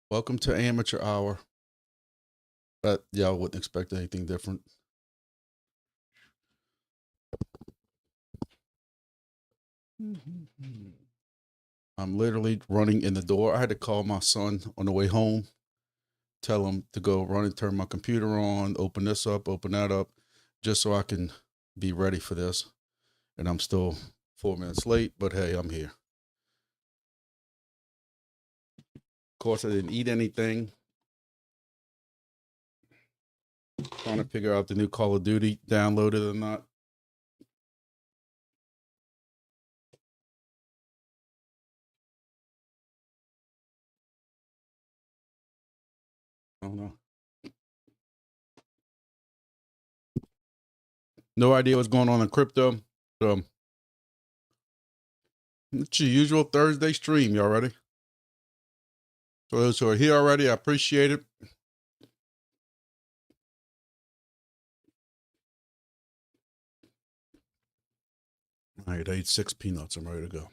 Welcome to Amateur Hour. But yeah, I wouldn't expect anything different. I'm literally running in the door. I had to call my son on the way home, tell him to go run and turn my computer on, open this up, open that up, just so I can be ready for this. And I'm still 4 minutes late, but hey, I'm here. Of course, I didn't eat anything. Trying to figure out the new Call of Duty downloaded or not. I don't know. No idea what's going on in crypto. So it's your usual Thursday stream. Y'all ready? For those who are here already, I appreciate it. All right, I ate 6 peanuts. I'm ready to go.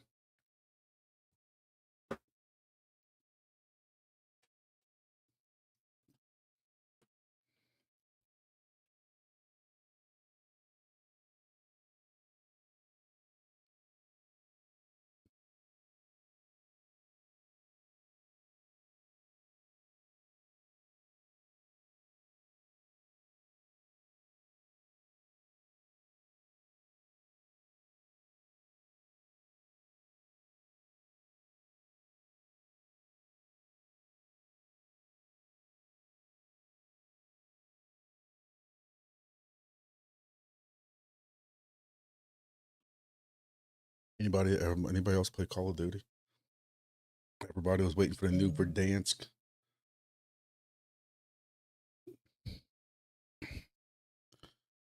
Anybody else play Call of Duty? Everybody was waiting for the new Verdansk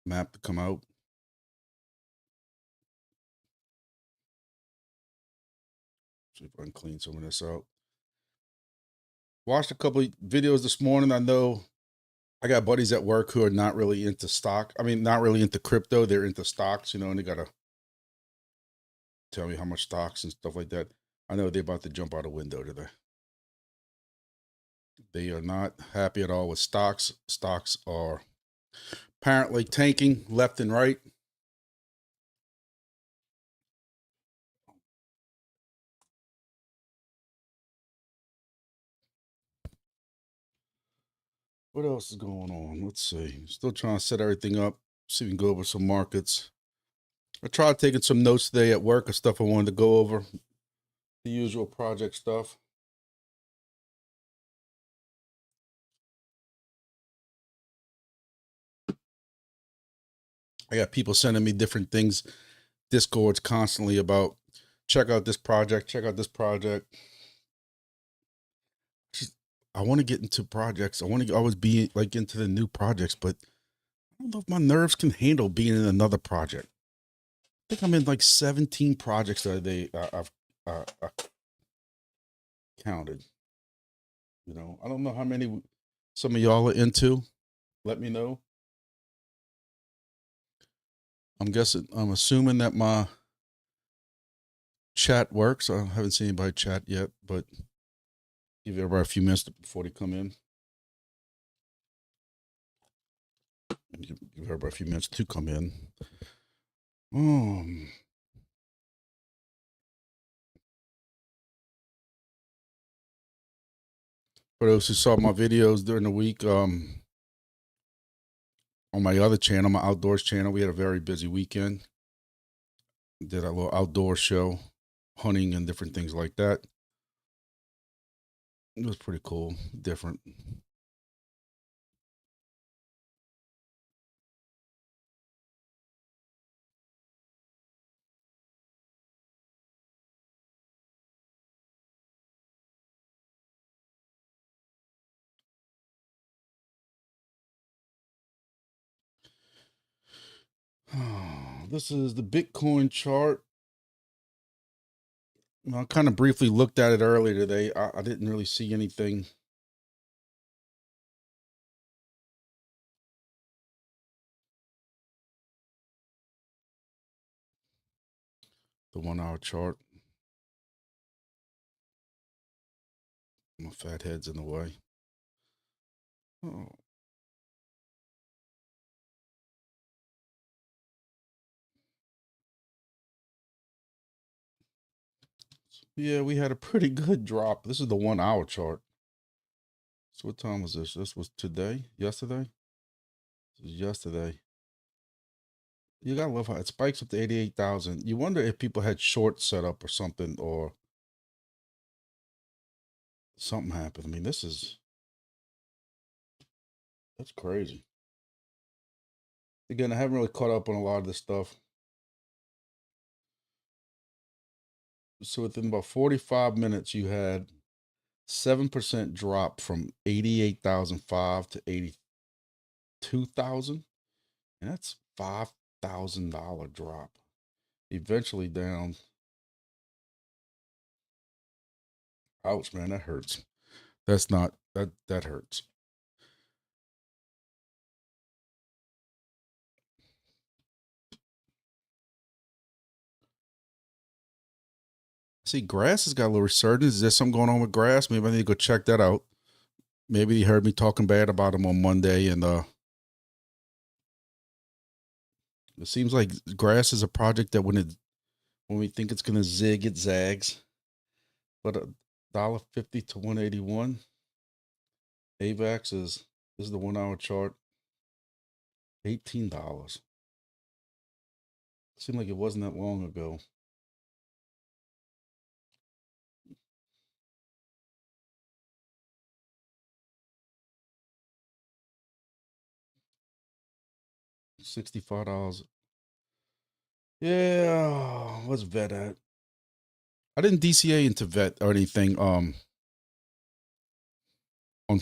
map to come out. See if I can clean some of this out. Watched a couple of videos this morning. I know I got buddies at work who are not really into stock. I mean, not really into crypto. They're into stocks, and they gotta tell me how much stocks and stuff like that. I know they're about to jump out a window today. They are not happy at all with stocks. Stocks are apparently tanking left and right. What else is going on? Let's see. Still trying to set everything up. See if we can go over some markets. I tried taking some notes today at work of stuff I wanted to go over. The usual project stuff. I got people sending me different things, Discords constantly about check out this project, check out this project. I want to get into projects. I want to always be like into the new projects, but I don't know if my nerves can handle being in another project. I think I'm in like 17 projects that I've counted. I don't know how many some of y'all are into. Let me know. I'm assuming that my chat works. I haven't seen anybody chat yet, but give everybody a few minutes before they come in. Give everybody a few minutes to come in. For those who saw my videos during the week, on my other channel, my outdoors channel, we had a very busy weekend. Did a little outdoor show, hunting and different things like that. It was pretty cool, different. This is the Bitcoin chart. I kind of briefly looked at it earlier today. I didn't really see anything. The 1 hour chart. My fat head's in the way. Oh. Yeah, we had a pretty good drop. This is the 1 hour chart. So what time was this? This was today? Yesterday? This was yesterday. You gotta love how it spikes up to 88,000. You wonder if people had shorts set up or something, or something happened. I mean, that's crazy. Again, I haven't really caught up on a lot of this stuff. So within about 45 minutes, you had 7% drop from 88,005 to 82,000. And that's $5,000 drop. Eventually down. Ouch, man, that hurts. That's not that hurts. See, grass has got a little resurgence. Is there something going on with grass? Maybe I need to go check that out. Maybe he heard me talking bad about him on Monday, and it seems like grass is a project that when we think it's gonna zig, it zags. But $1.50 to 181. AVAX this is the 1 hour chart. $18. Seemed like it wasn't that long ago. $65. Yeah, what's vet at? I didn't DCA into vet or anything. On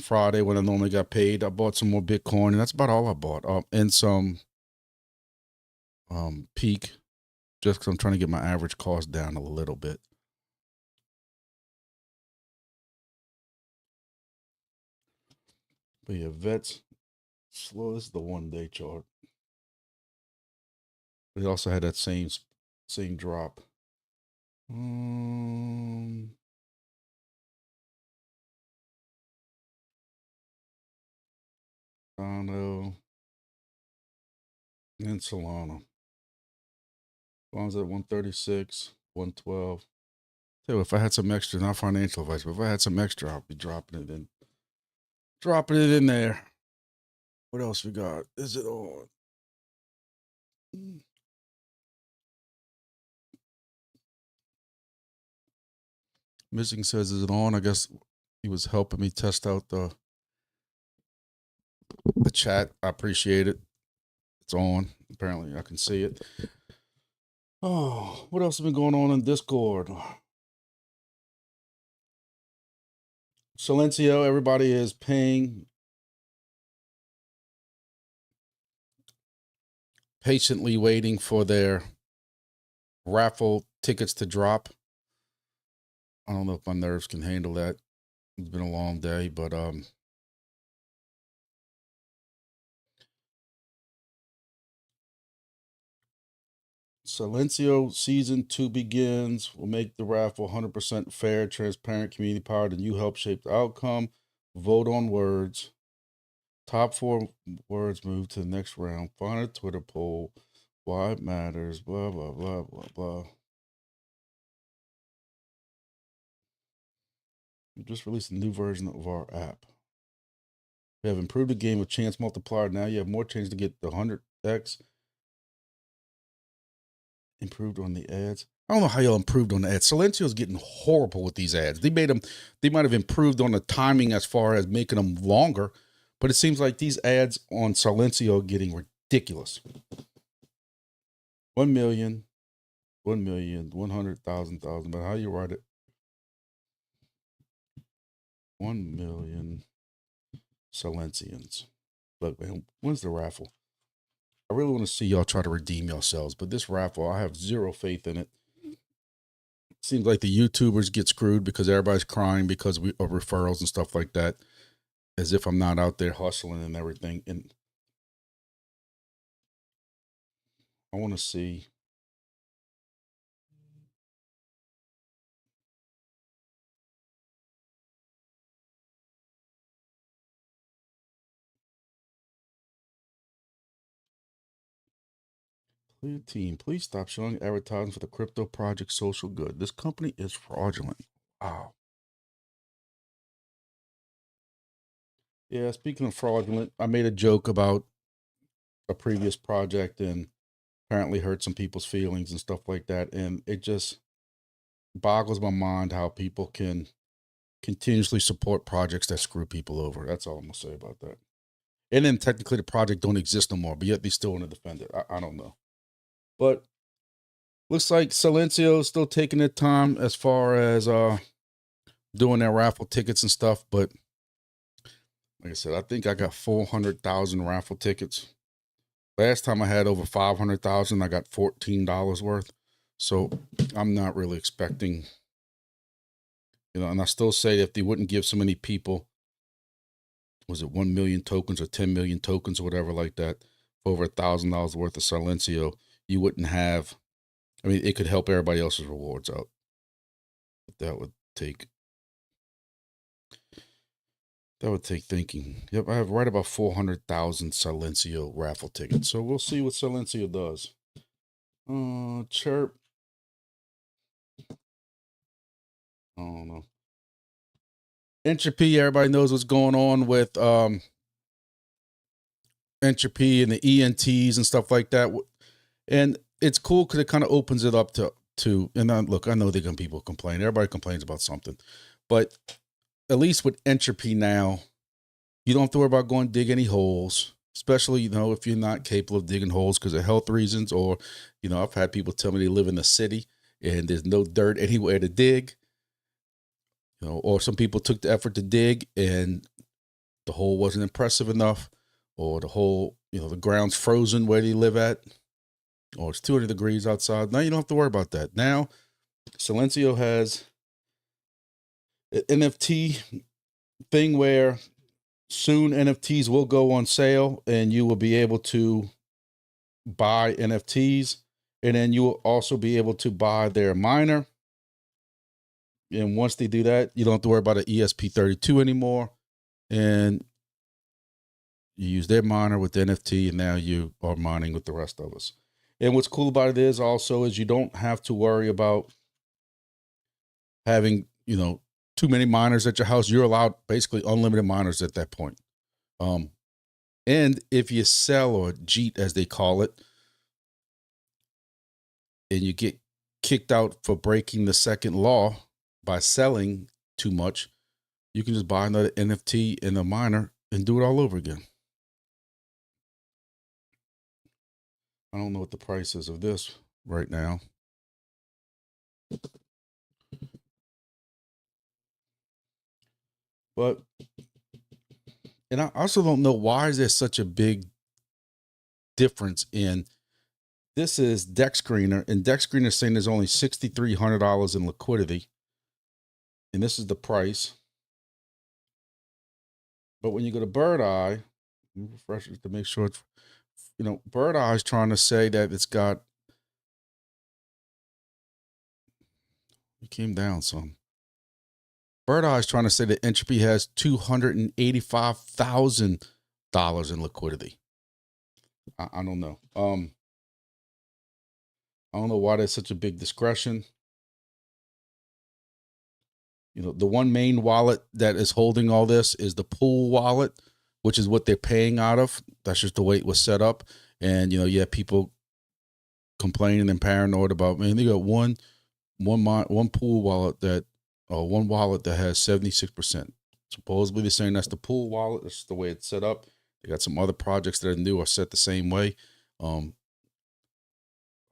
Friday when I normally got paid, I bought some more Bitcoin, and that's about all I bought. And some Peak, just because I'm trying to get my average cost down a little bit. But yeah, vets slow. This is the 1 day chart. It also had that same drop. Solano and Solana. Solana's at 136, 112. So if I had some extra, not financial advice, but if I had some extra, I'll be dropping it in. Dropping it in there. What else we got? Is it on? Missing says, is it on? I guess he was helping me test out the chat. I appreciate it. It's on. Apparently, I can see it. Oh, what else has been going on in Discord? Silencio, everybody is paying, patiently waiting for their raffle tickets to drop. I don't know if my nerves can handle that. It's been a long day, but Silencio season 2 begins. We'll make the raffle 100% fair, transparent, community powered, and you help shape the outcome. Vote on words. Top 4 words move to the next round. Find a Twitter poll. Why it matters. Blah, blah, blah, blah, blah. We just released a new version of our app. We have improved the game with chance multiplier. Now you have more chance to get the 100x. Improved on the ads. I don't know how y'all improved on the ads. Silencio's getting horrible with these ads. They might have improved on the timing as far as making them longer, but it seems like these ads on Silencio are getting ridiculous. 1 million, 100,000, but how you write it? 1 million Silencians. Look, man, when's the raffle? I really want to see y'all try to redeem yourselves, but this raffle, I have zero faith in it. Seems like the YouTubers get screwed because everybody's crying because of referrals and stuff like that, as if I'm not out there hustling and everything. And I want to see. Clear team, please stop showing advertising for the crypto project Social Good. This company is fraudulent. Wow. Yeah, speaking of fraudulent, I made a joke about a previous project and apparently hurt some people's feelings and stuff like that. And it just boggles my mind how people can continuously support projects that screw people over. That's all I'm gonna say about that. And then technically the project don't exist no more, but yet they still want to defend it. I don't know. But looks like Silencio is still taking their time as far as doing their raffle tickets and stuff. But like I said, I think I got 400,000 raffle tickets. Last time I had over 500,000, I got $14 worth. So I'm not really expecting, and I still say that if they wouldn't give so many people, was it 1 million tokens or 10 million tokens or whatever like that, for over $1,000 worth of Silencio, you wouldn't have, I mean, it could help everybody else's rewards out. But that would take thinking. Yep, I have right about 400,000 Silencio raffle tickets. So we'll see what Silencio does. Chirp. I don't know. Entropy, everybody knows what's going on with Entropy and the ENTs and stuff like that. And it's cool because it kind of opens it up to and then, look, I know they're going to people complain. Everybody complains about something. But at least with Entropy now, you don't have to worry about going dig any holes, especially, if you're not capable of digging holes because of health reasons, or, I've had people tell me they live in the city and there's no dirt anywhere to dig, or some people took the effort to dig and the hole wasn't impressive enough, or the hole, the ground's frozen where they live at, or it's 200 degrees outside. Now you don't have to worry about that. Now, Silencio has an NFT thing where soon NFTs will go on sale and you will be able to buy NFTs, and then you will also be able to buy their miner. And once they do that, you don't have to worry about an ESP32 anymore. And you use their miner with the NFT, and now you are mining with the rest of us. And what's cool about it is you don't have to worry about having, too many miners at your house. You're allowed basically unlimited miners at that point. And if you sell, or cheat as they call it, and you get kicked out for breaking the second law by selling too much, you can just buy another NFT in a miner and do it all over again. I don't know what the price is of this right now. But, and I also don't know why is there such a big difference in, this is Dex Screener, and Dex Screener is saying there's only $6,300 in liquidity. And this is the price. But when you go to Bird Eye, refresh it to make sure it's, Bird Eye is trying to say that it's got, it came down some. Bird Eye is trying to say that Entropy has $285,000 in liquidity. I don't know. I don't know why there's such a big discretion. The one main wallet that is holding all this is the pool wallet, which is what they're paying out of. That's just the way it was set up. And, you have people complaining and paranoid about, man, they got one pool wallet that, one wallet that has 76%. Supposedly they're saying that's the pool wallet. That's the way it's set up. They got some other projects that are new are set the same way. I don't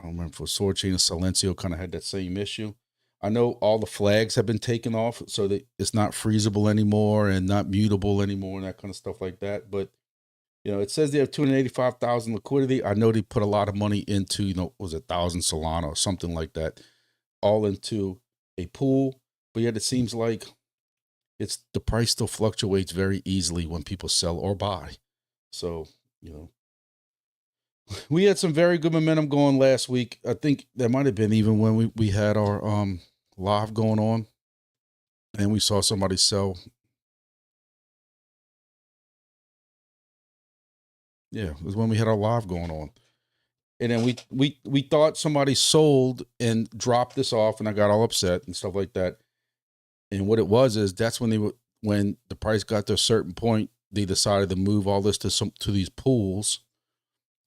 remember for Sword Chain and Silencio kind of had that same issue. I know all the flags have been taken off, so that it's not freezable anymore and not mutable anymore and that kind of stuff like that. But, it says they have 285,000 liquidity. I know they put a lot of money into, was it 1,000 Solana or something like that, all into a pool. But yet it seems like the price still fluctuates very easily when people sell or buy. So, we had some very good momentum going last week. I think that might have been even when we had our live going on, and we saw somebody sell. Yeah, it was when we had our live going on. And then we thought somebody sold and dropped this off, and I got all upset and stuff like that. And what it was is that's when the price got to a certain point, they decided to move all this to these pools,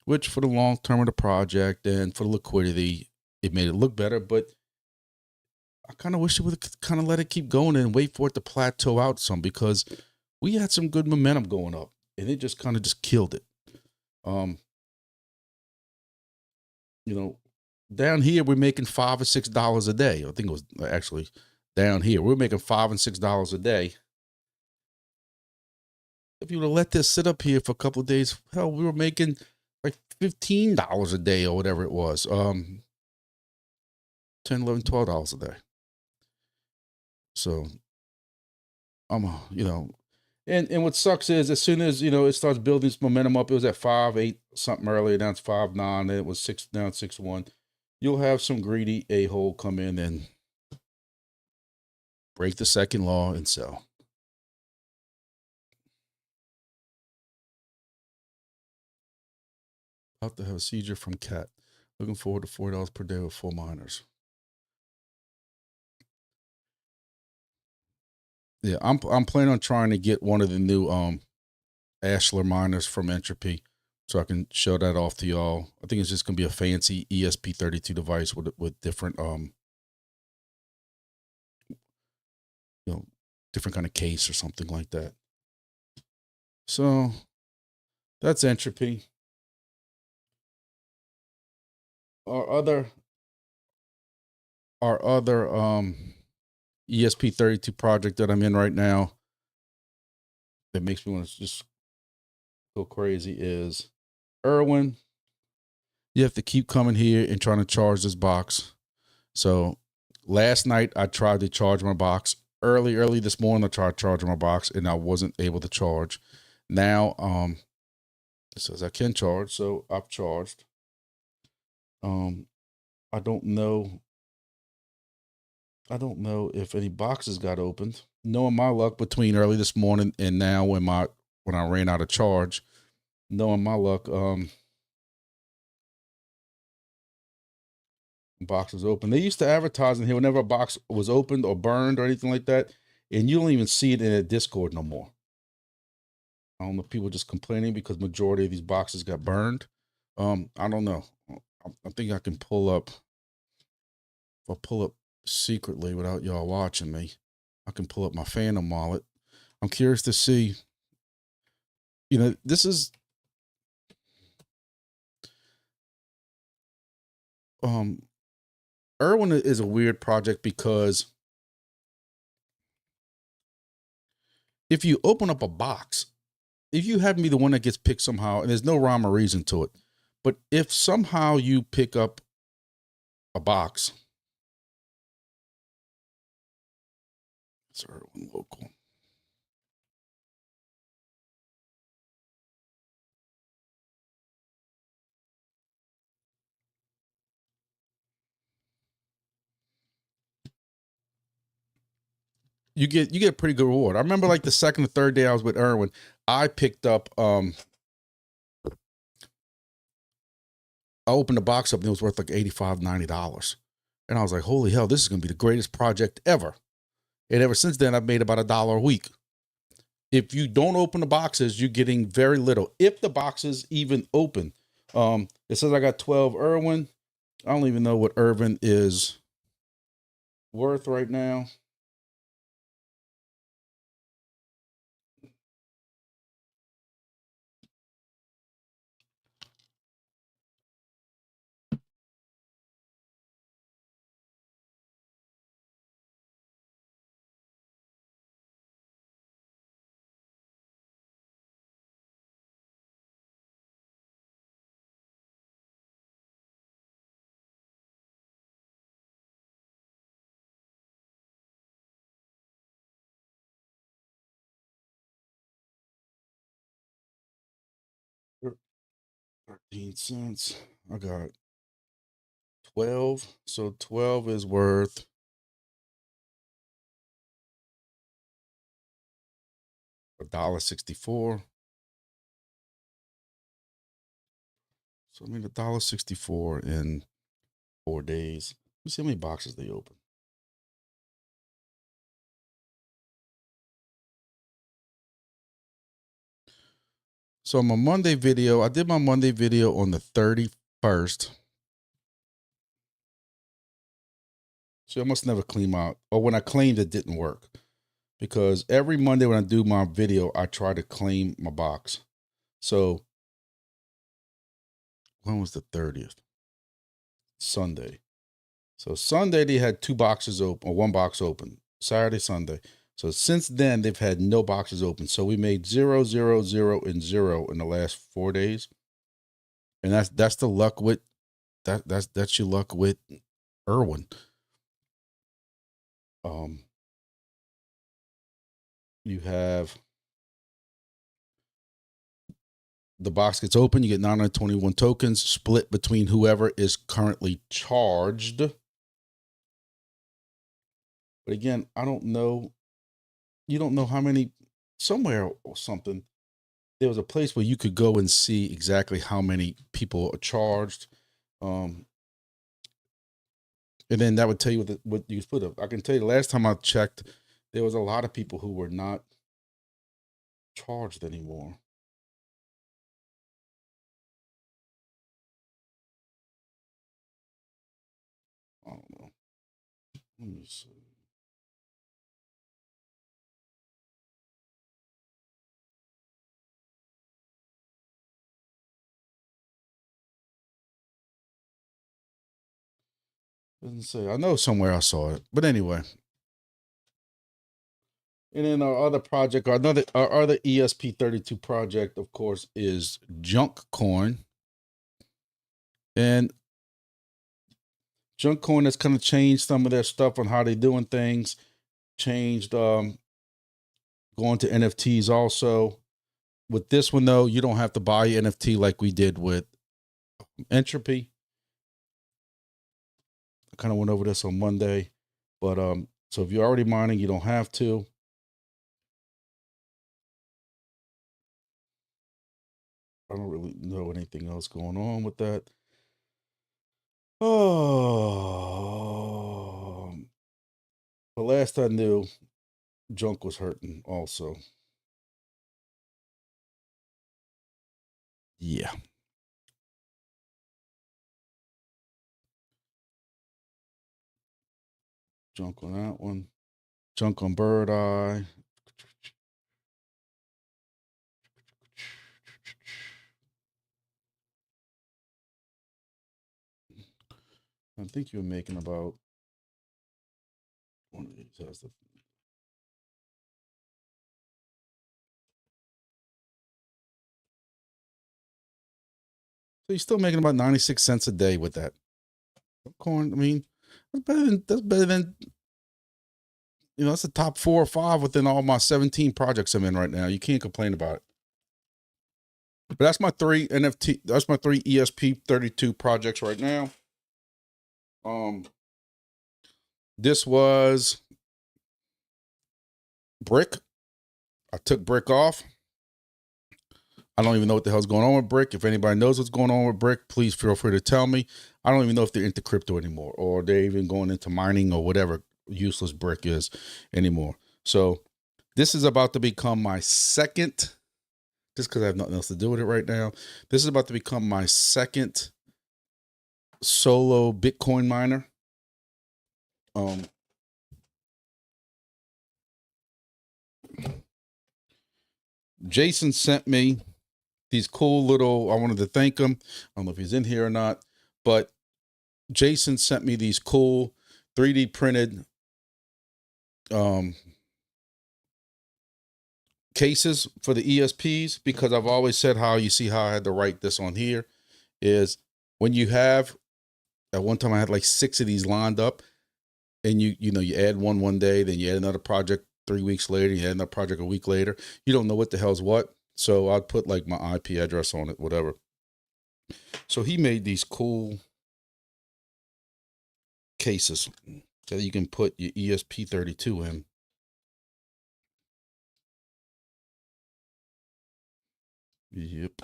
which for the long term of the project and for the liquidity, it made it look better. But I kind of wish it would kind of let it keep going and wait for it to plateau out some, because we had some good momentum going up, and it just kind of just killed it. You know, down here we're making $5 or $6 a day. I think it was actually down here we're making $5 and $6 a day. If you would have let this sit up here for a couple of days, hell, we were making like $15 a day or whatever it was. 10, 11, $12 a day. So and what sucks is as soon as, it starts building its momentum up, it was at 5.8 something earlier, now it's 5.9, then it was 6, now it's 6.1. You'll have some greedy a-hole come in and break the second law and sell. About to have a seizure from cat. Looking forward to $40 per day with 4 miners. Yeah, I'm planning on trying to get one of the new Ashlar miners from Entropy, so I can show that off to y'all. I think it's just gonna be a fancy ESP32 device with different different kind of case or something like that. So that's Entropy. Our other ESP32 project that I'm in right now that makes me want to just go crazy is Irwin. You have to keep coming here and trying to charge this box. So last night I tried to charge my box. Early this morning I tried charging my box and I wasn't able to charge. Now it says I can charge, so I've charged. I don't know if any boxes got opened. Knowing my luck between early this morning and now when I ran out of charge, knowing my luck, box was open. They used to advertise in here whenever a box was opened or burned or anything like that, and you don't even see it in a Discord no more. I don't know if people just complaining because majority of these boxes got burned. I don't know. I think I can pull up. If I pull up secretly without y'all watching me, I can pull up my Phantom wallet. I'm curious to see. This is Irwin is a weird project because if you open up a box, if you happen to be the one that gets picked somehow, and there's no rhyme or reason to it, but if somehow you pick up a box, it's Irwin local. You get a pretty good reward. I remember like the second or third day I was with Irwin, I picked up I opened the box up and it was worth like $85, $90. And I was like, holy hell, this is gonna be the greatest project ever. And ever since then, I've made about $1 a week. If you don't open the boxes, you're getting very little. If the boxes even open. It says I got 12 Irwin. I don't even know what Irwin is worth right now. Er, 13 cents. I got 12. So 12 is worth $1.64. So I mean, $1.64 in 4 days. Let me see how many boxes they open. So my Monday video, I did my Monday video on the 31st. So I must never clean my, or when I cleaned, it didn't work. Because every Monday when I do my video, I try to clean my box. So when was the 30th? Sunday. So Sunday they had 2 boxes open, or 1 box open. Saturday, Sunday. So since then they've had no boxes open. So we made 0, 0, 0, and 0 in the last 4 days. And that's the luck with that's your luck with Irwin. You have the box gets open, you get 921 tokens split between whoever is currently charged. But again, I don't know. You don't know how many, somewhere or something. There was a place where you could go and see exactly how many people are charged. And then that would tell you what you put up. I can tell you the last time I checked, there was a lot of people who were not charged anymore. I don't know. Let me see. Doesn't say. I know somewhere I saw it, but anyway. And then our other project, our other ESP32 project, of course, is Junk Coin. And Junk Coin has kind of changed some of their stuff on how they're doing things. Changed going to NFTs also. With this one though, you don't have to buy an NFT like we did with Entropy. I kind of went over this on Monday, but so if you're already mining, you don't have to. I don't really know anything else going on with that. Oh, the last I knew, Junk was hurting also. Yeah. Junk on that one. Junk on Bird Eye. I think you're making about one of these has the. So you're still making about 96 cents a day with that. Corn, I mean, that's better than you know, that's the top 4 or 5 within all my 17 projects I'm in right now. You can't complain about it. But that's my 3 NFT, that's my 3 ESP32 projects right now. This was Brick. I took Brick off. I don't even know what the hell's going on with Brick. If anybody knows what's going on with Brick, please feel free to tell me. I don't even know if they're into crypto anymore or they're even going into mining or whatever useless Brick is anymore. So this is about to become my second, just because I have nothing else to do with it right now. This is about to become my second solo Bitcoin miner. Jason sent me these cool little, I wanted to thank him. I don't know if he's in here or not, but Jason sent me these cool 3D printed cases for the ESPs, because I've always said how you see how I had to write this on here is when you have, at one time I had like 6 of these lined up and you know, you add one day, then you add another project 3 weeks later, you add another project a week later, you don't know what the hell's what. So I'd put like my IP address on it, whatever. So he made these cool cases that you can put your ESP32 in. Yep.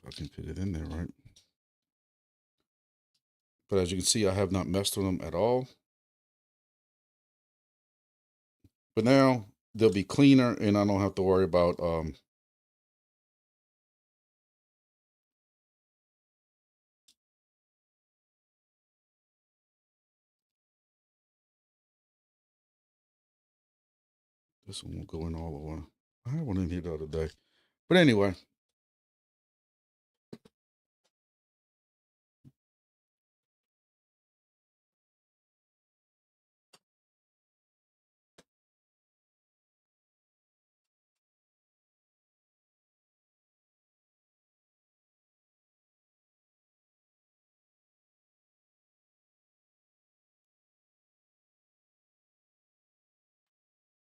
I can fit it in there, right? But as you can see, I have not messed with them at all. But now they'll be cleaner and I don't have to worry about this one will go in all the way. I had one in here the other day. But anyway.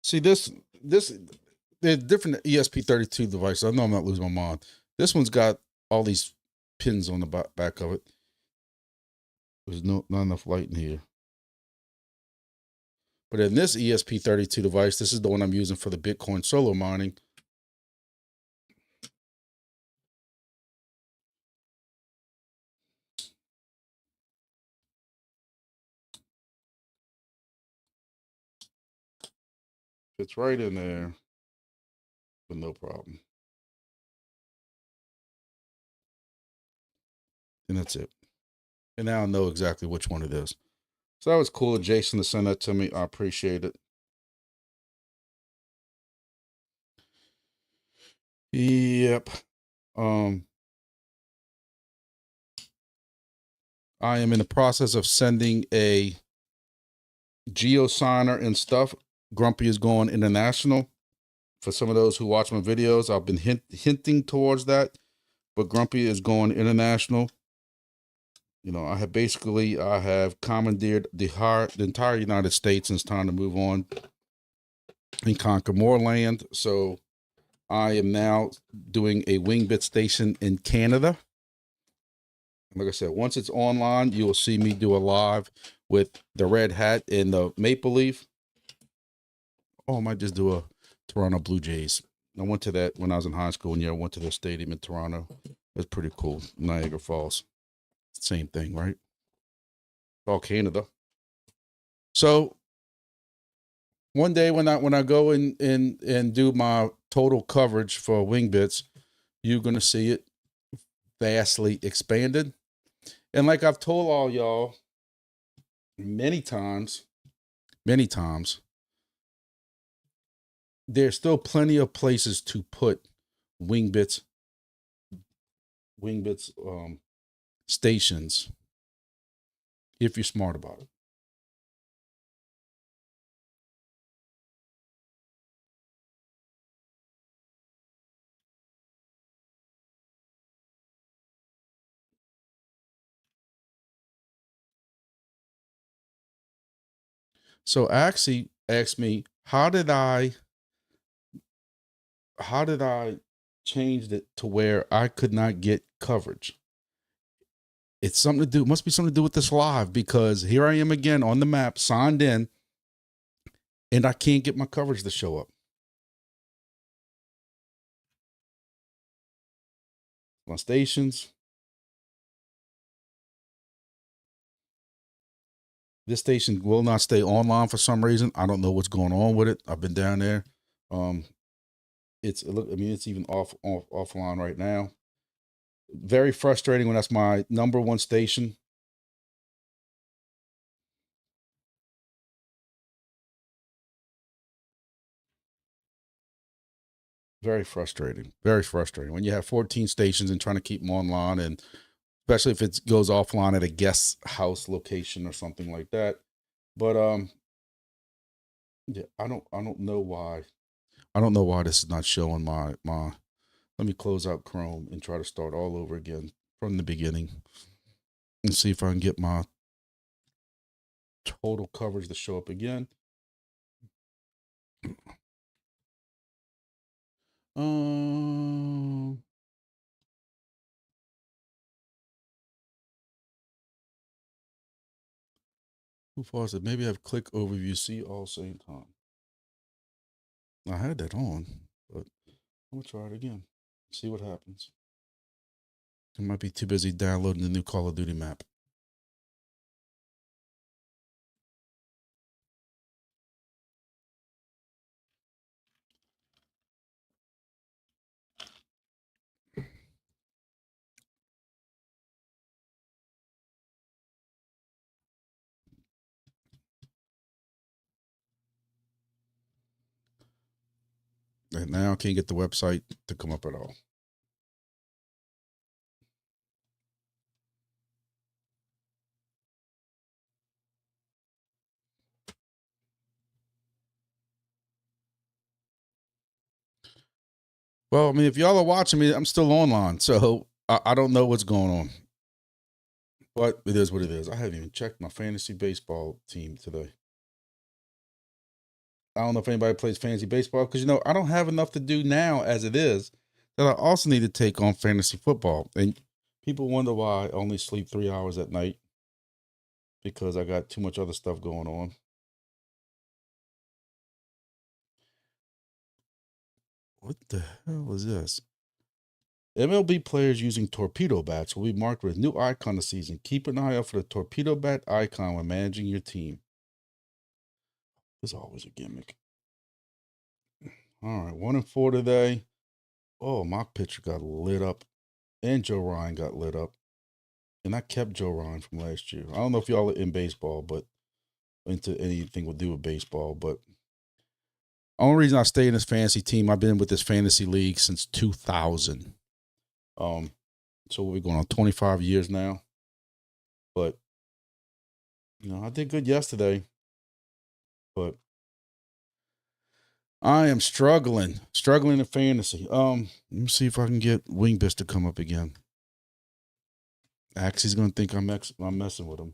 See this they're different ESP32 devices. I know I'm not losing my mind. This one's got all these pins on the back of it. There's not enough light in here. But in this ESP32 device, this is the one I'm using for the Bitcoin solo mining. Fits right in there with no problem. And that's it. And now I know exactly which one it is. So that was cool of Jason to send that to me. I appreciate it. Yep. I am in the process of sending a geosigner and stuff. Grumpy is going international. For some of those who watch my videos, I've been hinting towards that. But Grumpy is going international. You know, I have commandeered the entire United States, and it's time to move on and conquer more land. So I am now doing a Wingbit station in Canada. Like I said, once it's online, you will see me do a live with the red hat and the maple leaf. Oh, I might just do a Toronto Blue Jays. I went to that when I was in high school, and I went to the stadium in Toronto. It's pretty cool. Niagara Falls. Same thing, right? All Canada. So one day when I go in and do my total coverage for Wingbits, you're gonna see it vastly expanded. And like I've told all y'all many times, there's still plenty of places to put Wingbits stations if you're smart about it. So actually asked me, how did I change it to where I could not get coverage? It's something to do, must be something to do with this live, because here I am again on the map, signed in, and I can't get my coverage to show up. My stations. This station will not stay online for some reason. I don't know what's going on with it. I've been down there. It's even offline right now. Very frustrating when that's my number one station. Very frustrating. Very frustrating when you have 14 stations and trying to keep them online, and especially if it goes offline at a guest house location or something like that. But yeah, I don't know why. I don't know why this is not showing my. Let me close out Chrome and try to start all over again from the beginning and see if I can get my total coverage to show up again. Who far is it? Maybe I have click overview, see all same time. I had that on, but I'm gonna try it again. See what happens. I might be too busy downloading the new Call of Duty map. And now I can't get the website to come up at all. Well, I mean, if y'all are watching me, I'm still online, so I don't know what's going on. But it is what it is. I haven't even checked my fantasy baseball team today. I don't know if anybody plays fantasy baseball because, I don't have enough to do now as it is that I also need to take on fantasy football. And people wonder why I only sleep 3 hours at night because I got too much other stuff going on. What the hell is this? MLB players using torpedo bats will be marked with a new icon this season. Keep an eye out for the torpedo bat icon when managing your team. There's always a gimmick. All right, 1-4 today. Oh, my pitcher got lit up, and Joe Ryan got lit up. And I kept Joe Ryan from last year. I don't know if y'all are in baseball, but into anything with do with baseball. But the only reason I stay in this fantasy team, I've been with this fantasy league since 2000. So we're going on 25 years now. But, I did good yesterday. But I am struggling in fantasy. Let me see if I can get Wingbits to come up again. Axie's going to think I'm messing with him.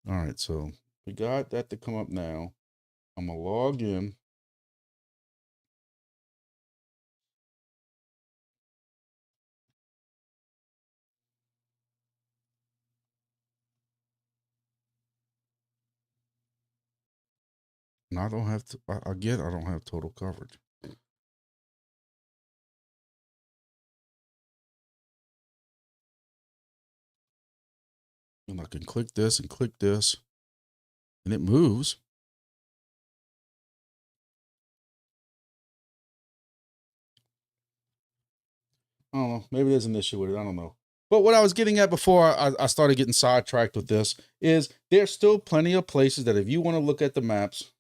All right, so we got that to come up now. I'm going to log in. And I don't have to, I don't have total coverage. And I can click this, and it moves. I don't know. Maybe there's an issue with it. I don't know. But what I was getting at before I started getting sidetracked with this is there's still plenty of places that if you want to look at the maps,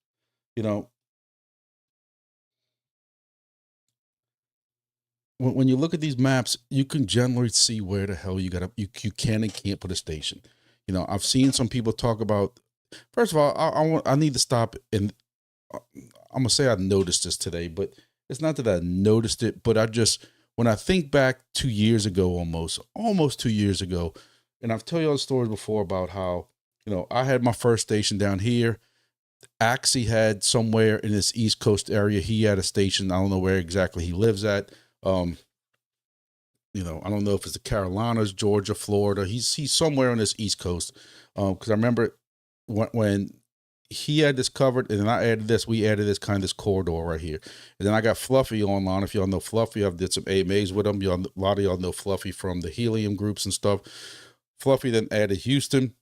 when you look at these maps, you can generally see where the hell you can and can't put a station. I've seen some people talk about. First of all, I need to stop, and I'm gonna say I noticed this today, but it's not that I noticed it, but when I think back 2 years ago, almost 2 years ago, and I've told you all the stories before about how I had my first station down here. Axie had somewhere in this East Coast area. He had a station. I don't know where exactly he lives at. I don't know if it's the Carolinas, Georgia, Florida. He's somewhere on this East Coast. Because I remember when he had this covered, and then I added this. We added this kind of this corridor right here, and then I got Fluffy online. If y'all know Fluffy, I've did some AMAs with him. A lot of y'all know Fluffy from the Helium groups and stuff. Fluffy then added Houston,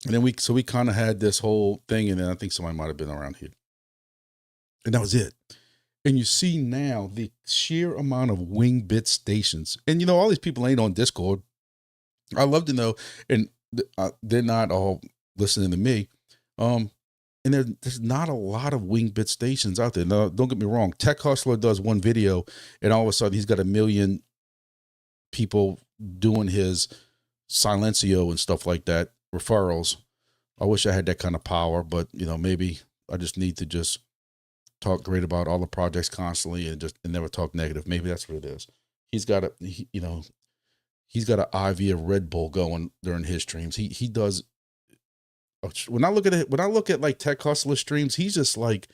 and then we kind of had this whole thing, and then I think somebody might have been around here, and that was it. And you see now the sheer amount of Wingbit stations. And, all these people ain't on Discord. I love to know, and they're not all listening to me. And there's not a lot of Wingbit stations out there. Now, don't get me wrong. Tech Hustler does one video, and all of a sudden he's got 1 million people doing his Silencio and stuff like that, referrals. I wish I had that kind of power, but, maybe I just need to just talk great about all the projects constantly and never talk negative. Maybe that's what it is. He's got he's got an IV of Red Bull going during his streams. He does. When I look at like Tech Hustler streams, he's just like,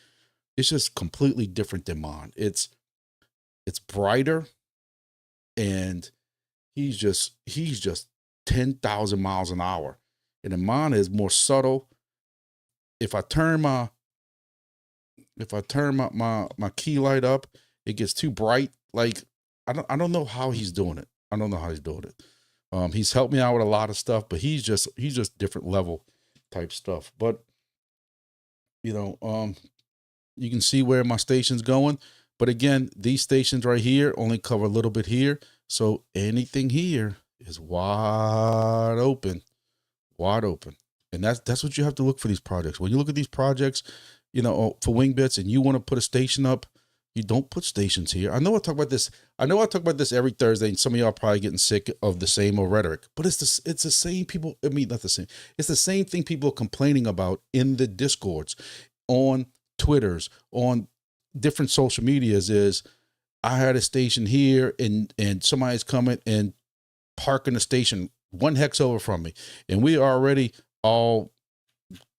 it's just completely different than mine. It's brighter, and he's just 10,000 miles an hour, and then mine is more subtle. If I turn my key light up, it gets too bright. Like I don't know how he's doing it. I don't know how he's doing it. He's helped me out with a lot of stuff, but he's just different level type stuff. But you know, you can see where my station's going. But again, these stations right here only cover a little bit here. So anything here is wide open, wide open. And that's what you have to look for these projects. When you look at these projects, you know, for wing bits and you want to put a station up, you don't put stations here. I know I talk about this. I know I talk about this every Thursday, and some of y'all are probably getting sick of the same old rhetoric. But it's the same people. I mean, not the same. It's the same thing people are complaining about in the Discords, on Twitters, on different social medias. Is I had a station here, and somebody's coming and parking the station 1 hex over from me, and we are already all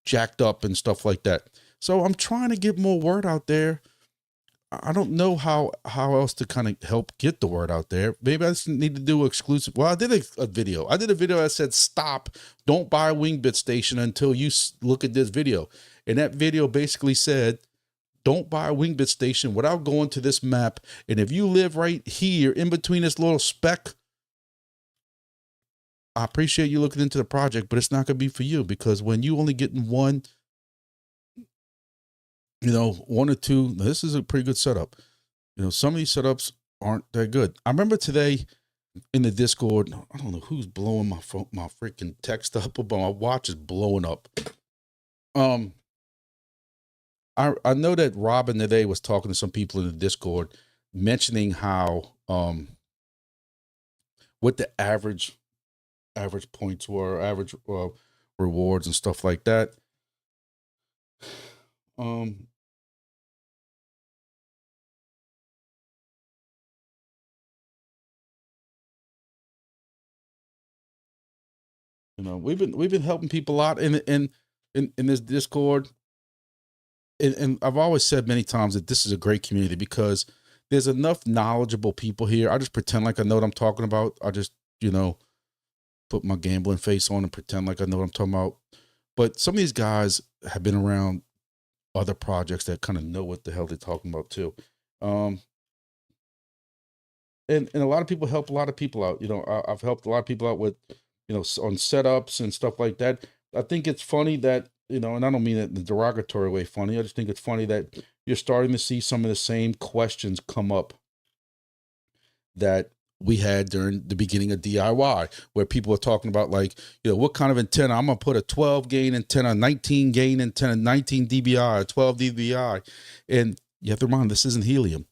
jacked up and stuff like that. So I'm trying to get more word out there. I don't know how else to kind of help get the word out there. Maybe I just need to do exclusive. Well, I did a video. I did a video that said, stop, don't buy a Wingbit station until you look at this video. And that video basically said, don't buy a Wingbit station without going to this map. And if you live right here in between this little speck, I appreciate you looking into the project, but it's not going to be for you, because when you only getting one, you know, 1 or 2, this is a pretty good setup. You know, some of these setups aren't that good. I remember today in the Discord, I don't know who's blowing my phone, my freaking text up, but my watch is blowing up. I know that Robin today was talking to some people in the Discord, mentioning how what the average points were, average rewards and stuff like that. You know, we've been helping people out in this Discord, and I've always said many times that this is a great community because there's enough knowledgeable people here. I just pretend like I know what I'm talking about. I just, you know, put my gambling face on and pretend like I know what I'm talking about. But some of these guys have been around other projects that kind of know what the hell they're talking about too. And a lot of people help a lot of people out. You know, I've helped a lot of people out with, you know, on setups and stuff like that. I think it's funny that, you know, and I don't mean it in a derogatory way funny. I just think it's funny that you're starting to see some of the same questions come up that we had during the beginning of DIY, where people are talking about, like, you know, what kind of antenna? I'm going to put a 12 gain antenna, 19 gain antenna, 19 dBi, 12 dBi. And you have to remember, this isn't helium.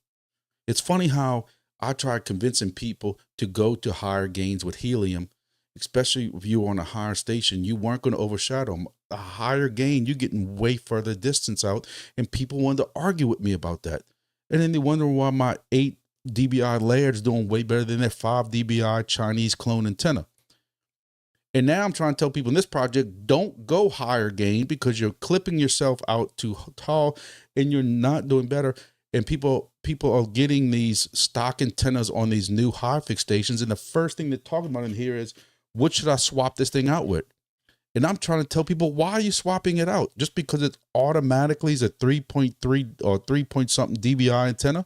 It's funny how I tried convincing people to go to higher gains with helium, especially if you were on a higher station. You weren't going to overshadow them. A higher gain, you're getting way further distance out, and people wanted to argue with me about that. And then they wonder why my 8 dBi layered is doing way better than their 5 dBi Chinese clone antenna. And now I'm trying to tell people in this project, don't go higher gain because you're clipping yourself out too tall and you're not doing better. And people are getting these stock antennas on these new HiFix stations. And the first thing they're talking about in here is, what should I swap this thing out with? And I'm trying to tell people, why are you swapping it out? Just because it automatically is a 3.3 or 3 point something dBi antenna?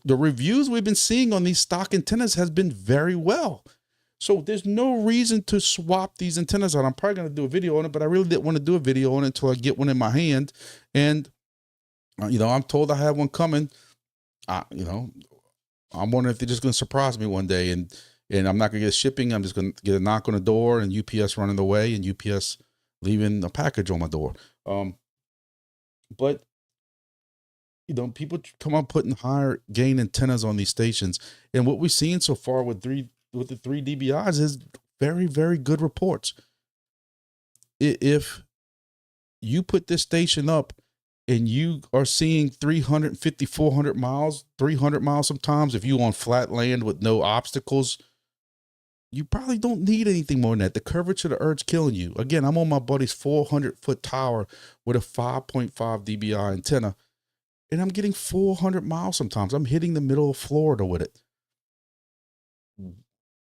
The reviews we've been seeing on these stock antennas has been very well. So there's no reason to swap these antennas out. I'm probably going to do a video on it, but I really didn't want to do a video on it until I get one in my hand. And, you know, I'm told I have one coming. You know, I'm wondering if they're just going to surprise me one day, and I'm not going to get shipping. I'm just going to get a knock on the door and UPS running away and UPS leaving a package on my door. But, you know, people come on putting higher gain antennas on these stations. And what we've seen so far with the 3 dBis is very, very good reports. If you put this station up and you are seeing 350, 400 miles, 300 miles sometimes, if you on flat land with no obstacles, you probably don't need anything more than that. The curvature of the Earth's killing you. Again, I'm on my buddy's 400-foot tower with a 5.5 dBi antenna, and I'm getting 400 miles sometimes. I'm hitting the middle of Florida with it.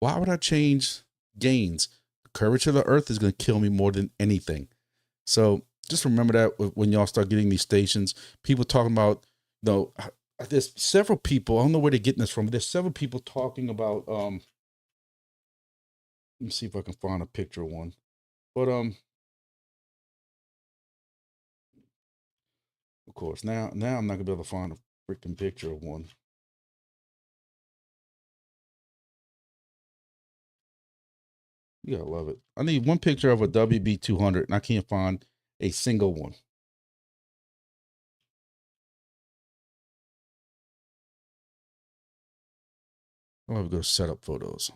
Why would I change gains? The curvature of the Earth is going to kill me more than anything. So just remember that when y'all start getting these stations. People talking about, you know, there's several people, I don't know where they're getting this from, but there's several people talking about Let me see if I can find a picture of one. But of course, now I'm not gonna be able to find a freaking picture of one. You gotta love it. I need one picture of a WB200, and I can't find a single one. I'll have to go setup photos.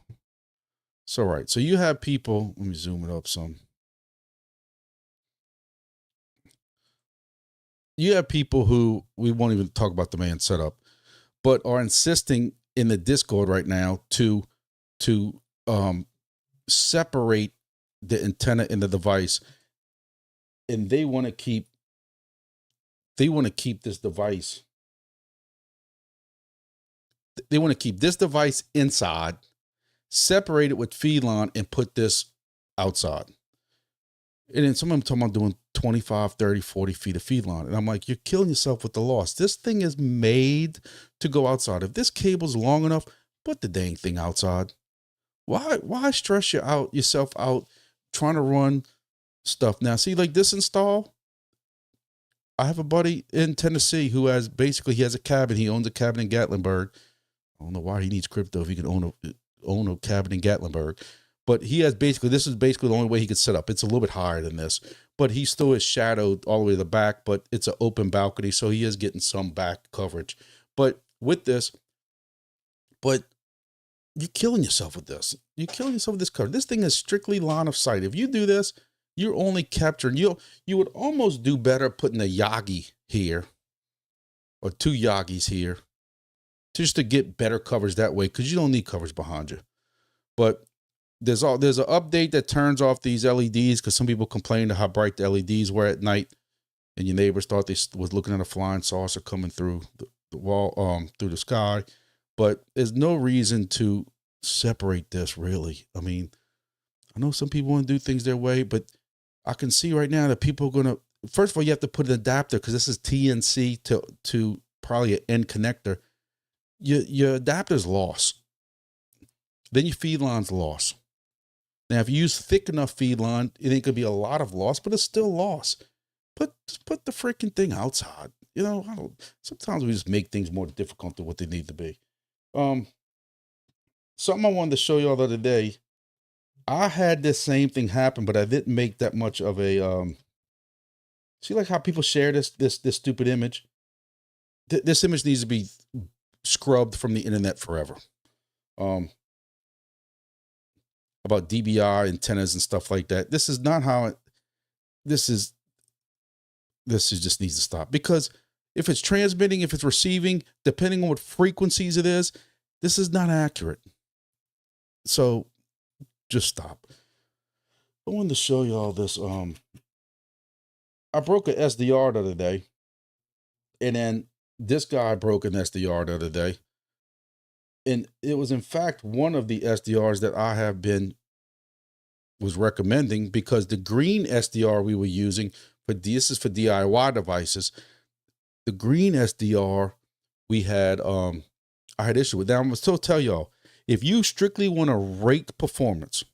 So right, so you have people. Let me zoom it up some. You have people who we won't even talk about the man setup, but are insisting in the Discord right now to separate the antenna in the device, and they want to keep this device. They want to keep this device inside, separate it with Feedline, and put this outside. And then some of them talking about doing 25, 30, 40 feet of Feedline. And I'm like, you're killing yourself with the loss. This thing is made to go outside. If this cable's long enough, put the dang thing outside. Why stress yourself out trying to run stuff? Now, see, like this install, I have a buddy in Tennessee who has a cabin. He owns a cabin in Gatlinburg. I don't know why he needs crypto if he can own a cabin in Gatlinburg. But he has this is basically the only way he could set up. It's a little bit higher than this, but he still is shadowed all the way to the back, but it's an open balcony, so he is getting some back coverage. But with this, you're killing yourself with this. You're killing yourself with this cover. This thing is strictly line of sight. If you do this, you're only capturing. You would almost do better putting a Yagi here or two Yagis here just to get better coverage that way, because you don't need coverage behind you. But there's an update that turns off these LEDs because some people complained how bright the LEDs were at night, and your neighbors thought they was looking at a flying saucer coming through the wall, through the sky. But there's no reason to separate this, really. I mean, I know some people want to do things their way, but I can see right now that people are going to, first of all, you have to put an adapter because this is TNC to probably an end connector. Your adapter's lost. Then your feed line's lost. Now, if you use thick enough feed line, it ain't gonna be a lot of loss, but it's still loss. Put the freaking thing outside. You know, sometimes we just make things more difficult than what they need to be. Something I wanted to show y'all the other day. I had this same thing happen, but I didn't make that much of a see, like how people share this stupid image. This image needs to be scrubbed from the internet forever. About DBI antennas and stuff like that. This is not how this is just needs to stop, because if it's transmitting, if it's receiving, depending on what frequencies it is, this is not accurate. So just stop. I wanted to show you all this. I broke an SDR the other day, and then this guy broke an SDR the other day. And it was in fact one of the SDRs that I was recommending, because the green SDR we were using this is for DIY devices. The green SDR we had, I had issue with. Now I'm gonna still tell y'all, if you strictly want to rate performance,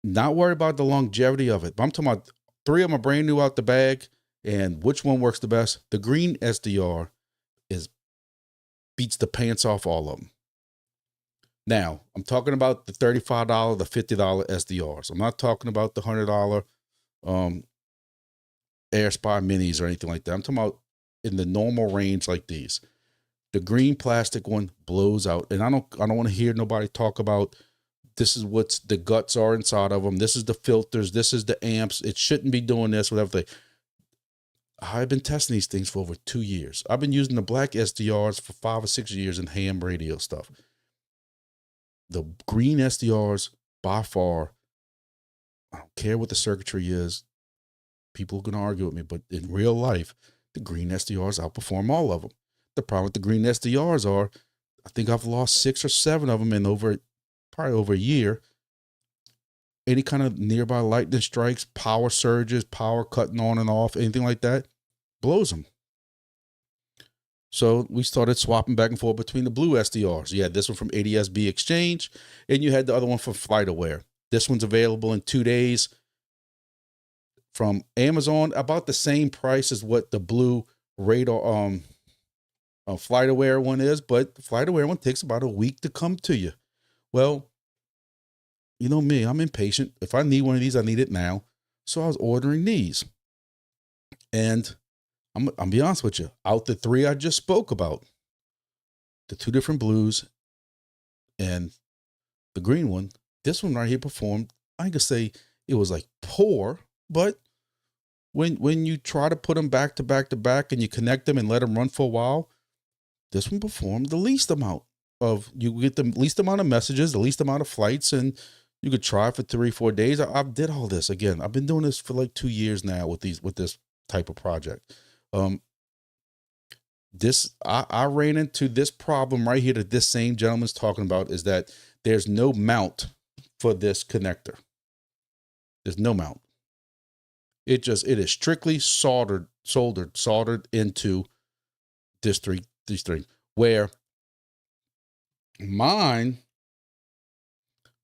not worry about the longevity of it. But I'm talking about 3 of them are brand new out the bag, and which one works the best? The green SDR beats the pants off all of them. Now, I'm talking about the $35, the $50 SDRs. I'm not talking about the $100 AirSpy minis or anything like that. I'm talking about in the normal range like these. The green plastic one blows out, and I don't want to hear nobody talk about this is what the guts are inside of them. This is the filters. This is the amps. It shouldn't be doing this, whatever. I've been testing these things for over 2 years. I've been using the black SDRs for 5 or 6 years in ham radio stuff. The green SDRs, by far, I don't care what the circuitry is. People are going to argue with me, but in real life, the green SDRs outperform all of them. The problem with the green SDRs are, I think I've lost 6 or 7 of them in probably over a year. Any kind of nearby lightning strikes, power surges, power cutting on and off, anything like that, blows them. So we started swapping back and forth between the blue SDRs. You had this one from ADSB Exchange, and you had the other one from FlightAware. This one's available in 2 days from Amazon, about the same price as what the blue radar FlightAware one is, but the FlightAware one takes about a week to come to you. Well, you know me, I'm impatient. If I need one of these, I need it now. So I was ordering these. And I'm be honest with you, out the 3 I just spoke about, the 2 different blues and the green one, this one right here performed, I can say it was like poor, but when you try to put them back to back to back and you connect them and let them run for a while, this one performed the least amount of, you get the least amount of messages, the least amount of flights, and you could try for 3-4 days. I did all this again. I've been doing this for like 2 years now with this type of project. I ran into this problem right here that this same gentleman's talking about, is that there's no mount for this connector. There's no mount. It is strictly soldered into this string, where mine,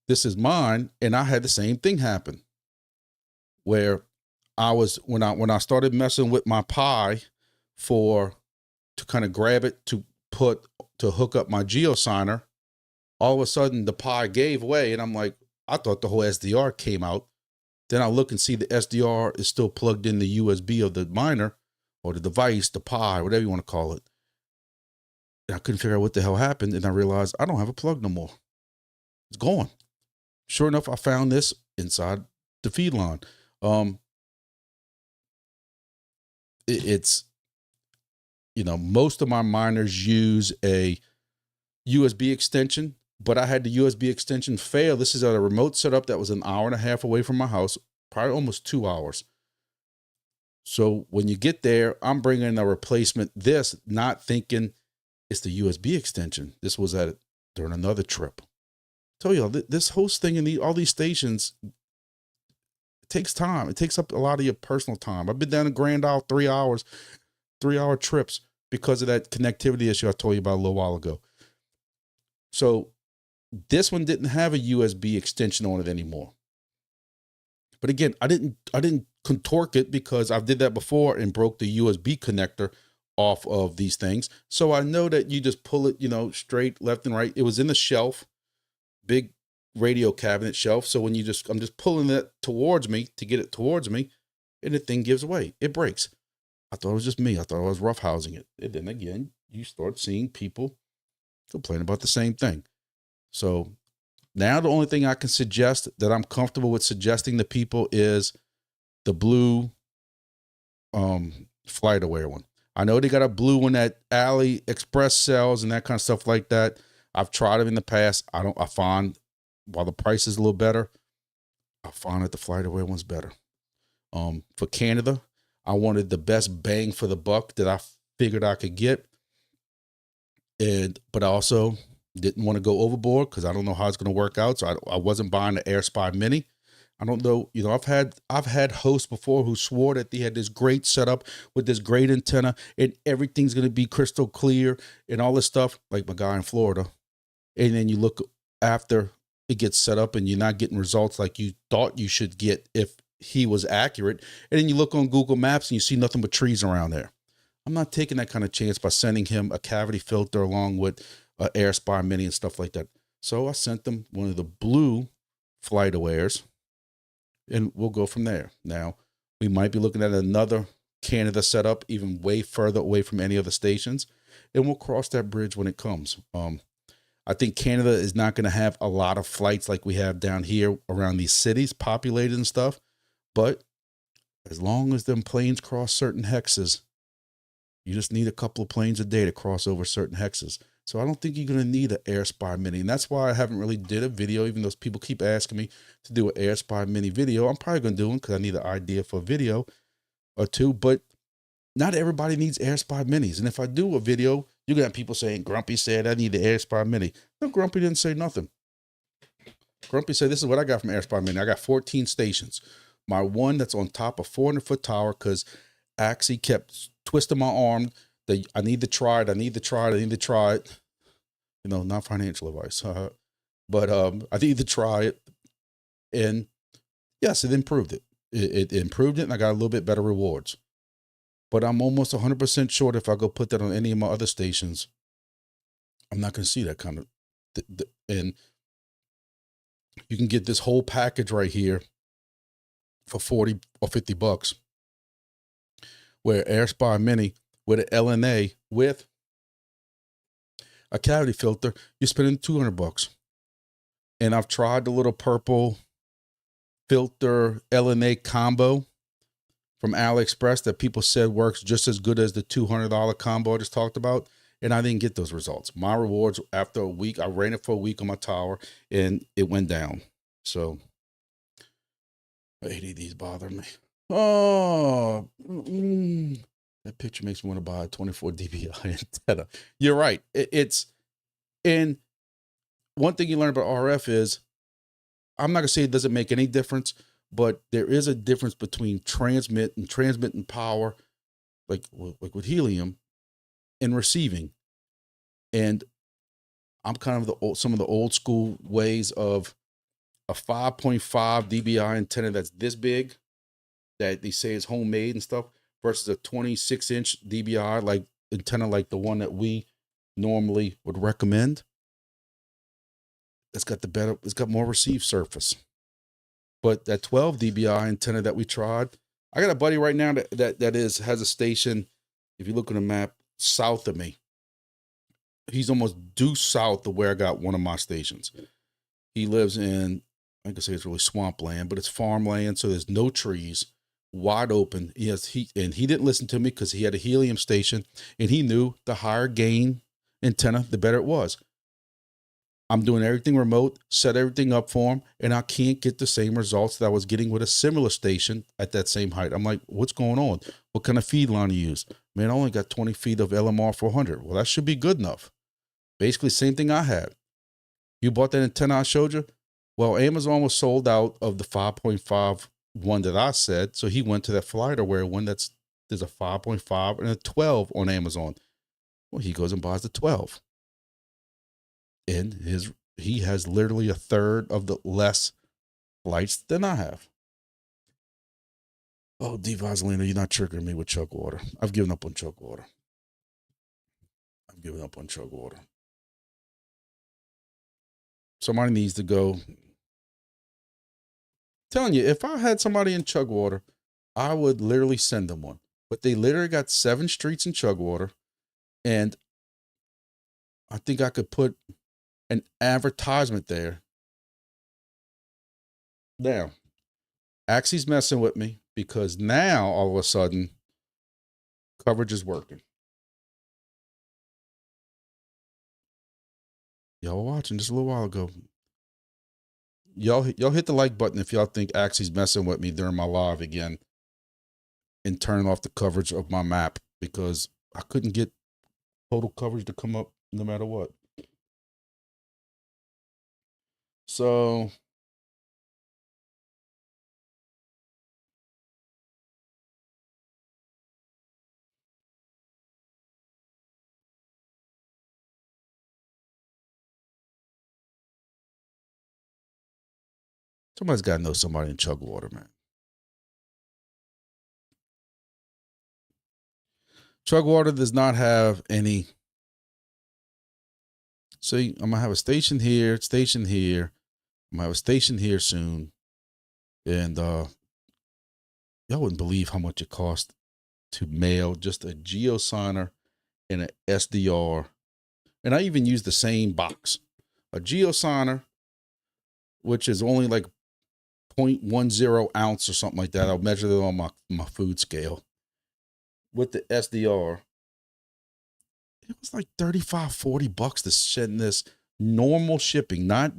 this is mine, and I had the same thing happen where when I started messing with my Pi to kind of grab it to hook up my GeoSigner, all of a sudden the Pi gave way, and I'm like, I thought the whole SDR came out. Then I look and see the SDR is still plugged in the USB of the miner or the device, the Pi, whatever you want to call it. And I couldn't figure out what the hell happened, and I realized I don't have a plug no more. It's gone. Sure enough, I found this inside the feed line. It's, most of my miners use a USB extension, but I had the USB extension fail. This is at a remote setup that was an hour and a half away from my house, probably almost 2 hours. So when you get there, I'm bringing a replacement, not thinking it's the USB extension. This was during another trip. Tell y'all, this host thing and all these stations, it takes time. It takes up a lot of your personal time. I've been down to Grand Isle 3 hours, 3-hour trips because of that connectivity issue I told you about a little while ago. So this one didn't have a USB extension on it anymore. But again, I didn't contorque it because I did that before and broke the USB connector off of these things. So I know that you just pull it, straight left and right. It was in the shelf, big radio cabinet shelf. So when I'm just pulling it towards me to get it towards me, and the thing gives way. It breaks. I thought it was just me. I thought I was roughhousing it. And then again, you start seeing people complain about the same thing. So now the only thing I can suggest that I'm comfortable with suggesting to people is the blue FlightAware one. I know they got a blue one that AliExpress sells and that kind of stuff like that. I've tried them in the past. I find while the price is a little better, I find that the FlightAware one's better. For Canada, I wanted the best bang for the buck that I figured I could get. But I also didn't want to go overboard because I don't know how it's going to work out. So I wasn't buying the AirSpy Mini. I don't know. I've had hosts before who swore that they had this great setup with this great antenna and everything's going to be crystal clear and all this stuff, like my guy in Florida. And then you look after it gets set up and you're not getting results like you thought you should get if he was accurate. And then you look on Google Maps and you see nothing but trees around there. I'm not taking that kind of chance by sending him a cavity filter along with AirSpy Mini and stuff like that. So I sent them one of the blue FlightAwares, and we'll go from there. Now, we might be looking at another Canada setup, even way further away from any other stations, and we'll cross that bridge when it comes. I think Canada is not going to have a lot of flights like we have down here around these cities populated and stuff, but as long as them planes cross certain hexes, you just need a couple of planes a day to cross over certain hexes. So I don't think you're going to need an AirSpy Mini. And that's why I haven't really did a video, even though people keep asking me to do an AirSpy Mini video. I'm probably going to do one because I need an idea for a video or two. But not everybody needs AirSpy Minis. And if I do a video, you're going to have people saying, Grumpy said I need the AirSpy Mini. No, Grumpy didn't say nothing. Grumpy said, this is what I got from AirSpy Mini. I got 14 stations. My one that's on top of 400-foot tower because Axie kept twisting my arm that I need to try it. I need to try it. I need to try it. You know, not financial advice, but I need to try it. And yes, it improved it. It improved it, and I got a little bit better rewards. But I'm almost 100% sure if I go put that on any of my other stations, I'm not going to see that kind of. And you can get this whole package right here for 40 or 50 bucks, where AirSpy Mini with an LNA with a cavity filter, you're spending 200 bucks. And I've tried the little purple filter LNA combo from AliExpress that people said works just as good as the $200 combo I just talked about. And I didn't get those results. My rewards after a week, I ran it for a week on my tower and it went down. So ADD's bother me. Oh, that picture makes me want to buy a 24 dBi antenna. You're right. And one thing you learn about RF is, I'm not gonna say it doesn't make any difference, but there is a difference between transmitting power, like with helium, and receiving. And I'm kind of some of the old school ways of a 5.5 dBi antenna that's this big, that they say is homemade and stuff, versus a 26-inch dBi like antenna like the one that we normally would recommend. It's got more receive surface. But that 12 dBi antenna that we tried, I got a buddy right now that has a station, if you look on the map, south of me. He's almost due south of where I got one of my stations. He lives in, I can say it's really swampland, but it's farmland, so there's no trees, wide open. He didn't listen to me because he had a helium station, and he knew the higher gain antenna, the better it was. I'm doing everything remote, set everything up for him, and I can't get the same results that I was getting with a similar station at that same height. I'm like, what's going on? What kind of feed line you use? Man, I only got 20 feet of LMR 400. Well, that should be good enough. Basically, same thing I had. You bought that antenna I showed you? Well, Amazon was sold out of the 5.5 one that I said, so he went to that FlightAware one there's a 5.5 and a 12 on Amazon. Well, he goes and buys the 12. And he has literally a third of the less flights than I have. Oh, D. Vaselina, you're not triggering me with chug water. I've given up on chug water. Somebody needs to go. I'm telling you, if I had somebody in chug water, I would literally send them one. But they literally got 7 streets in chug water. And I think I could put an advertisement there. Now, Axie's messing with me because now all of a sudden coverage is working. Y'all were watching just a little while ago. Y'all hit the like button if y'all think Axie's messing with me during my live again and turning off the coverage of my map because I couldn't get total coverage to come up no matter what. So somebody's got to know somebody in chug water, man. Chug water does not have any. See, I'm gonna have a station here. I'm gonna have a station here soon, and y'all wouldn't believe how much it costs to mail just a GeoSigner and an SDR. And I even use the same box, a GeoSigner, which is only like 0.10 ounce or something like that. I'll measure it on my food scale. With the SDR, it was like 35, 40 bucks to send this normal shipping, not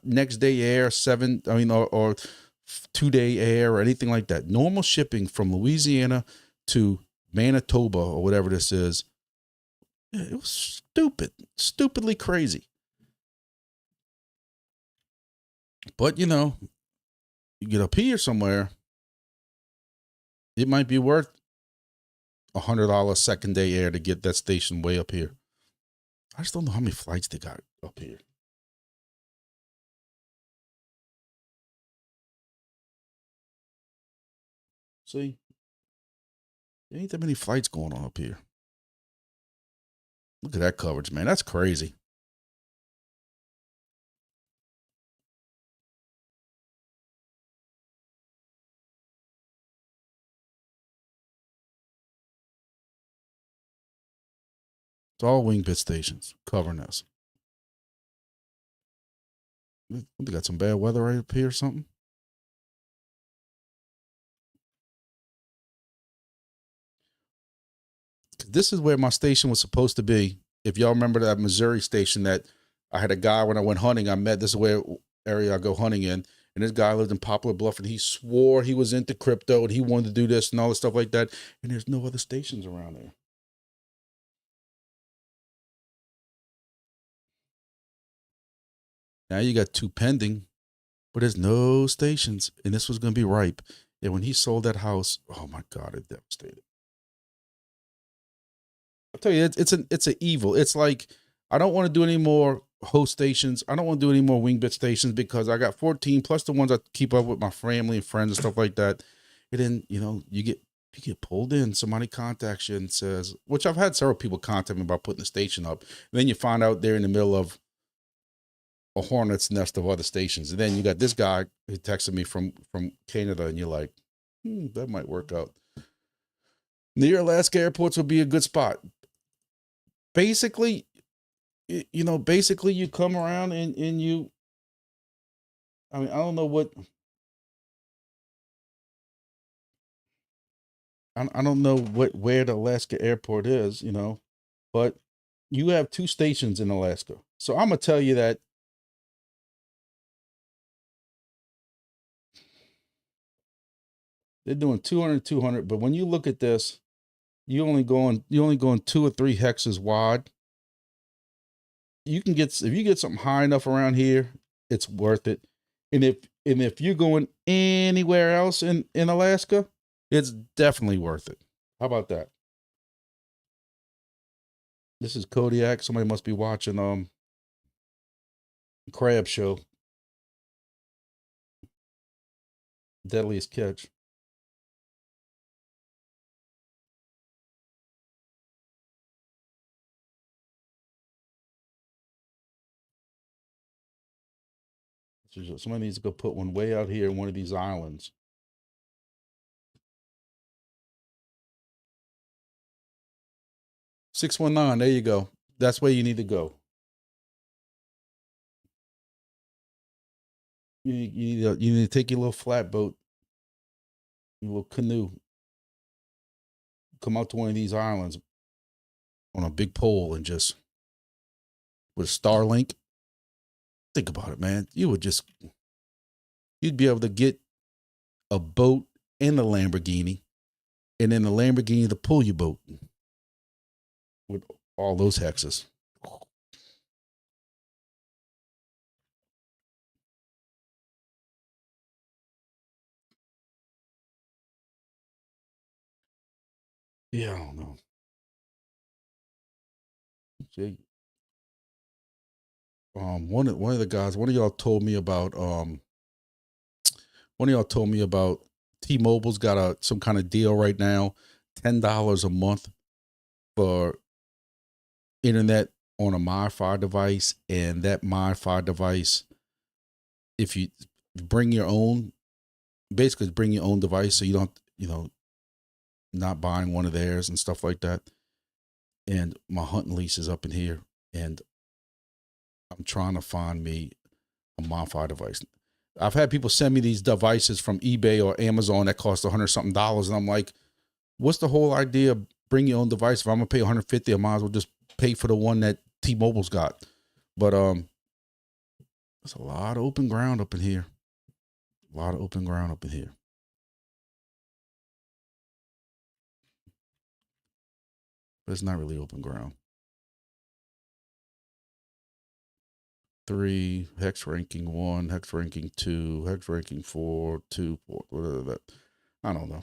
next day air, or 2-day air or anything like that. Normal shipping from Louisiana to Manitoba or whatever this is. It was stupidly crazy. But you get up here somewhere, it might be worth $100 second day air to get that station way up here. I just don't know how many flights they got up here. See, there ain't that many flights going on up here. Look at that coverage, man. That's crazy. It's all wing pit stations covering us. They got some bad weather right up here or something. This is where my station was supposed to be. If y'all remember that Missouri station that I had a guy when I went hunting, I met, this is where area I go hunting in. And this guy lived in Poplar Bluff and he swore he was into crypto and he wanted to do this and all this stuff like that. And there's no other stations around there. Now you got 2 pending, but there's no stations. And this was going to be ripe. And when he sold that house, oh my God, it devastated. I'll tell you, it's an evil. It's like, I don't want to do any more host stations. I don't want to do any more Wingbit stations because I got 14 plus the ones I keep up with my family and friends and stuff like that. And then, you get pulled in. Somebody contacts you and says, which I've had several people contact me about putting the station up. And then you find out they're in the middle of a hornet's nest of other stations. And then you got this guy who texted me from Canada, and you're like, that might work out. Near Alaska airports would be a good spot. Basically, you come around and you, I mean, I don't know what, I don't know where the Alaska airport is, but you have 2 stations in Alaska. So I'm going to tell you that they're doing 200, but when you look at this, you only going 2 or 3 hexes wide. You can get, if you get something high enough around here, it's worth it. And if you're going anywhere else in Alaska, it's definitely worth it. How about that? This is Kodiak. Somebody must be watching Crab Show. Deadliest Catch. Somebody needs to go put one way out here in one of these islands. $619. There you go. That's where you need to go. You need to take your little flatboat, your little canoe, come out to one of these islands on a big pole and just with Starlink. Think about it, man. You'd be able to get a boat and a Lamborghini, and then the Lamborghini to pull your boat with all those hexes. Yeah, I don't know. See, one of the guys, one of y'all told me about T-Mobile's got some kind of deal right now, $10 a month for internet on a MiFi device, and that MiFi device, if you bring your own, basically bring your own device, so you don't, not buying one of theirs and stuff like that. And my hunting lease is up in here, and I'm trying to find me a MiFi device. I've had people send me these devices from eBay or Amazon that cost $100-something, and I'm like, what's the whole idea of bring your own device? If I'm gonna pay $150, I might as well just pay for the one that T-Mobile's got. But there's a lot of open ground up in here. But it's not really open ground. 3, hex ranking 1, hex ranking 2, hex ranking 4, 2, 4, whatever that. I don't know.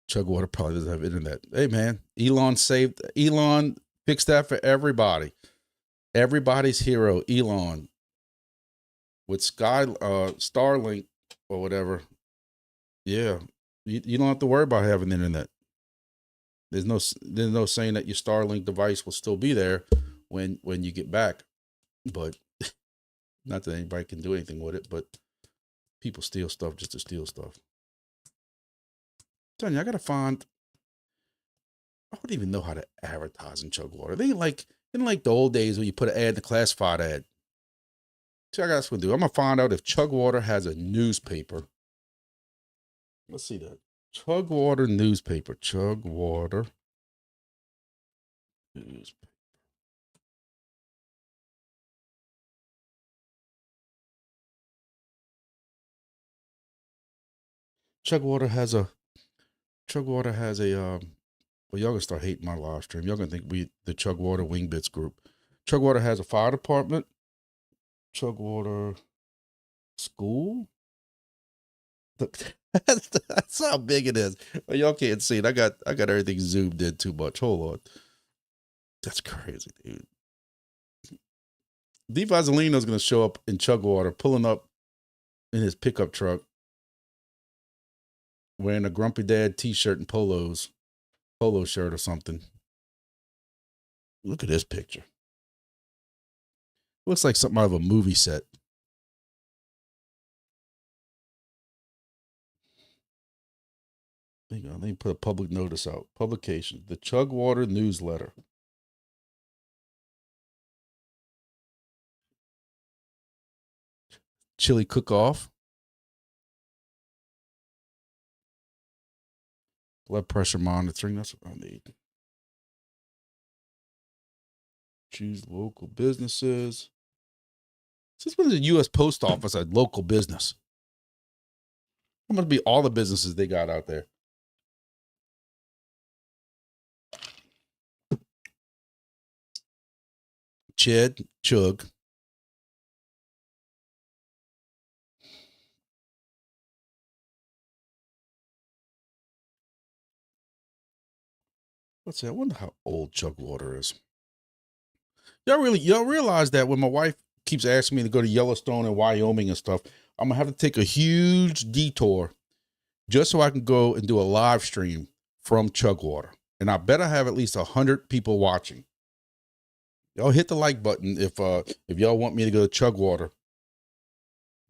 Chugwater probably doesn't have internet. Hey man, Elon fixed that for everybody. Everybody's hero, Elon, with Starlink or whatever. Yeah, you don't have to worry about having internet. There's no saying that your Starlink device will still be there when you get back. But not that anybody can do anything with it, but people steal stuff just to steal stuff. I'm telling you, I gotta find. I don't even know how to advertise in Chugwater. They ain't like the old days when you put an ad in the classified ad. So I got what to do. I'm gonna find out if Chugwater has a newspaper. Let's see that. Chugwater newspaper. Chugwater newspaper. Chugwater has a well, y'all gonna start hating my live stream. Y'all gonna think we the Chugwater Wing Bits group. Chugwater has a fire department. Chugwater school. Look, that's how big it is. Well, y'all can't see it. I got everything zoomed in too much. Hold on. That's crazy, dude. D Vazzolino's gonna show up in Chugwater, pulling up in his pickup truck, wearing a Grumpy Dad t-shirt and polo shirt or something. Look at this picture. Looks like something out of a movie set. There you go. Let me put a public notice out. Publication. The Chugwater newsletter. Chili cook-off. Blood pressure monitoring. That's what I need. Choose local businesses. Since when is the U.S. Post Office a local business? It must be all the businesses they got out there. Chug. What's that? I wonder how old Chugwater is. Y'all realize that when my wife keeps asking me to go to Yellowstone and Wyoming and stuff, I'm gonna have to take a huge detour just so I can go and do a live stream from Chugwater. And I better have at least 100 people watching. Y'all hit the like button if y'all want me to go to Chugwater,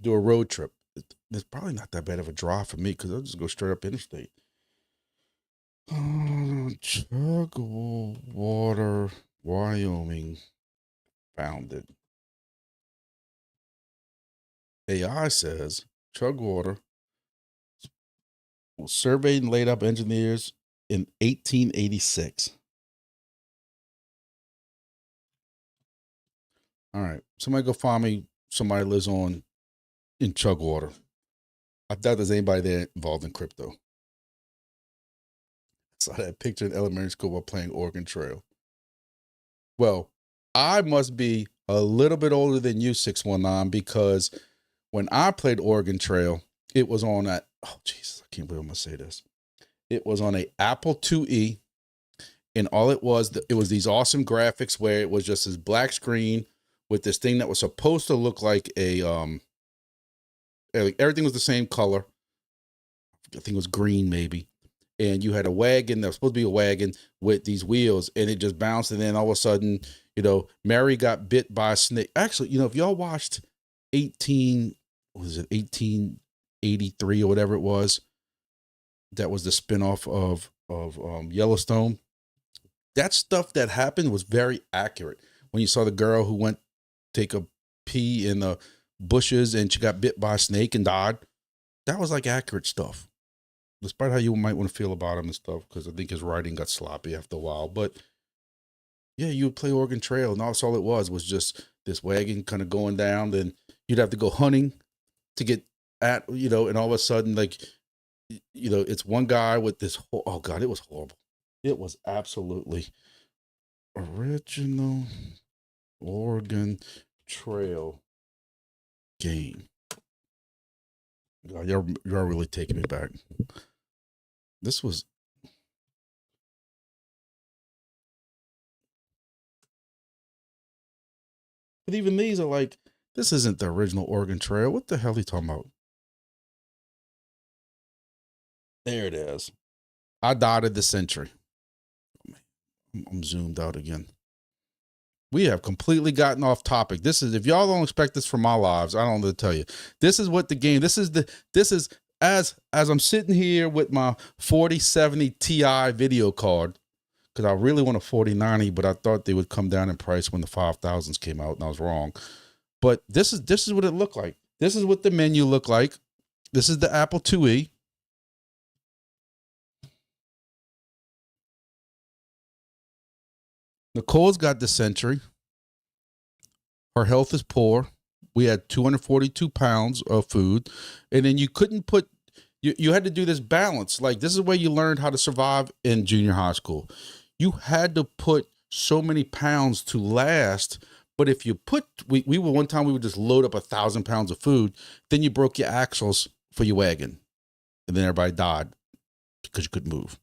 do a road trip. It's probably not that bad of a drive for me because I'll just go straight up interstate. Chugwater, Wyoming, founded. AI says Chugwater was surveyed and laid up engineers in 1886. All right. Somebody go find me somebody lives in Chugwater. I doubt there's anybody there involved in crypto. I saw that picture in elementary school while playing Oregon Trail. Well, I must be a little bit older than you, 619, because when I played Oregon Trail, it was on a, oh, Jesus, I can't believe I'm going to say this. It was on a Apple IIe, and all it was these awesome graphics where it was just this black screen with this thing that was supposed to look like everything was the same color. I think it was green maybe. And you had a wagon that was supposed to be a wagon with these wheels, and it just bounced. And then all of a sudden, Mary got bit by a snake. Actually, if y'all watched 1883 or whatever it was, that was the spinoff of Yellowstone. That stuff that happened was very accurate. When you saw the girl who went take a pee in the bushes and she got bit by a snake and died, that was like accurate stuff. Despite how you might want to feel about him and stuff, because I think his writing got sloppy after a while. But yeah, you would play Oregon Trail, and that's all it was just this wagon kind of going down. Then you'd have to go hunting to get at, and all of a sudden, like, it's one guy with this whole, oh God, it was horrible. It was absolutely original Oregon Trail game. God, you're really taking me back. This was But even these are like, this isn't the original Oregon Trail. What the hell are you talking about? There it is. I dotted the century. I'm zoomed out again. We have completely gotten off topic. This is, if y'all don't expect this from our lives, I don't know what to tell you. This is what the game, this is as I'm sitting here with my 4070 Ti video card, because I really want a 4090, but I thought they would come down in price when the 5000s came out, and I was wrong. But this is what it looked like. This is what the menu looked like. This is the Apple IIe. Nicole's got dysentery. Her health is poor. We had 242 pounds of food. And then you couldn't put, you had to do this balance. Like, this is where you learned how to survive in junior high school. You had to put so many pounds to last. But if you put, we were one time, we would just load up 1,000 pounds of food. Then you broke your axles for your wagon. And then everybody died because you couldn't move.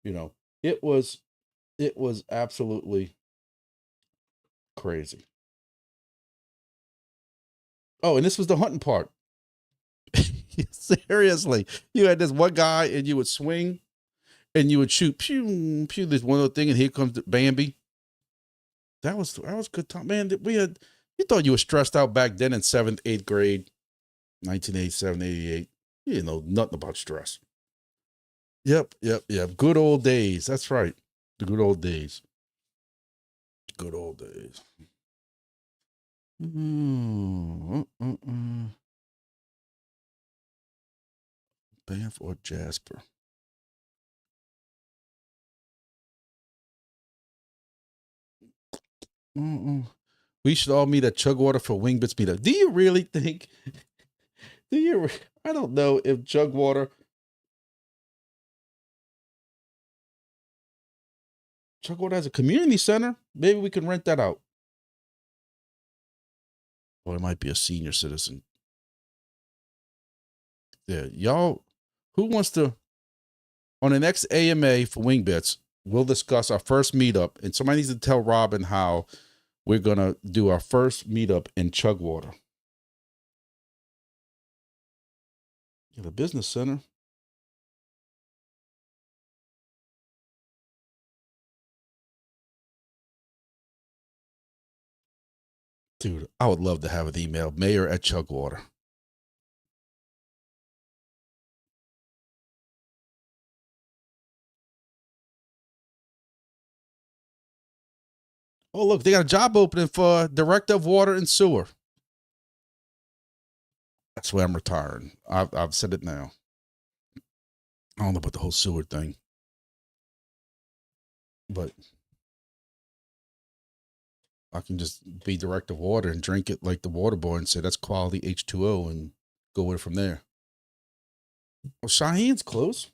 You know, it was absolutely crazy. Oh, and this was the hunting part. Seriously, you had this one guy, and you would swing, and you would shoot, pew, pew, this one little thing, and here comes Bambi. That was good time, man. We had, you thought you were stressed out back then in 7th, 8th grade, 1987, 88. You didn't know nothing about stress. Yep. Good old days. That's right. The good old days. Good old days. Banff or Jasper? We should all meet at Chugwater for Wingbits meetup. Do you really think? I don't know if Chugwater has a community center. Maybe we can rent that out. Or it might be a senior citizen. Yeah, y'all, who wants to, on the next AMA for Wingbits, we'll discuss our first meetup, and somebody needs to tell Robin how we're going to do our first meetup in Chugwater. Yeah, the business center. Dude, I would love to have an email, mayor@Chugwater. Oh, look, they got a job opening for director of water and sewer. That's where I'm retiring. I've said it now. I don't know about the whole sewer thing, but I can just be director of water and drink it like the water boy and say that's quality H2O and go with it from there. Well, Cheyenne's close.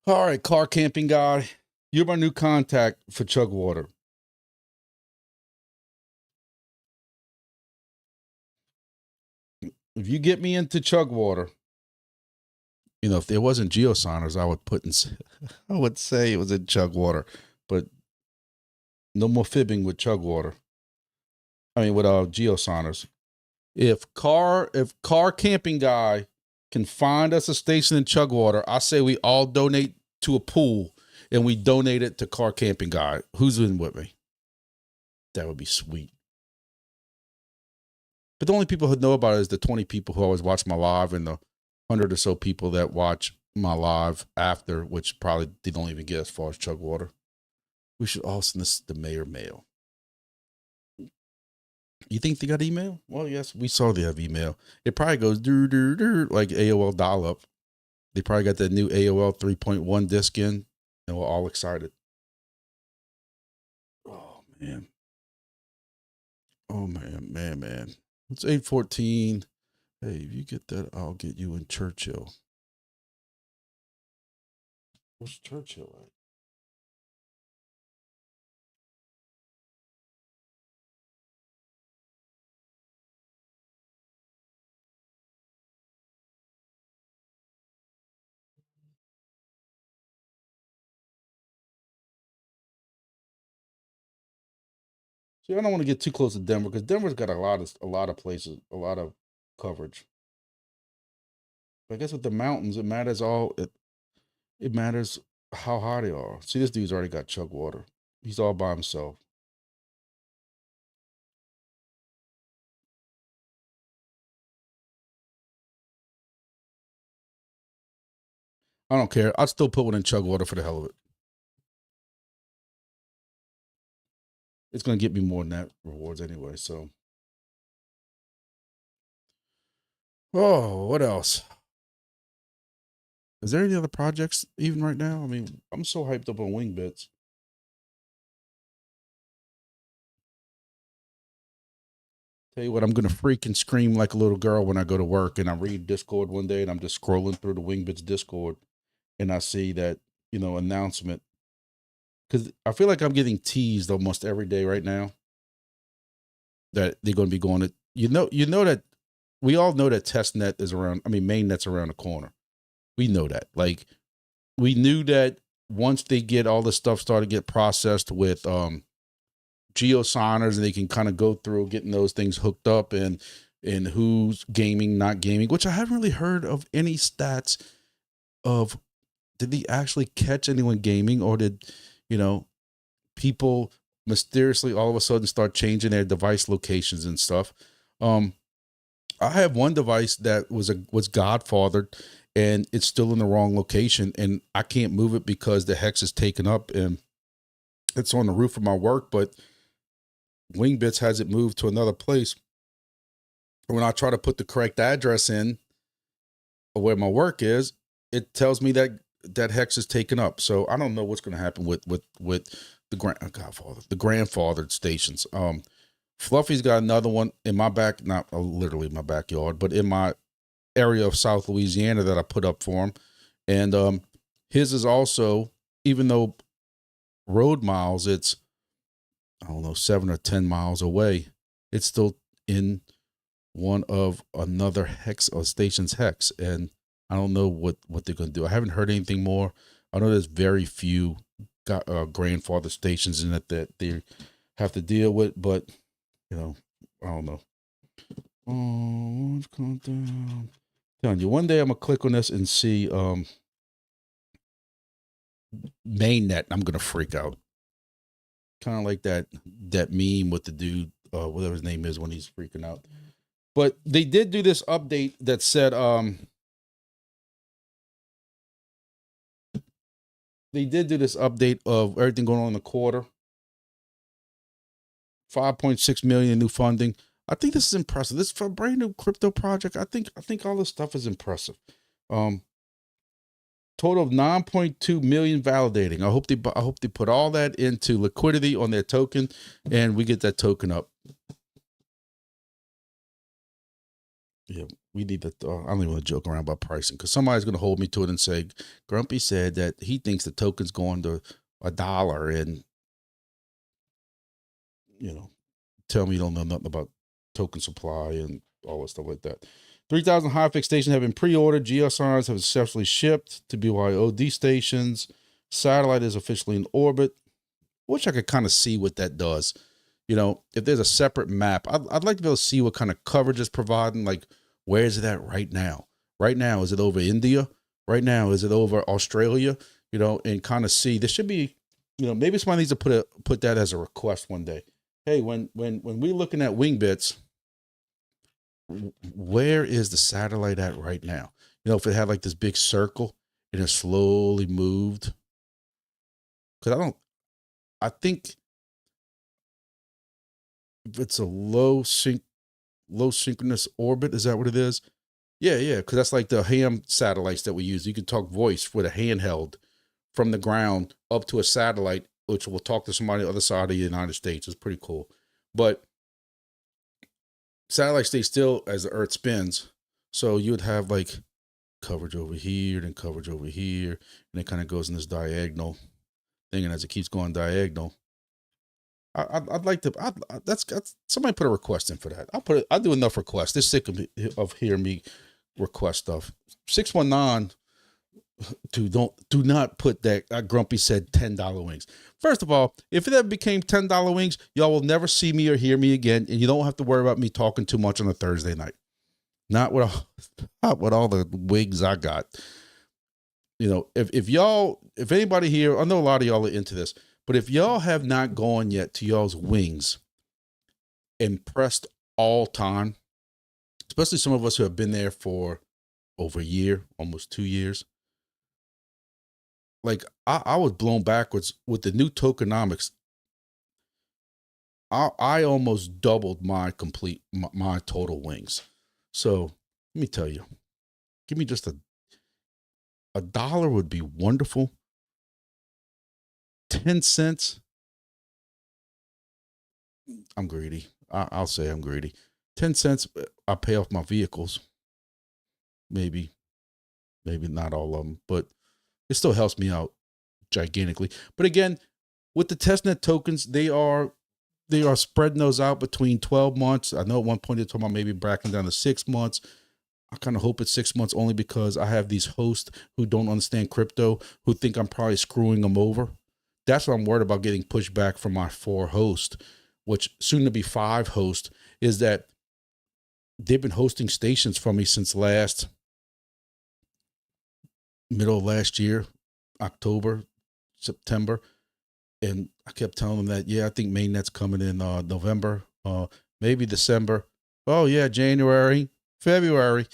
All right, car camping guy. You're my new contact for Chugwater. If you get me into Chugwater, you know, if there wasn't geosigners, I would say it was in Chugwater, but no more fibbing with Chugwater. I mean, with geosigners. If car camping guy can find us a station in Chugwater, I say we all donate to a pool and we donate it to car camping guy. Who's in with me? That would be sweet. But the only people who know about it is the 20 people who always watch my live and the 100 or so people that watch my live after, which probably they don't even get as far as Chugwater. We should all send this to the mayor mail. You think they got email? Well, yes, we saw they have email. It probably goes like AOL dial-up. They probably got that new AOL 3.1 disc in, and we're all excited. Oh man. Oh man. It's 8:14. Hey, if you get that, I'll get you in Churchill. Where's Churchill at? See, I don't want to get too close to Denver because Denver's got a lot of places, a lot of coverage. But I guess with the mountains, it matters how high they are. See, this dude's already got chug water. He's all by himself. I don't care. I'd still put one in chug water for the hell of it. It's gonna get me more than that rewards anyway. So, oh, what else? Is there any other projects even right now? I mean, I'm so hyped up on Wing Bits. Tell you what, I'm gonna freaking scream like a little girl when I go to work and I read Discord one day and I'm just scrolling through the Wing Bits Discord and I see that announcement because I feel like I'm getting teased almost every day right now that they're going to be going to that we all know that testnet is around. I mean, mainnet's around the corner. We know that. Like we knew that once they get all the stuff started to get processed with geosigners and they can kind of go through getting those things hooked up and who's gaming, not gaming, which I haven't really heard of any stats of. Did he actually catch anyone gaming, or did people mysteriously all of a sudden start changing their device locations and stuff? I have one device that was godfathered and it's still in the wrong location and I can't move it because the hex is taken up and it's on the roof of my work, but Wingbits has it moved to another place. When I try to put the correct address in where my work is, it tells me that hex is taken up. So I don't know what's going to happen with the grandfathered stations. Fluffy's got another one in my not literally my backyard, but in my area of South Louisiana that I put up for him. And his is also, even though road miles, it's, I don't know, 7 or 10 miles away, it's still in one of another hex or station's hex. And I don't know what they're going to do. I haven't heard anything more. I know there's very few grandfather stations in it that they have to deal with, but I don't know. Oh, what's going down? Telling you, one day I'm gonna click on this and see mainnet. I'm gonna freak out. Kind of like that meme with the dude, whatever his name is, when he's freaking out. But they did do this update that said they did do this update of everything going on in the quarter. 5.6 million in new funding. I think this is impressive. This is for a brand new crypto project. I think all this stuff is impressive. Total of 9.2 million validating. I hope they put all that into liquidity on their token and we get that token up. Yeah, we need to. I don't even want to joke around about pricing because somebody's going to hold me to it and say, Grumpy said that he thinks the token's going to $1 and, tell me you don't know nothing about token supply and all that stuff like that. 3,000 HiFix stations have been pre-ordered. GeoSigns have successfully shipped to BYOD stations. Satellite is officially in orbit. Wish I could kind of see what that does. If there's a separate map, I'd like to be able to see what kind of coverage is providing. Like, where is it at right now? Right now, is it over India? Right now, is it over Australia? And kind of see. There should be, maybe somebody needs to put that as a request one day. Hey, when we're looking at Wingbits, where is the satellite at right now? If it had like this big circle and it slowly moved. Because I think if it's a low synchronous orbit, is that what it is? Yeah. Because that's like the ham satellites that we use. You can talk voice with a handheld from the ground up to a satellite, which will talk to somebody on the other side of the United States. It's pretty cool. But satellites stay still as the Earth spins. So you would have like coverage over here, then coverage over here, and it kind of goes in this diagonal thing. And as it keeps going diagonal, I'd like to. That's somebody put a request in for that. I'll do enough requests. They're sick of hearing me request stuff. 619 do not put that Grumpy said $10 wings. First of all, if it ever became $10 wings, y'all will never see me or hear me again, and you don't have to worry about me talking too much on a Thursday night. Not with all the wigs I got. You know, if anybody here, I know a lot of y'all are into this, but if y'all have not gone yet to y'all's wings and pressed all time, especially some of us who have been there for over a year, almost 2 years. Like I was blown backwards with the new tokenomics. I almost doubled my total wings. So let me tell you, give me just a dollar would be wonderful. 10 cents. I'm greedy. I'll say I'm greedy. 10 cents, I pay off my vehicles. Maybe not all of them, but it still helps me out gigantically. But again, with the testnet tokens, they are spreading those out between 12 months. I know at one point they're talking about maybe backing down to 6 months. I kind of hope it's 6 months only because I have these hosts who don't understand crypto, who think I'm probably screwing them over. That's what I'm worried about getting pushed back from my 4 hosts, which soon to be 5 hosts, is that they've been hosting stations for me since middle of last year, October, September. And I kept telling them that, yeah, I think mainnet's coming in November, maybe December. Oh, yeah, January, February,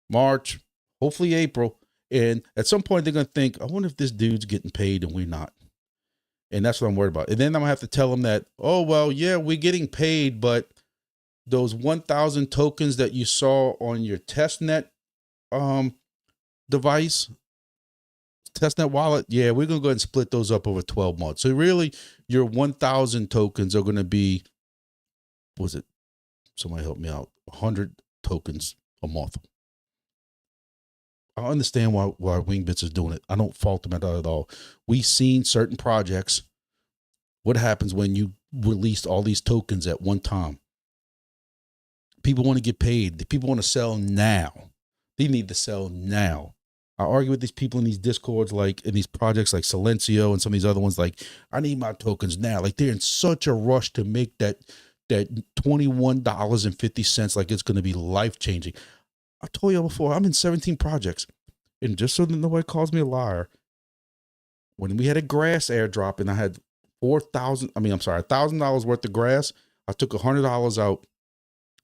March, hopefully April. And at some point, they're going to think, I wonder if this dude's getting paid and we're not. And that's what I'm worried about. And then I'm going to have to tell them that, oh, well, yeah, we're getting paid, but those 1,000 tokens that you saw on your testnet device, testnet wallet, yeah, we're going to go ahead and split those up over 12 months. So really, your 1,000 tokens are going to be, was it, somebody help me out, 100 tokens a month. I understand why Wingbits is doing it. I don't fault them at all. We've seen certain projects. What happens when you release all these tokens at one time? People want to get paid. People want to sell now. They need to sell now. I argue with these people in these discords, like in these projects like Silencio and some of these other ones, like, I need my tokens now. Like, they're in such a rush to make that $21.50 like it's going to be life-changing. I told you before, I'm in 17 projects. And just so that nobody calls me a liar, when we had a grass airdrop and I had $1,000 worth of grass, I took $100 out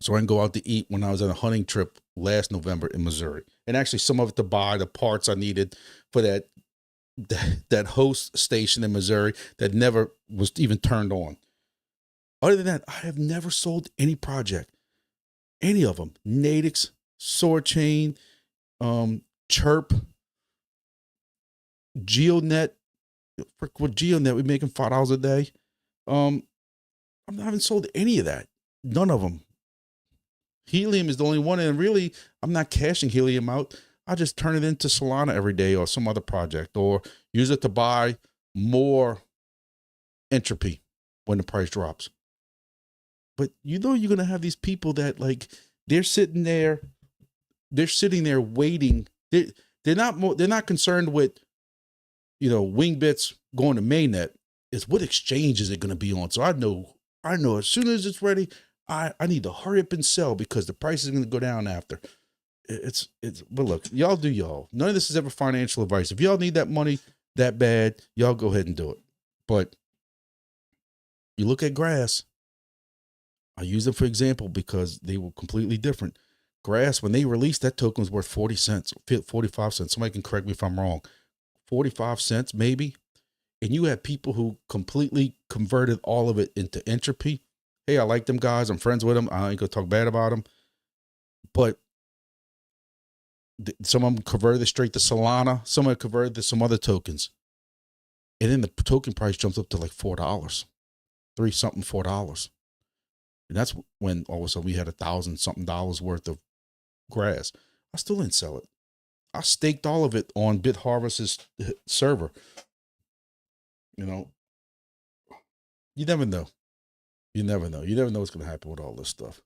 so I can go out to eat when I was on a hunting trip last November in Missouri. And actually some of it to buy the parts I needed for that host station in Missouri that never was even turned on. Other than that, I have never sold any project. Any of them. Nadix, SwordChain, Chirp, GeoNet. With GeoNet, we're making $5 a day. I haven't sold any of that. None of them. Helium is the only one, and really, I'm not cashing Helium out. I just turn it into Solana every day or some other project, or use it to buy more entropy when the price drops. But you're going to have these people that, like, they're sitting there waiting. They're not concerned with, Wingbits going to mainnet. It's what exchange is it going to be on. So I know as soon as it's ready, I need to hurry up and sell because the price is going to go down after. But look, y'all do y'all. None of this is ever financial advice. If y'all need that money that bad, y'all go ahead and do it. But you look at grass. I use them for example because they were completely different. Grass, when they released, that token was worth 40 cents, 45 cents. Somebody can correct me if I'm wrong. 45 cents maybe. And you have people who completely converted all of it into entropy. Hey, I like them guys. I'm friends with them. I ain't gonna talk bad about them. But some of them converted it straight to Solana. Some of them converted to some other tokens. And then the token price jumps up to like $4, $4. And that's when all of a sudden we had $1,000-something worth of grass. I still didn't sell it. I staked all of it on BitHarvest's server. You never know. You never know what's going to happen with all this stuff.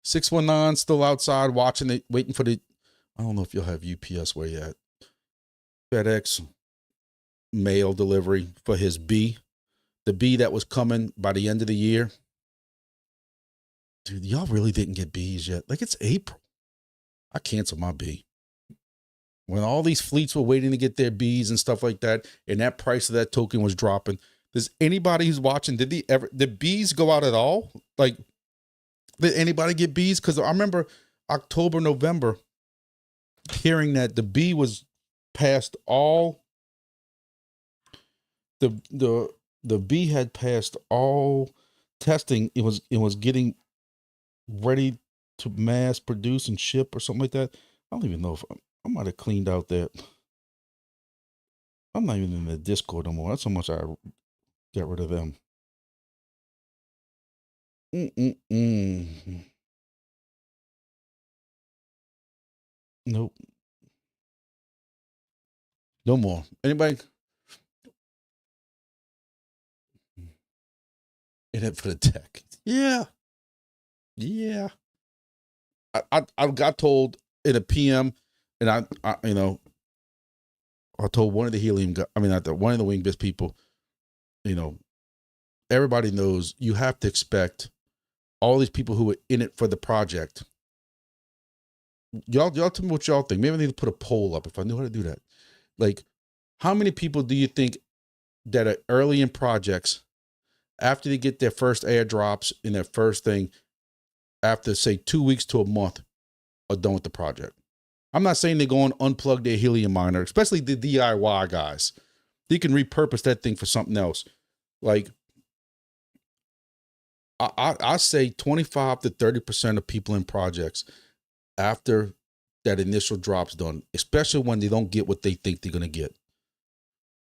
619 still outside watching it, waiting for the I don't know if you'll have UPS where you at. FedEx mail delivery for his bee. The bee that was coming by the end of the year. Dude, y'all really didn't get bees yet. Like, it's April. I canceled my bee. When all these fleets were waiting to get their bees and stuff like that, and that price of that token was dropping. Does anybody who's watching, did bees go out at all? Like, did anybody get bees? Because I remember October, November, hearing that the bee was past all, the bee had passed all testing. It was getting ready to mass produce and ship or something like that. I don't even know if I might have cleaned out that. I'm not even in the Discord no more. That's how much I got rid of them. Nope. No more. Anybody? In it for the tech. Yeah. Yeah. I got told in a PM, and I told one of the helium, one of the WingBits people, everybody knows you have to expect all these people who are in it for the project. Y'all tell me what y'all think. Maybe I need to put a poll up if I knew how to do that. Like, how many people do you think that are early in projects, after they get their first airdrops in their first thing, after say 2 weeks to a month, are done with the project? I'm not saying they go and unplug their helium miner, especially the DIY guys. They can repurpose that thing for something else. Like, I say 25 to 30% of people in projects, after that initial drop's done, especially when they don't get what they think they're going to get.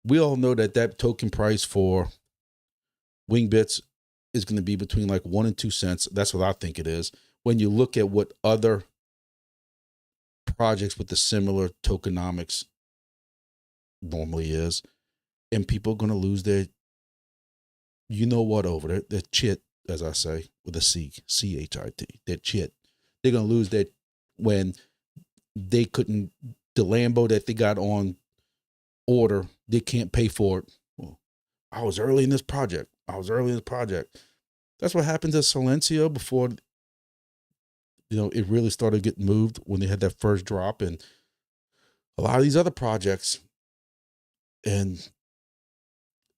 We all know that token price for WingBits is going to be between like 1 and 2 cents. That's what I think it is. When you look at what other projects with the similar tokenomics normally is, and people are going to lose their, over there, their chit, as I say, with a C, C-H-I-T, their chit. They're going to lose that when they couldn't, the Lambo that they got on order, they can't pay for it. Well, I was early in this project. That's what happened to Silencio before, it really started getting moved, when they had that first drop, and a lot of these other projects. And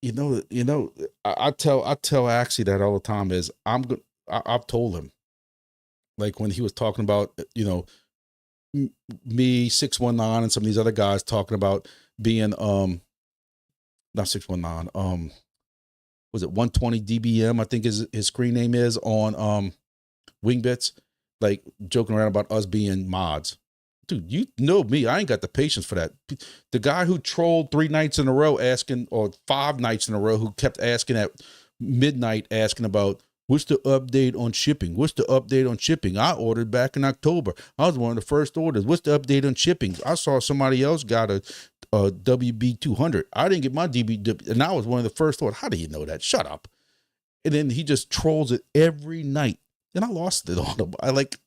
I tell Axie that all the time is I've told him, like when he was talking about, me, 619, and some of these other guys talking about being, not 619, was it 120 DBM? I think his screen name is on, WingBits, like joking around about us being mods. Dude, you know me. I ain't got the patience for that. The guy who trolled 3 nights in a row asking, or 5 nights in a row, who kept asking at midnight, asking about, what's the update on shipping? What's the update on shipping? I ordered back in October. I was one of the first orders. What's the update on shipping? I saw somebody else got a WB200. I didn't get my DB, and I was one of the first orders. How do you know that? Shut up. And then he just trolls it every night. And I lost it on him. I'm like,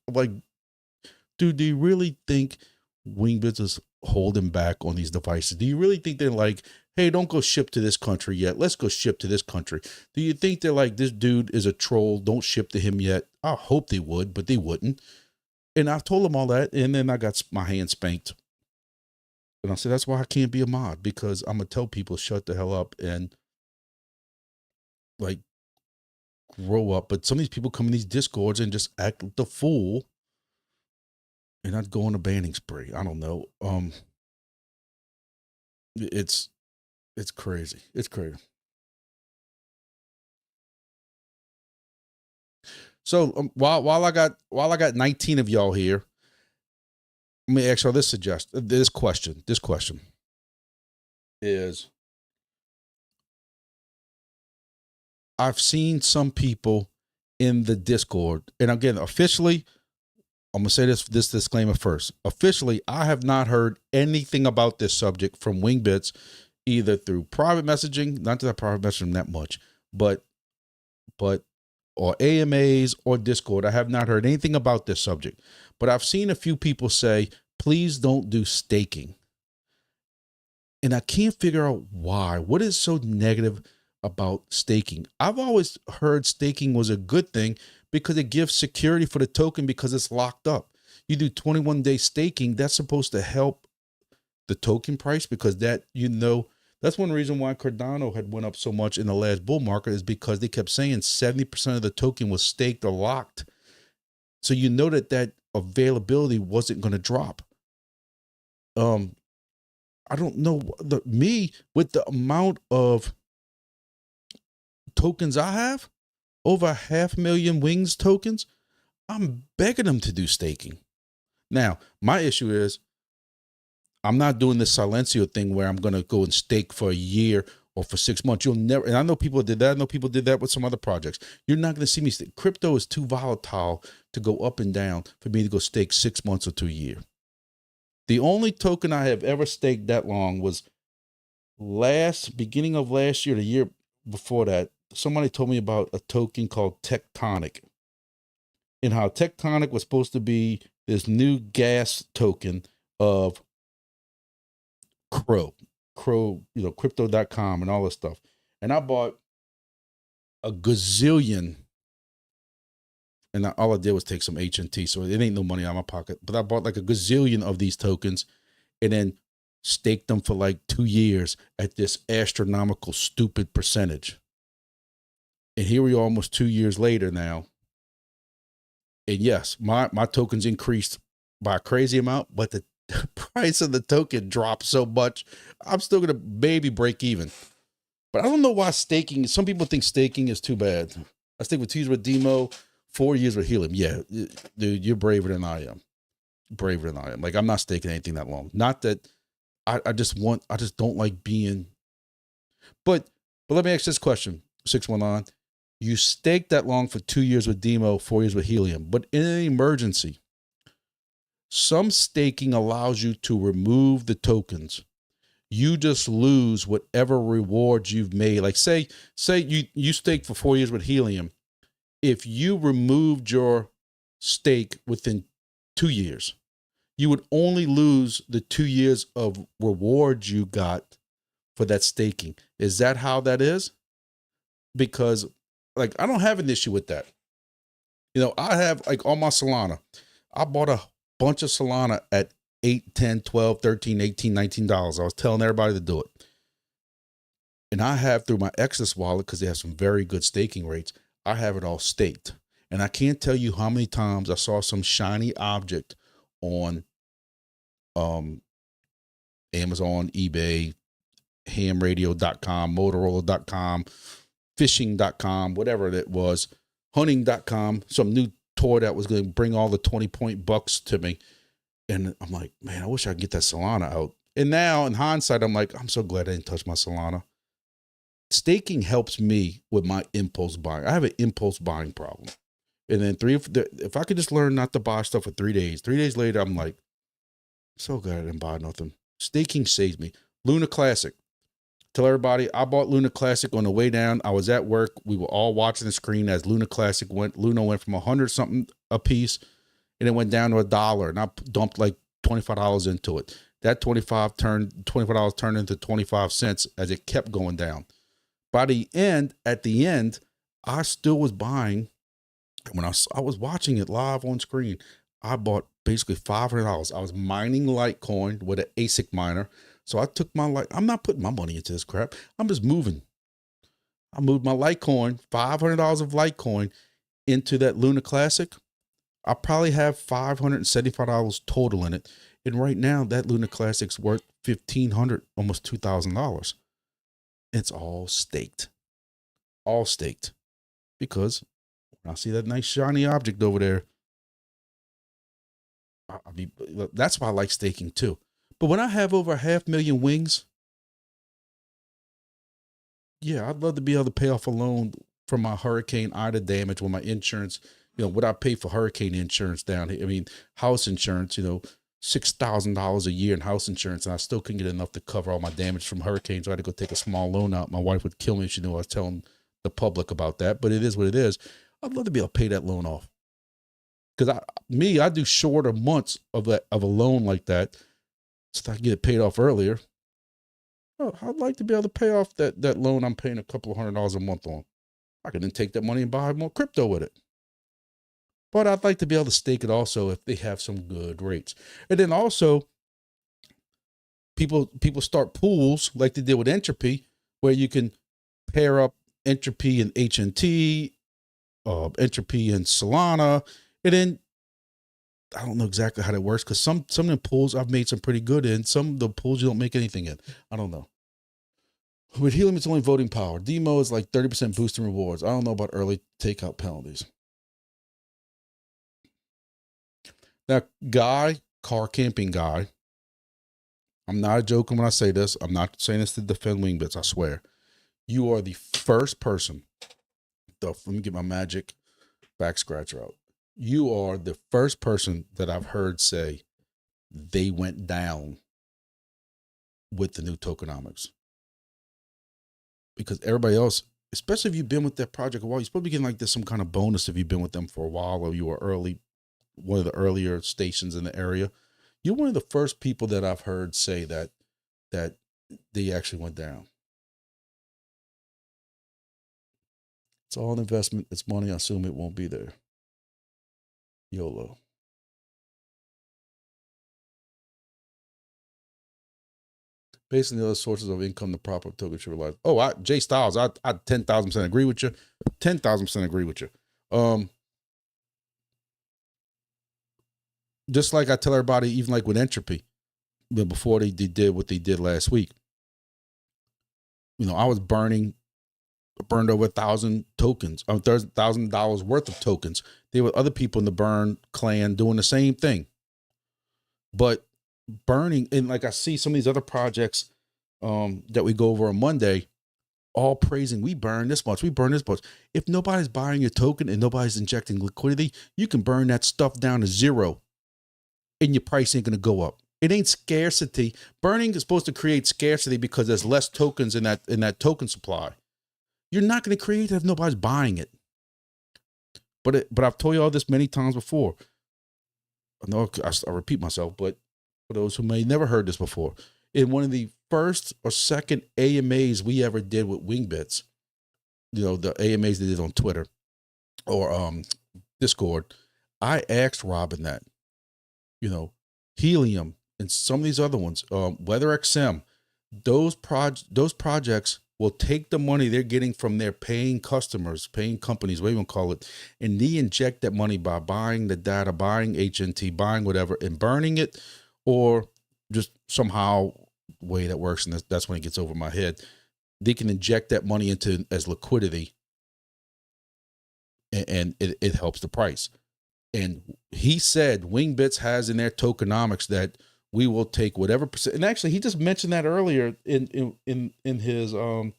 dude, do you really think WingBits is holding back on these devices? Do you really think they're like, hey, don't go ship to this country yet. Let's go ship to this country. Do you think they're like, this dude is a troll, don't ship to him yet? I hope they would, but they wouldn't. And I've told them all that, and then I got my hand spanked. And I said, that's why I can't be a mod, because I'm going to tell people, shut the hell up and, like, grow up. But some of these people come in these Discords and just act like the fool, and not go on a banning spree. I don't know. It's crazy. It's crazy. So while I got 19 of y'all here, let me ask y'all this question. This question is, I've seen some people in the Discord, and again, officially, I'm going to say this disclaimer first. Officially, I have not heard anything about this subject from WingBits, either through private messaging, not that I private message them that much, but or AMAs or Discord. I have not heard anything about this subject, but I've seen a few people say please don't do staking. And I can't figure out why. What is so negative about staking? I've always heard staking was a good thing because it gives security for the token because it's locked up. You do 21-day staking, that's supposed to help the token price because that, that's one reason why Cardano had went up so much in the last bull market is because they kept saying 70% of the token was staked or locked. So that availability wasn't going to drop. I don't know, with the amount of tokens I have, over 500,000 Wings tokens, I'm begging them to do staking. Now, my issue is I'm not doing this Silencio thing where I'm going to go and stake for a year or for 6 months. You'll never, and I know people did that. I know people did that with some other projects. You're not going to see me stake. Crypto is too volatile to go up and down for me to go stake 6 months or to a year. The only token I have ever staked that long was beginning of last year, the year before that. Somebody told me about a token called Tectonic and how Tectonic was supposed to be this new gas token of Crow, crypto.com and all this stuff. And I bought a gazillion, and all I did was take some HNT, so it ain't no money out of my pocket, but I bought like a gazillion of these tokens and then staked them for like 2 years at this astronomical, stupid percentage. And here we are almost 2 years later now. And yes, my tokens increased by a crazy amount, but the price of the token dropped so much, I'm still going to maybe break even. But I don't know why staking, some people think staking is too bad. I stake with 2 years with Demo, 4 years with Helium. Yeah, dude, you're braver than I am. Braver than I am. Like, I'm not staking anything that long. Not that I just don't like being. But let me ask this question, 619. You stake that long for 2 years with Demo, 4 years with Helium. But in an emergency, some staking allows you to remove the tokens. You just lose whatever rewards you've made. Like say you stake for 4 years with Helium. If you removed your stake within 2 years, you would only lose the 2 years of rewards you got for that staking. Is that how that is? Because like, I don't have an issue with that. I have like on my Solana, I bought a bunch of Solana at $8, $10, $12, $13, $18, $19. I was telling everybody to do it. And I have through my Exodus wallet, because they have some very good staking rates, I have it all staked. And I can't tell you how many times I saw some shiny object on Amazon, eBay, hamradio.com, Motorola.com, fishing.com, whatever it was, hunting.com, some new toy that was going to bring all the 20-point bucks to me. And I'm like, man, I wish I could get that Solana out. And now in hindsight, I'm like, I'm so glad I didn't touch my Solana. Staking helps me with my impulse buying. I have an impulse buying problem. And then if I could just learn not to buy stuff for 3 days, 3 days later, I'm like, so glad I didn't buy nothing. Staking saves me. Luna Classic. Tell everybody, I bought Luna Classic on the way down. I was at work. We were all watching the screen as Luna Classic went. Luna went from 100 something a piece, and it went down to $1, and I dumped like $25 into it. That $25 turned into 25 cents as it kept going down. At the end, I still was buying. When I was watching it live on screen, I bought basically $500. I was mining Litecoin with an ASIC miner. So I took I'm not putting my money into this crap. I'm just moving. I moved my Litecoin, $500 of Litecoin into that Luna Classic. I probably have $575 total in it. And right now that Luna Classic's worth $1,500, almost $2,000. It's all staked. All staked. Because when I see that nice shiny object over there, that's why I like staking too. But when I have over 500,000 Wings, yeah, I'd love to be able to pay off a loan for my Hurricane Ida damage when my insurance, what I pay for hurricane insurance down here. I mean, house insurance, $6,000 a year in house insurance, and I still couldn't get enough to cover all my damage from hurricanes. So I had to go take a small loan out. My wife would kill me if she knew I was telling the public about that, but it is what it is. I'd love to be able to pay that loan off. Because I do shorter months of a loan like that, so I can get it paid off earlier. Oh, I'd like to be able to pay off that loan I'm paying a couple of $100 a month on. I can then take that money and buy more crypto with it. But I'd like to be able to stake it also if they have some good rates. And then also, people start pools like they did with Entropy, where you can pair up Entropy and HNT, Entropy and Solana, and then I don't know exactly how that works, because some of the pools I've made some pretty good in. Some of the pools you don't make anything in. I don't know. With Helium, it's only voting power. Demo is like 30% boost in rewards. I don't know about early takeout penalties. Now, car camping guy, I'm not joking when I say this. I'm not saying this to defend Wingbits, I swear. You are the first person. Let me get my magic back scratcher out. You are the first person that I've heard say they went down with the new tokenomics. Because everybody else, especially if you've been with that project a while, you're supposed to be getting like this some kind of bonus if you've been with them for a while, or you were one of the earlier stations in the area. You're one of the first people that I've heard say that they actually went down. It's all an investment. It's money. I assume it won't be there. YOLO. Based on the other sources of income, the proper token should rely. Oh, Jay Styles, I 10,000% agree with you. 10,000% agree with you. Just like I tell everybody, even like with Entropy, before they did what they did last week, I was burned over 1,000 tokens, $1,000 worth of tokens. There were other people in the Burn clan doing the same thing. But burning, and like I see some of these other projects that we go over on Monday, all praising, we burn this much, we burn this much. If nobody's buying your token and nobody's injecting liquidity, you can burn that stuff down to zero and your price ain't going to go up. It ain't scarcity. Burning is supposed to create scarcity because there's less tokens in that token supply. You're not going to create it if nobody's buying it. But I've told you all this many times before. I know I repeat myself, but for those who may never heard this before, in one of the first or second AMAs we ever did with Wingbits, the AMAs they did on Twitter or Discord, I asked Robin that, Helium and some of these other ones, WeatherXM, those projects will take the money they're getting from their paying customers, paying companies, whatever you want to call it, and they inject that money by buying the data, buying HNT, buying whatever, and burning it, or just somehow the way that works, and that's when it gets over my head. They can inject that money into as liquidity, and it helps the price. And he said Wingbits has in their tokenomics that we will take whatever percent. And actually, he just mentioned that earlier in his was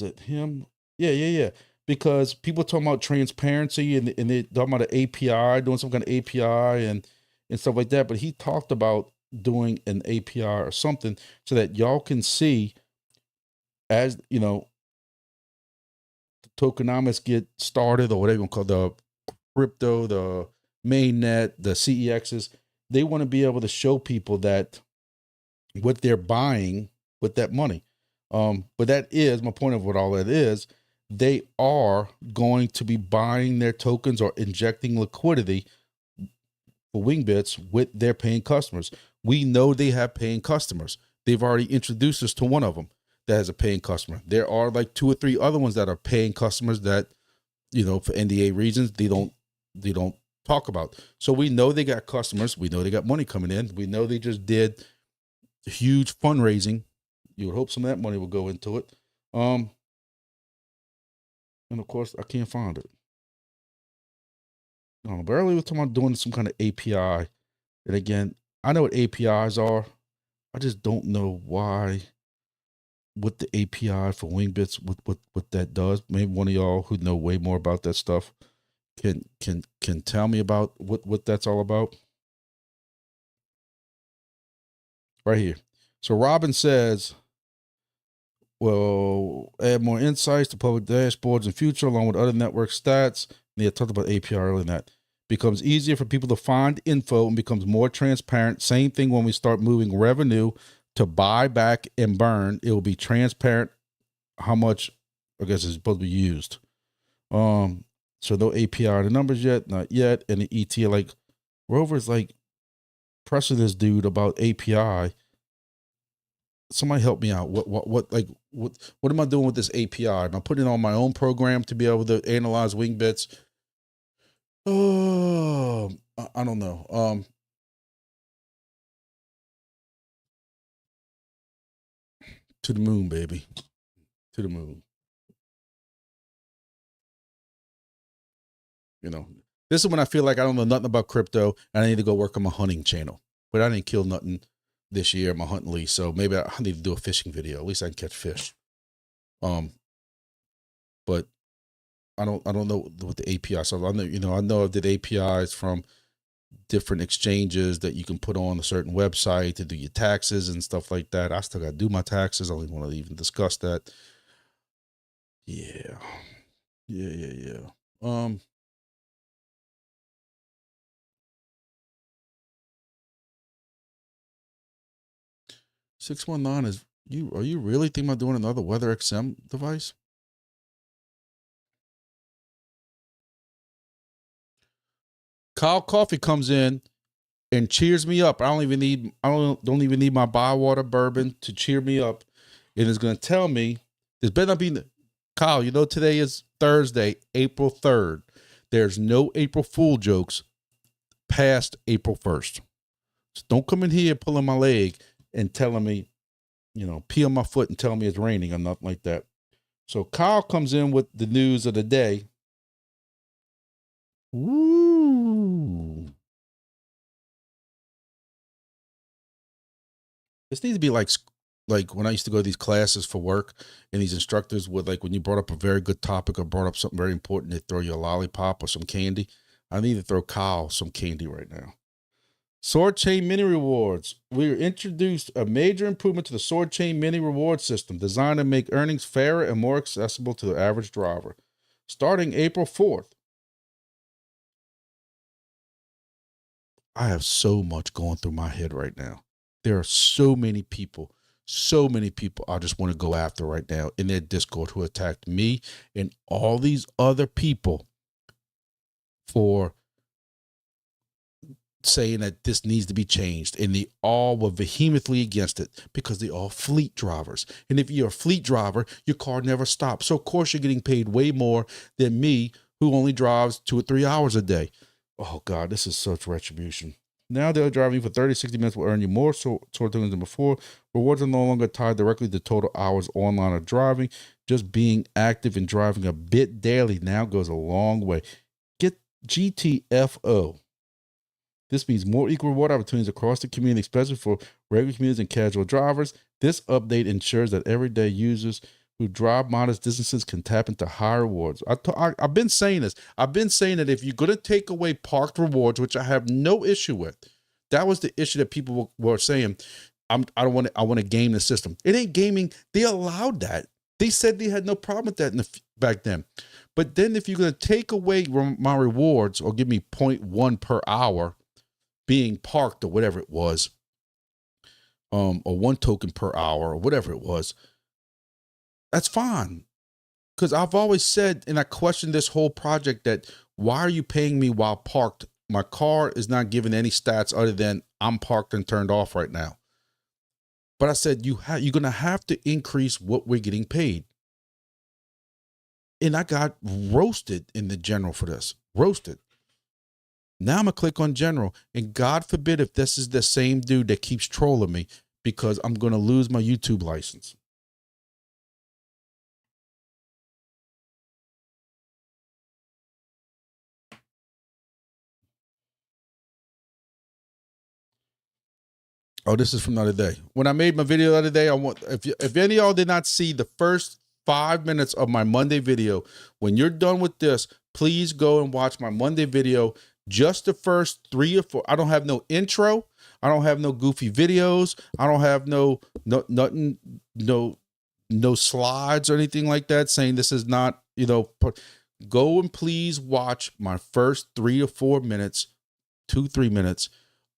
it him? Yeah. Because people talking about transparency and they talking about an API, doing some kind of API and stuff like that. But he talked about doing an API or something so that y'all can see, as the tokenomics get started, or whatever you want to call the crypto, the mainnet, the CEXs, they want to be able to show people that what they're buying with that money. But that is my point of what all that is. They are going to be buying their tokens or injecting liquidity for Wingbits with their paying customers. We know they have paying customers. They've already introduced us to one of them that has a paying customer. There are like 2 or 3 other ones that are paying customers that, for NDA reasons, they don't talk about. So we know they got customers. We know they got money coming in. We know they just did huge fundraising. You would hope some of that money will go into it. And of course, I can't find it. No, but earlier we were talking about doing some kind of API. And again, I know what APIs are. I just don't know what the API for Wingbits, what that does. Maybe one of y'all who know way more about that stuff can tell me about what that's all about. Right here. So Robin says, well, add more insights to public dashboards in future, along with other network stats. Yeah, I talked about API earlier. That becomes easier for people to find info and becomes more transparent. Same thing when we start moving revenue to buy back and burn. It will be transparent how much, I guess, is supposed to be used. So no API the numbers yet, not yet. And the ETA, like Rover's like pressing this dude about API. Somebody help me out. What am I doing with this API? Am I putting it on my own program to be able to analyze wing bits? Oh, I don't know. To the moon, baby. To the moon. You know, this is when I feel like I don't know nothing about crypto and I need to go work on my hunting channel. But I didn't kill nothing this year, my hunting lease. So maybe I need to do a fishing video. At least I can catch fish. But I don't know what the API. So I know I did APIs from different exchanges that you can put on a certain website to do your taxes and stuff like that. I still got to do my taxes. I don't even want to even discuss that. Yeah. 619 is you. Are you really thinking about doing another Weather XM device? Kyle Coffee comes in and cheers me up. I don't even need my Bywater bourbon to cheer me up. And is going to tell me this better not be Kyle. You know today is Thursday, April 3rd. There's no April Fool jokes past April 1st. So don't come in here pulling my leg and telling me, pee on my foot and telling me it's raining or nothing like that. So Kyle comes in with the news of the day. Woo. This needs to be like when I used to go to these classes for work and these instructors would, like, when you brought up a very good topic or brought up something very important, they'd throw you a lollipop or some candy. I need to throw Kyle some candy right now. Sword Chain Mini Rewards. We introduced a major improvement to the Sword Chain Mini Reward system designed to make earnings fairer and more accessible to the average driver. Starting April 4th. I have so much going through my head right now. There are so many people I just want to go after right now in their Discord who attacked me and all these other people for saying that this needs to be changed. And they all were vehemently against it because they're all fleet drivers. And if you're a fleet driver, your car never stops. So of course you're getting paid way more than me, who only drives 2 or 3 hours a day. Oh God, this is such retribution. Now they're driving for 30, 60 minutes will earn you more sword tokens than before. Rewards are no longer tied directly to total hours online of driving. Just being active and driving a bit daily now goes a long way. Get GTFO. This means more equal reward opportunities across the community, especially for regular commuters and casual drivers. This update ensures that everyday users who drive modest distances can tap into higher rewards. I've been saying this. I've been saying that if you're going to take away parked rewards, which I have no issue with, that was the issue that people were saying. I want to game the system. It ain't gaming. They allowed that. They said they had no problem with that back then. But then if you're going to take away my rewards or give me 0.1 per hour being parked or whatever it was, or 1 token per hour or whatever it was, that's fine. Because I've always said, and I questioned this whole project, that why are you paying me while parked? My car is not giving any stats other than I'm parked and turned off right now. But I said, you're going to have to increase what we're getting paid. And I got roasted in the general for this. Roasted. Now I'm going to click on general. And God forbid if this is the same dude that keeps trolling me, because I'm going to lose my YouTube license. Oh, this is from the other day. When I made my video the other day, if any of y'all did not see the first 5 minutes of my Monday video, when you're done with this, please go and watch my Monday video. Just the first 3 or 4. I don't have no intro. I don't have no goofy videos. I don't have no slides or anything like that saying this is not, go and please watch my first 3 or 4 minutes, 2-3 minutes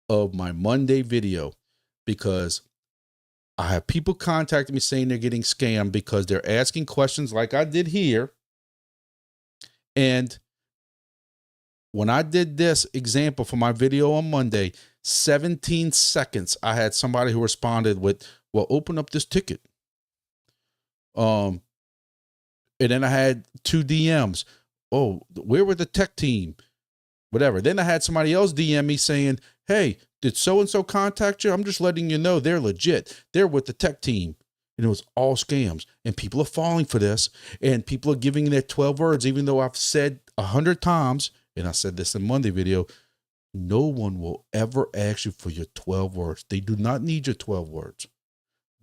of my Monday video, because I have people contacting me saying they're getting scammed because they're asking questions like I did here. And when I did this example for my video on Monday, 17 seconds, I had somebody who responded with, well, open up this ticket. And then I had 2 DMs. Oh, where were the tech team? Whatever. Then I had somebody else DM me saying, hey, did so-and-so contact you? I'm just letting you know they're legit. They're with the tech team. And it was all scams. And people are falling for this. And people are giving their 12 words, even though I've said 100 times, and I said this in Monday video, no one will ever ask you for your 12 words. They do not need your 12 words.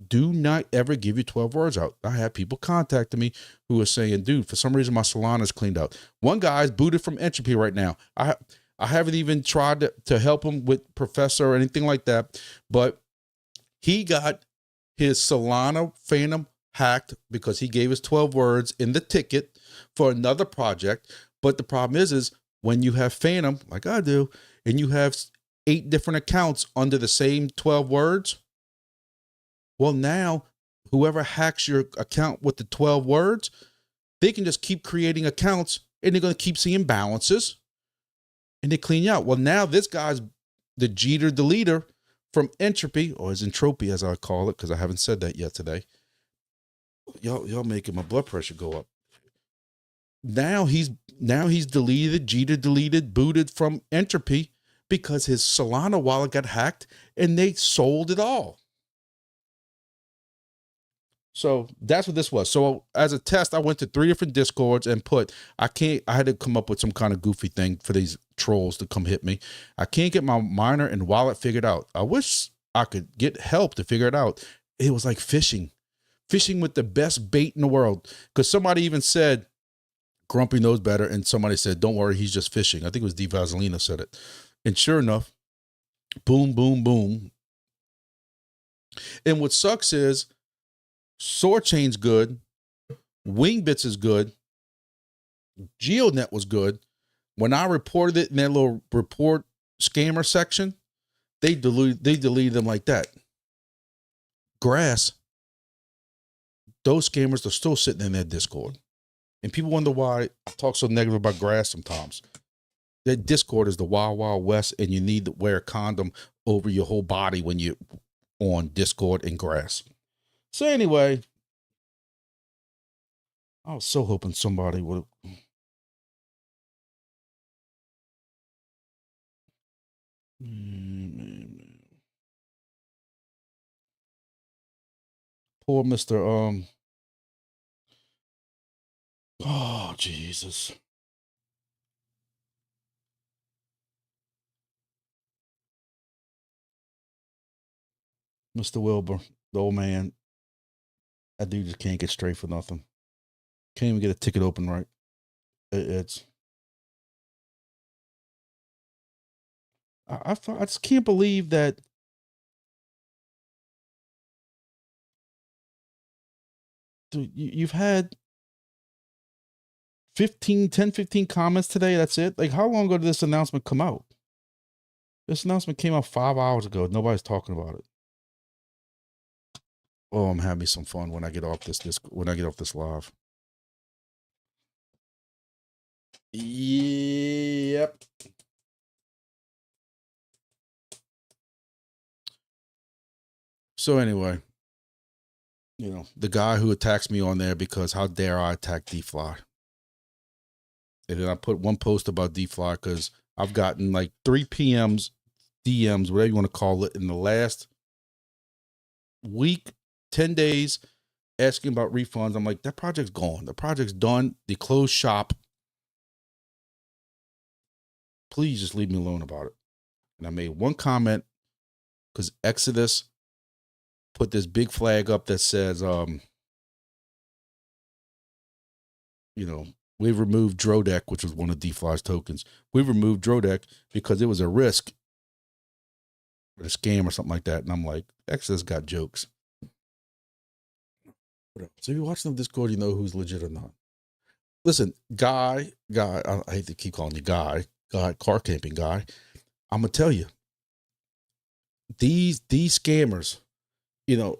Do not ever give you 12 words out. I had people contacting me who are saying, dude, for some reason my Solana's cleaned out. One guy's booted from Entropy right now. I haven't even tried to help him with Professor or anything like that, but he got his Solana Phantom hacked because he gave us 12 words in the ticket for another project. But the problem is when you have Phantom, like I do, and you have 8 different accounts under the same 12 words, well, now whoever hacks your account with the 12 words, they can just keep creating accounts and they're going to keep seeing balances and they clean you out. Well, now this guy's the Jeter deleter from Entropy, or his Entropy as I call it, because I haven't said that yet today. Y'all making my blood pressure go up. Now he's deleted, Jeter deleted, booted from Entropy because his Solana wallet got hacked and they sold it all. So that's what this was. So as a test, I went to 3 different Discords and I had to come up with some kind of goofy thing for these trolls to come hit me. I can't get my miner and wallet figured out. I wish I could get help to figure it out. It was like fishing with the best bait in the world. Because somebody even said, Grumpy knows better. And somebody said, don't worry, he's just fishing. I think it was D. Vaselina said it. And sure enough, boom, boom, boom. And what sucks is, SoarChain's good, Wingbits is good, GeoNet was good. When I reported it in their little report scammer section, they deleted them like that. Grass, those scammers are still sitting in their Discord. And people wonder why I talk so negative about Grass sometimes. Their Discord is the Wild Wild West, and you need to wear a condom over your whole body when you're on Discord and Grass. So anyway, I was so hoping somebody would. Poor Mr. Oh, Jesus. Mr. Wilbur, the old man. That dude just can't get straight for nothing. Can't even get a ticket open right. I just can't believe that. Dude, you've had 15 comments today. That's it. Like, how long ago did this announcement come out? This announcement came out 5 hours ago. Nobody's talking about it. Oh, I'm having some fun when I get off this live. Yep. So anyway, the guy who attacks me on there because how dare I attack DFly? And then I put one post about DFly because I've gotten like 3 PMs, DMs, whatever you want to call it, in the last week, 10 days, asking about refunds. I'm like, that project's gone. The project's done. They closed shop. Please just leave me alone about it. And I made one comment because Exodus put this big flag up that says, we've removed Drodec, which was one of DFly's tokens. We've removed Drodec because it was a risk, a scam or something like that. And I'm like, Exodus got jokes. So if you're watching the Discord, you know who's legit or not. listen, guy. I hate to keep calling you guy, car camping guy. I'm gonna tell you, these scammers. You know,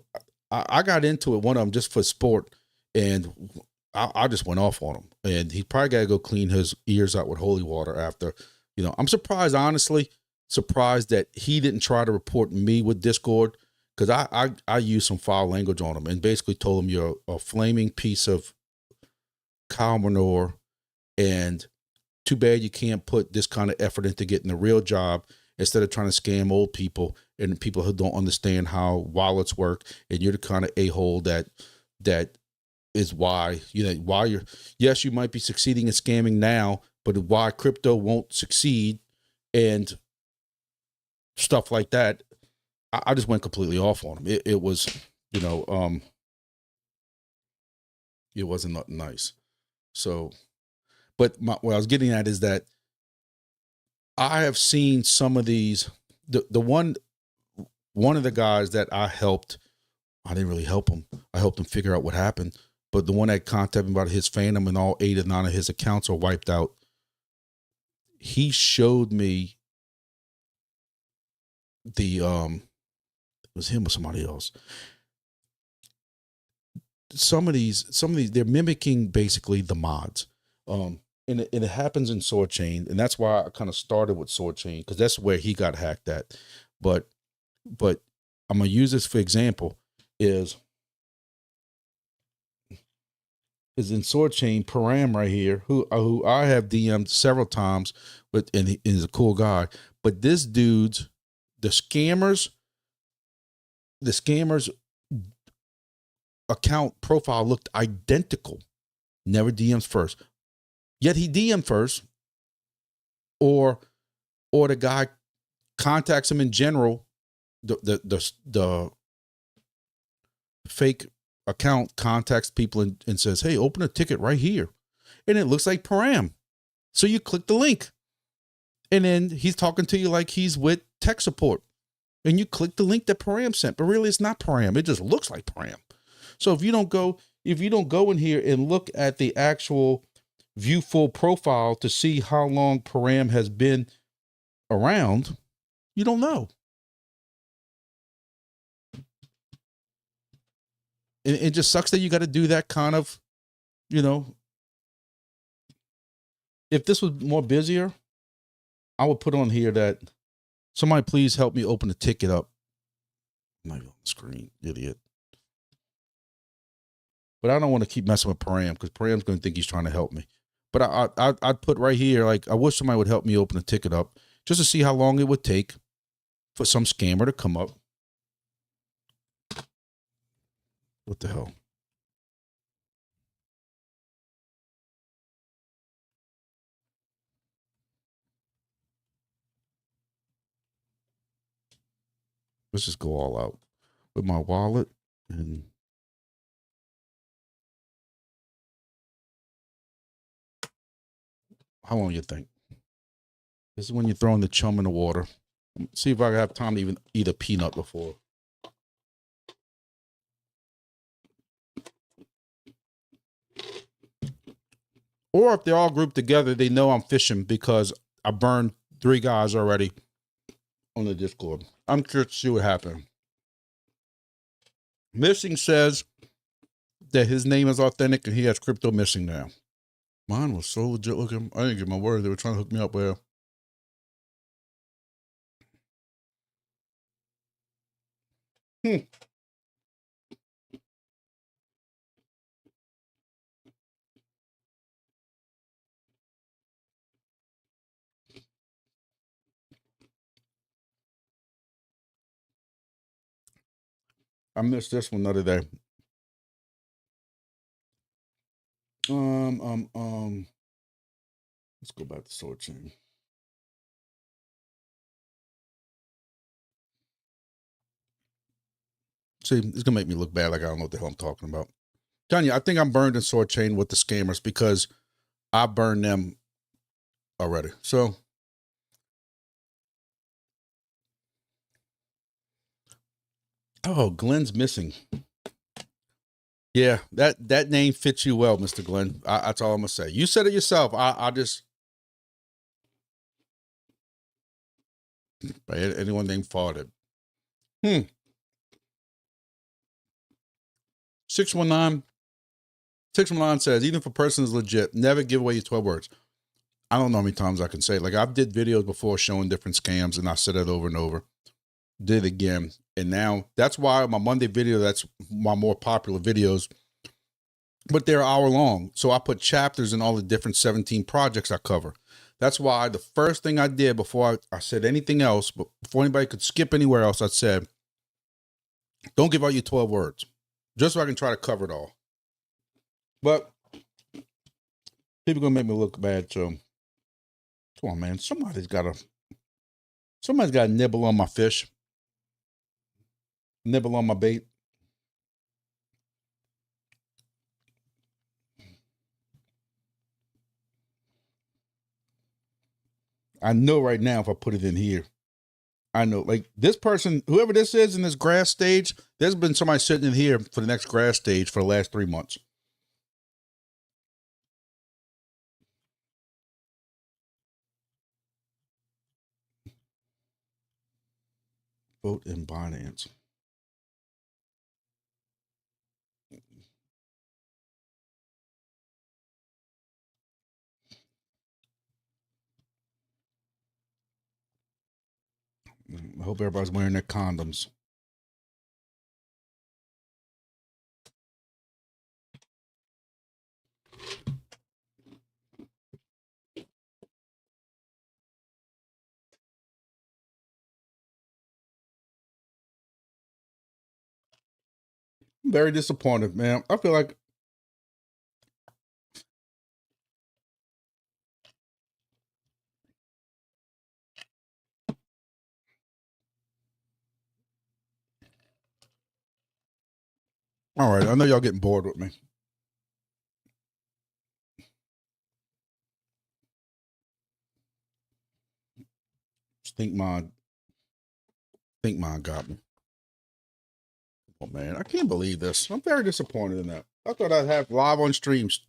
I got into it, one of them, just for sport, and I just went off on him. And he probably got to go clean his ears out with holy water after. I'm surprised, honestly, surprised that he didn't try to report me with Discord, because I used some foul language on him and basically told him you're a flaming piece of cow manure, and too bad you can't put this kind of effort into getting a real job instead of trying to scam old people and people who don't understand how wallets work. And you're the kind of a-hole that is why you're, yes, you might be succeeding in scamming now, but why crypto won't succeed and stuff like that. I just went completely off on him. It was, it wasn't nothing nice. So, but what I was getting at is that I have seen some of these. The one of the guys that I helped, I didn't really help him. I helped him figure out what happened. But the one that contacted me about his Phantom and all 8 or 9 of his accounts are wiped out, he showed me the it was him or somebody else. Some of these they're mimicking basically the mods. And it happens in Sword Chain, and that's why I kind of started with Sword Chain, because that's where he got hacked at. But I'm gonna use this for example. Is in Sword Chain, Param right here, who I have DM'd several times, and he's a cool guy. But this dude's the scammers account profile looked identical. Never DMs first. Yet he DM'd first, or the guy contacts him in general. The fake account contacts people and says, "Hey, open a ticket right here," and it looks like Param. So you click the link, and then he's talking to you like he's with tech support, and you click the link that Param sent, but really it's not Param. It just looks like Param. So if you don't go in here and look at the actual view full profile to see how long Param has been around, you don't know. It just sucks that you got to do that kind of, if this was more busier, I would put on here that somebody please help me open the ticket up. I'm not even on the screen, idiot. But I don't want to keep messing with Param, because Param's going to think he's trying to help me. But I'd put right here, like, I wish somebody would help me open the ticket up just to see how long it would take for some scammer to come up. What the hell? Let's just go all out with my wallet. And how long you think? This is when you're throwing the chum in the water. See if I have time to even eat a peanut before. Or if they're all grouped together, they know I'm fishing because I burned 3 guys already on the Discord. I'm curious to see what happened. Missing says that his name is authentic and he has crypto missing now. Mine was so legit looking. I didn't get my word. They were trying to hook me up with. I missed this one the other day. Let's go back to Sword Chain. See, it's gonna make me look bad, like I don't know what the hell I'm talking about. Tanya, I think I'm burned in Sword Chain with the scammers because I burned them already. So, oh, Glenn's missing. Yeah, that name fits you well, Mr. Glenn. That's all I'm gonna say. You said it yourself. I just anyone named Farted. 619 says, even if a person is legit, never give away your 12 words. I don't know how many times I can say it. Like, I've did videos before showing different scams, and I said it over and over. Did it again. And now that's why my Monday video, that's my more popular videos, but they're hour long. So I put chapters in all the different 17 projects I cover. That's why the first thing I did before I said anything else, but before anybody could skip anywhere else, I said, don't give out your 12 words, just so I can try to cover it all. But people gonna make me look bad, so come on, man. Somebody's got to nibble on my fish, nibble on my bait. I know right now if I put it in here, I know, like, this person, whoever this is in this grass stage, there's been somebody sitting in here for the next grass stage for the last 3 months. Vote in Binance. I hope everybody's wearing their condoms. I'm very disappointed, man. I feel like all right, I know y'all getting bored with me. Think mine got me. Oh man, I can't believe this. I'm very disappointed in that. I thought I'd have live on streams.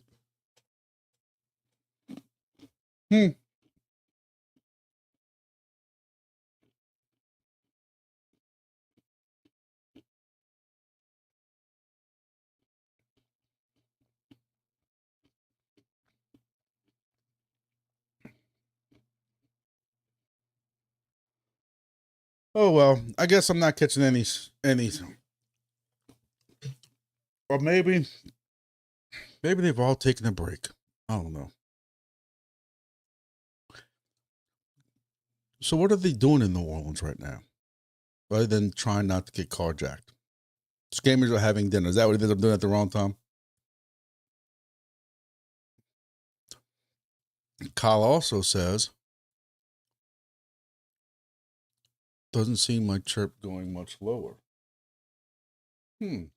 Oh well, I guess I'm not catching any, or maybe they've all taken a break. I don't know. So what are they doing in New Orleans right now, other than trying not to get carjacked? Scammers are having dinner. Is that what it is? I'm doing at the wrong time. Kyle also says, doesn't seem like chirp going much lower. Let's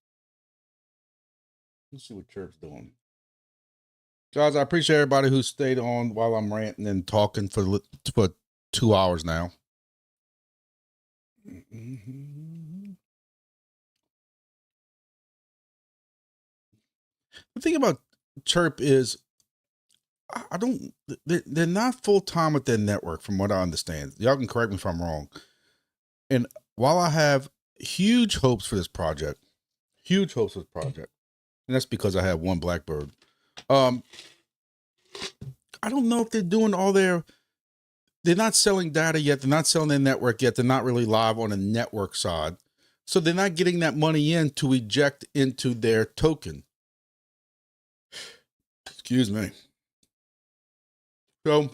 see what chirp's doing. Guys, I appreciate everybody who stayed on while I'm ranting and talking for 2 hours now. The thing about Chirp is, I don't, they're not full time with their network, from what I understand. Y'all can correct me if I'm wrong. And while I have huge hopes for this project, and that's because I have one Blackbird. I don't know if they're doing they're not selling data yet. They're not selling their network yet. They're not really live on a network side. So they're not getting that money in to eject into their token. Excuse me. So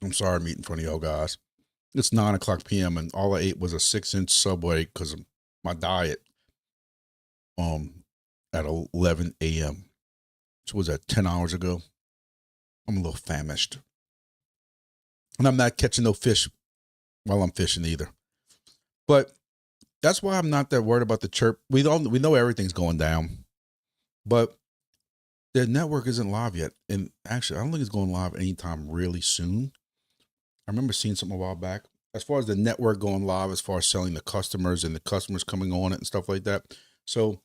I'm sorry I'm eating in front of y'all guys. It's 9:00 p.m. and all I ate was a 6-inch Subway because of my diet. At 11 a.m. So was that 10 hours ago? I'm a little famished. And I'm not catching no fish while I'm fishing either. But that's why I'm not that worried about the chirp. We know everything's going down. But their network isn't live yet. And actually, I don't think it's going live anytime really soon. I remember seeing something a while back. as far as the network going live, as far as selling the customers and the customers coming on it and stuff like that. So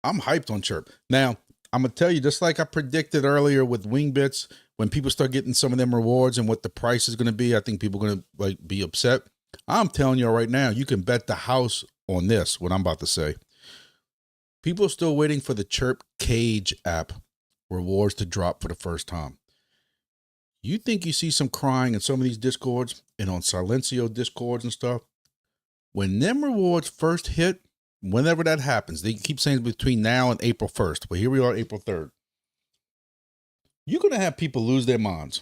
I'm hyped on Chirp. Now, I'm gonna tell you, just like I predicted earlier with Wingbits, when people start getting some of them rewards and what the price is gonna be, I think people are gonna like be upset. I'm telling you right now, you can bet the house on this, what I'm about to say. People are still waiting for the Chirp Cage app rewards to drop for the first time. You think you see some crying in some of these Discords and on Silencio Discords and stuff? When them rewards first hit, whenever that happens, they keep saying between now and April 1st, but here we are, April 3rd. You're going to have people lose their minds.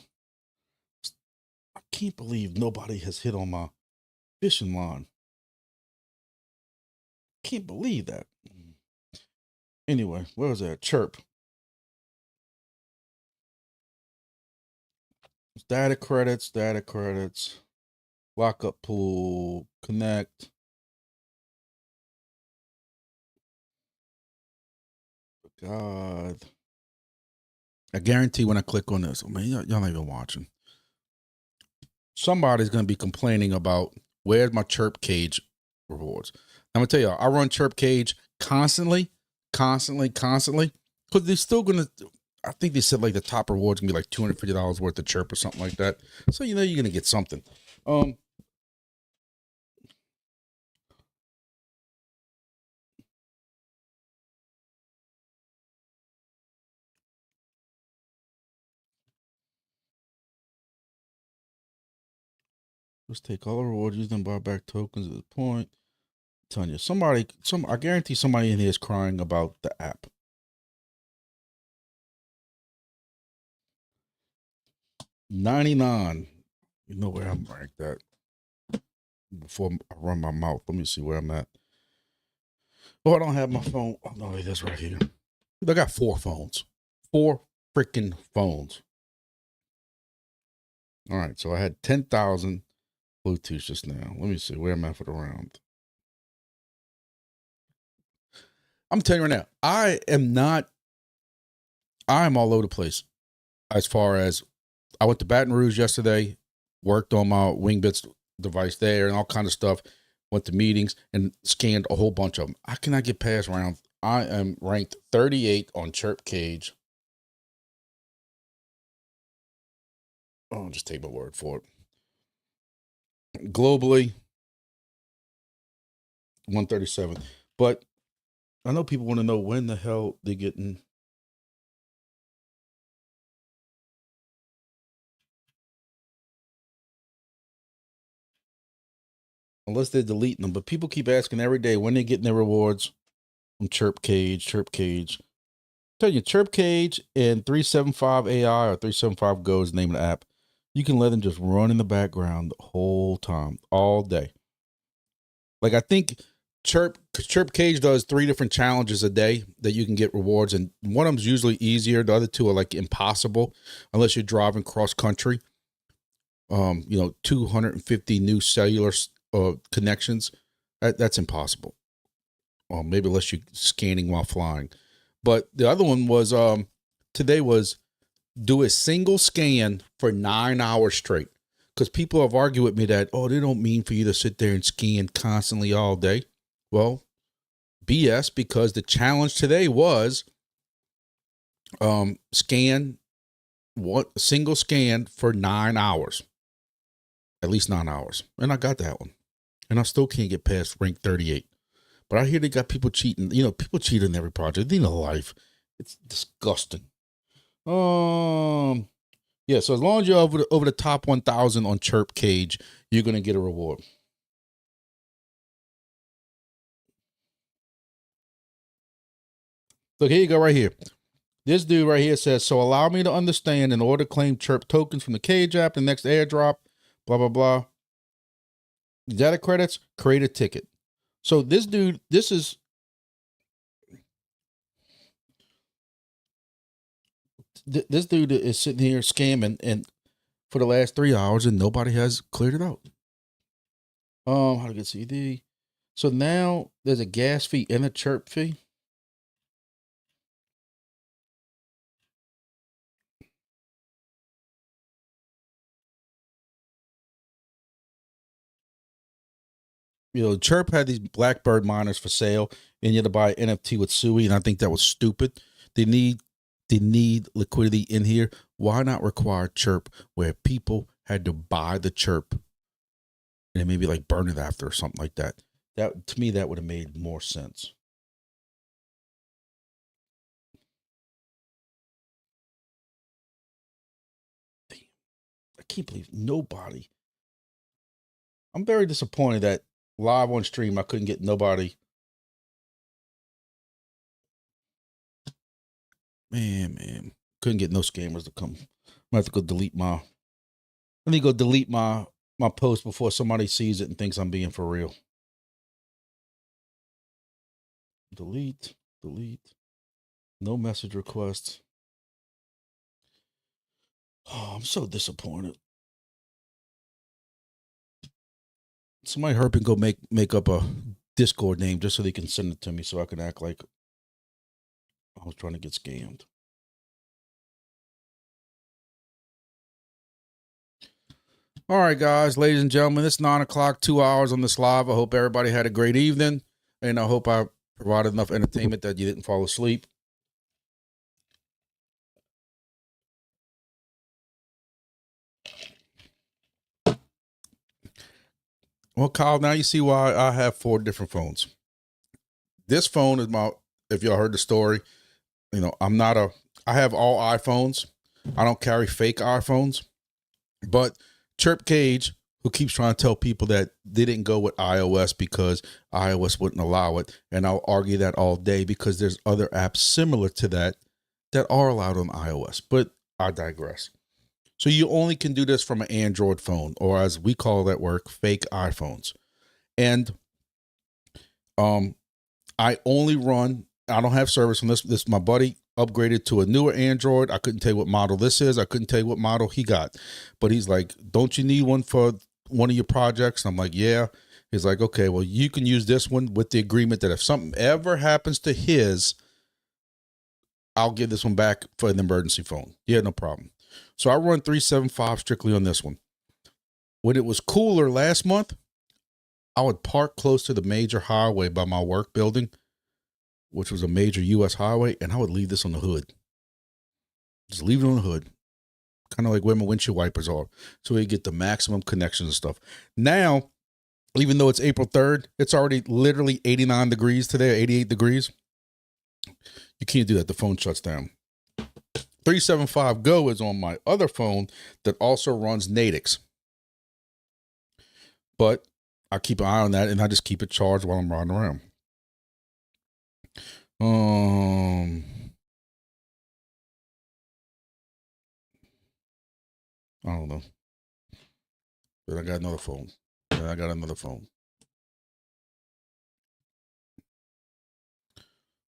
I can't believe nobody has hit on my fishing line. Can't believe that. Anyway, where was that? Chirp. Data credits, lockup pool, connect. God. I guarantee when I click on this, man, y'all not even watching. Somebody's going to be complaining about where's my Chirp Cage rewards. I'm going to tell y'all, I run Chirp Cage constantly, because they're still going to, I think they said like the top rewards going to be like $250 worth of Chirp or something like that. So, you know, you're going to get something. Let's take all the rewards, use them, buy back tokens at the point. I'm telling you, I guarantee somebody in here is crying about the app. $99. You know where I'm ranked at. Before I run my mouth, let me see where I'm at. Oh, I don't have my phone. Oh, no, that's right here. I got 4 phones. 4 freaking phones. All right, so I had 10,000 Bluetooth just now. Let me see where I'm at for the round. I'm telling you right now, I am all over the place. As far as I went to Baton Rouge yesterday, worked on my Wingbits device there and all kind of stuff. Went to meetings and scanned a whole bunch of them. I cannot get past round. I am ranked 38 on Chirp Cage. Oh, I'll just take my word for it. Globally, 137. But I know people want to know when the hell they're getting. Unless they're deleting them. But people keep asking every day when they're getting their rewards from Chirp Cage. Tell you, Chirp Cage and 375 AI or 375 Go is the name of the app. You can let them just run in the background the whole time, all day. Like I think Chirp Cage does 3 different challenges a day that you can get rewards, and one of them's usually easier. The other 2 are like impossible unless you're driving cross country. 250 new cellular connections. That's impossible. Maybe unless you're scanning while flying. But the other one was today was do a single scan for 9 hours straight. Because people have argued with me that, they don't mean for you to sit there and scan constantly all day. Well, BS, because the challenge today was single scan for 9 hours. At least 9 hours. And I got that one. And I still can't get past rank 38. But I hear they got people cheating. You know, people cheat in every project. They know life. It's disgusting. Yeah, so as long as you're over the top 1,000 on Chirp Cage, you're going to get a reward. Look, here you go right here. This dude right here says, so allow me to understand, in order to claim Chirp tokens from the Cage app, the next airdrop, blah, blah, blah. Data credits, create a ticket. So this dude, this dude is sitting here scamming and for the last 3 hours and nobody has cleared it out. How to get CD. So now there's a gas fee and a Chirp fee. Chirp had these Blackbird miners for sale, and you had to buy an NFT with Sui, and I think that was stupid. They need liquidity in here. Why not require Chirp where people had to buy the Chirp and maybe like burn it after or something like that? That, to me, that would have made more sense. Damn, I can't believe nobody. I'm very disappointed that live on stream I couldn't get nobody. Man, couldn't get no scammers to come. I'm gonna have to go delete my. Let me go delete my post before somebody sees it and thinks I'm being for real. Delete. No message requests. Oh, I'm so disappointed. Somebody hurry up and go make up a Discord name just so they can send it to me so I can act like I was trying to get scammed. All right, guys, ladies and gentlemen, it's 9 o'clock, 2 hours on this live. I hope everybody had a great evening, and I hope I provided enough entertainment that you didn't fall asleep. Well, Kyle, now you see why I have 4 different phones. This phone is if y'all heard the story, I have all iPhones. I don't carry fake iPhones, but Chirp Cage, who keeps trying to tell people that they didn't go with iOS because iOS wouldn't allow it. And I'll argue that all day because there's other apps similar to that are allowed on iOS, but I digress. So you only can do this from an Android phone, or as we call it at work, fake iPhones. And I don't have service on this. My buddy upgraded to a newer Android. I couldn't tell you what model this is. I couldn't tell you what model he got. But he's like, don't you need one for one of your projects? And I'm like, yeah. He's like, okay, well, you can use this one with the agreement that if something ever happens to his, I'll give this one back for an emergency phone. Yeah, no problem. So I run 375 strictly on this one. When it was cooler last month, I would park close to the major highway by my work building, which was a major U.S. highway, and I would leave this on the hood. Just leave it on the hood. Kind of like where my windshield wipers are, so we get the maximum connections and stuff. Now, even though it's April 3rd, it's already literally 89 degrees today, 88 degrees. You can't do that. The phone shuts down. 375 Go is on my other phone that also runs Natix. But I keep an eye on that, and I just keep it charged while I'm riding around. I don't know. But I got another phone.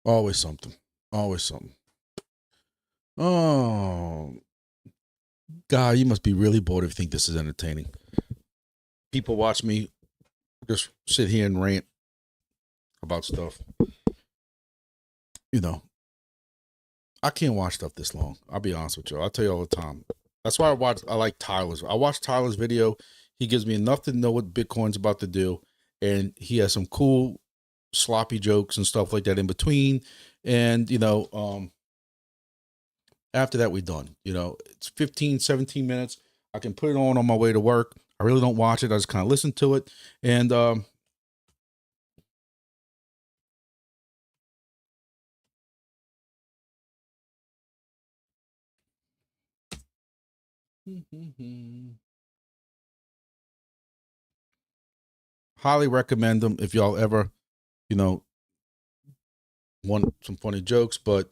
Always something. Oh, God, you must be really bored if you think this is entertaining. People watch me just sit here and rant about stuff. I can't watch stuff this long. I'll be honest with you. I'll tell you all the time. That's why I like Tyler's. I watch Tyler's video. He gives me enough to know what Bitcoin's about to do. And he has some cool sloppy jokes and stuff like that in between. And, after that, we're done. It's 15, 17 minutes. I can put it on my way to work. I really don't watch it. I just kind of listen to it. And, highly recommend them if y'all ever, want some funny jokes, but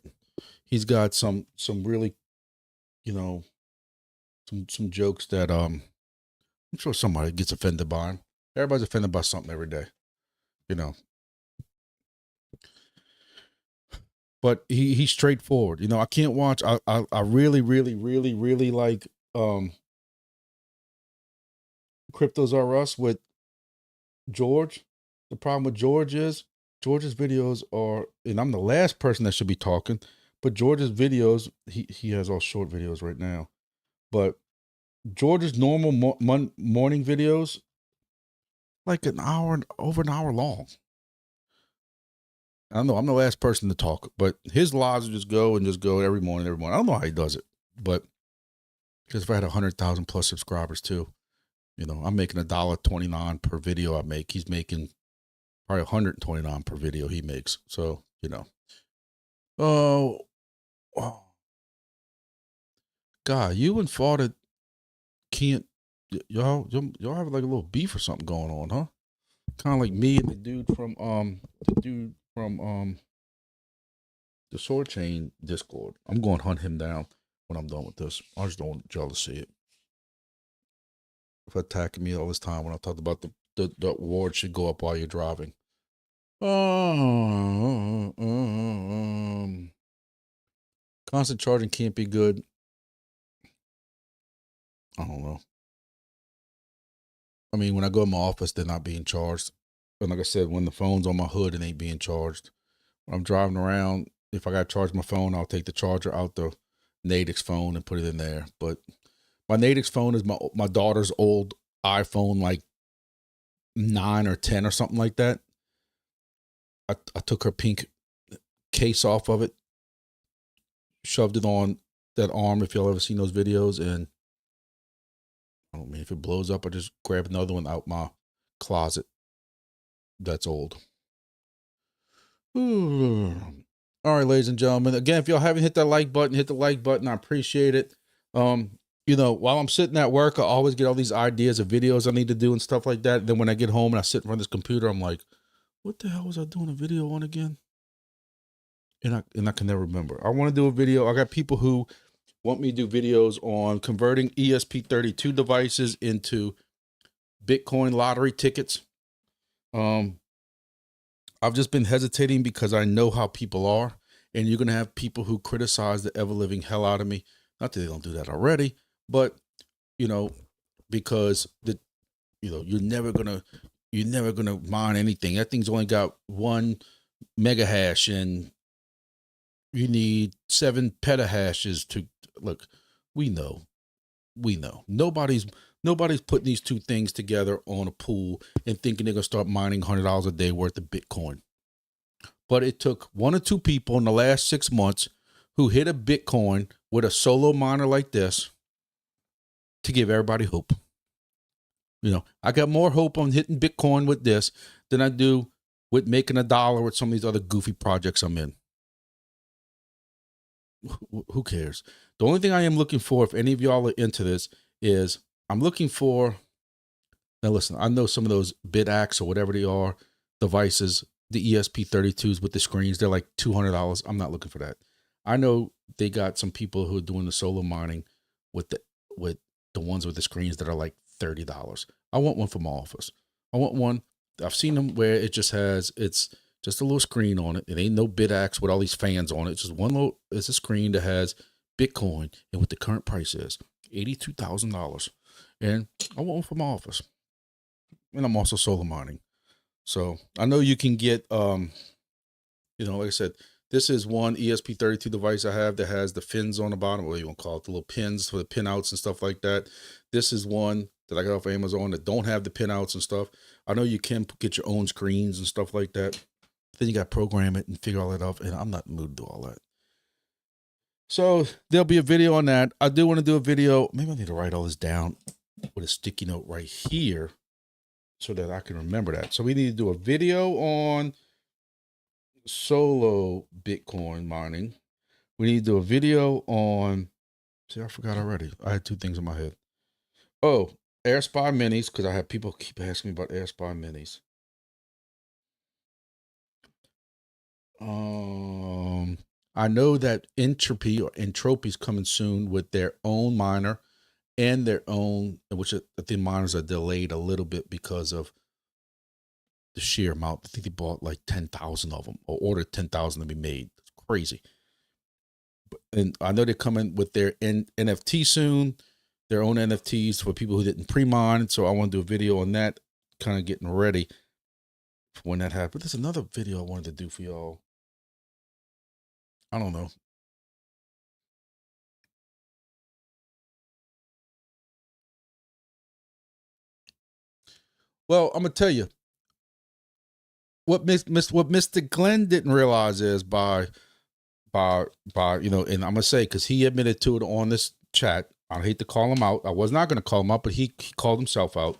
he's got some really, some jokes that I'm sure somebody gets offended by him. Everybody's offended by something every day, But he's straightforward. I can't watch. I really like Cryptos R Us with George. The problem with George is George's videos are, and I'm the last person that should be talking, but George's videos, he has all short videos right now, but George's normal morning videos like over an hour long. I don't know. I'm the last person to talk, but his lives just go every morning. I don't know how he does it, but because if I had 100,000 plus subscribers too, I'm making $1.29 per video I make. He's making probably 129 per video he makes. So, oh, God, you and Father can't, y'all have like a little beef or something going on, huh? Kind of like me and the dude from the Sword Chain Discord. I'm going to hunt him down when I'm done with this. I just don't want y'all to see it. If attacking me all this time when I talked about the award should go up while you're driving. Constant charging can't be good. I don't know. I mean, when I go in my office, they're not being charged. And like I said, when the phone's on my hood, it ain't being charged. When I'm driving around, if I got to charge my phone, I'll take the charger out the Nadix phone and put it in there. But my Nadix phone is my daughter's old iPhone, like 9 or 10 or something like that. I took her pink case off of it, shoved it on that arm, if y'all ever seen those videos, and I don't mean if it blows up, I just grab another one out my closet that's old. All right, ladies and gentlemen. Again, if y'all haven't hit that like button, hit the like button. I appreciate it. While I'm sitting at work, I always get all these ideas of videos I need to do and stuff like that. Then when I get home and I sit in front of this computer, I'm like, what the hell was I doing a video on again? And I can never remember. I want to do a video. I got people who want me to do videos on converting ESP32 devices into Bitcoin lottery tickets. I've just been hesitating because I know how people are, and you're going to have people who criticize the ever living hell out of me. Not that they don't do that already, but because you're never going to mine anything. That thing's only got 1 mega hash and you need 7 petahashes to look. We know nobody's putting these two things together on a pool and thinking they're going to start mining $100 a day worth of Bitcoin. But it took 1 or 2 people in the last 6 months who hit a Bitcoin with a solo miner like this to give everybody hope. I got more hope on hitting Bitcoin with this than I do with making $1 with some of these other goofy projects I'm in. Who cares? The only thing I am looking for, if any of y'all are into this, is I'm looking for, now listen, I know some of those BitAx or whatever they are devices, the ESP32s with the screens, they're like $200. I'm not looking for that. I know they got some people who are doing the solo mining with the ones with the screens that are like $30. I want one for my office. I want one. I've seen them where it's just a little screen on it. It ain't no BitAx with all these fans on it. It's just it's a screen that has Bitcoin and what the current price is, $82,000. And I want one for my office. And I'm also solo mining. So I know you can get, like I said, this is one ESP32 device I have that has the fins on the bottom, what do you want to call it, the little pins for the pinouts and stuff like that. This is one that I got off Amazon that don't have the pinouts and stuff. I know you can get your own screens and stuff like that. Then you got to program it and figure all that out, and I'm not in the mood to do all that. So there'll be a video on that. I do want to do a video. Maybe I need to write all this down with a sticky note right here so that I can remember that. So we need to do a video on solo Bitcoin mining. We need to do a video on, see, I forgot already. I had 2 things in my head. Oh, AirSpy Minis, because I have people keep asking me about AirSpy Minis. I know that Entropy's coming soon with their own miner and their own, which the miners are delayed a little bit because of the sheer amount. I think they bought like 10,000 of them or ordered 10,000 to be made. It's crazy. And I know they're coming with their NFT soon, their own NFTs for people who didn't pre-mine. So I want to do a video on that, kind of getting ready for when that happens. There's another video I wanted to do for y'all. I don't know. Well, I'm gonna tell you what Mr. Glenn didn't realize is by you know, and I'm gonna say because he admitted to it on this chat. I hate to call him out. I was not gonna call him out, but he called himself out.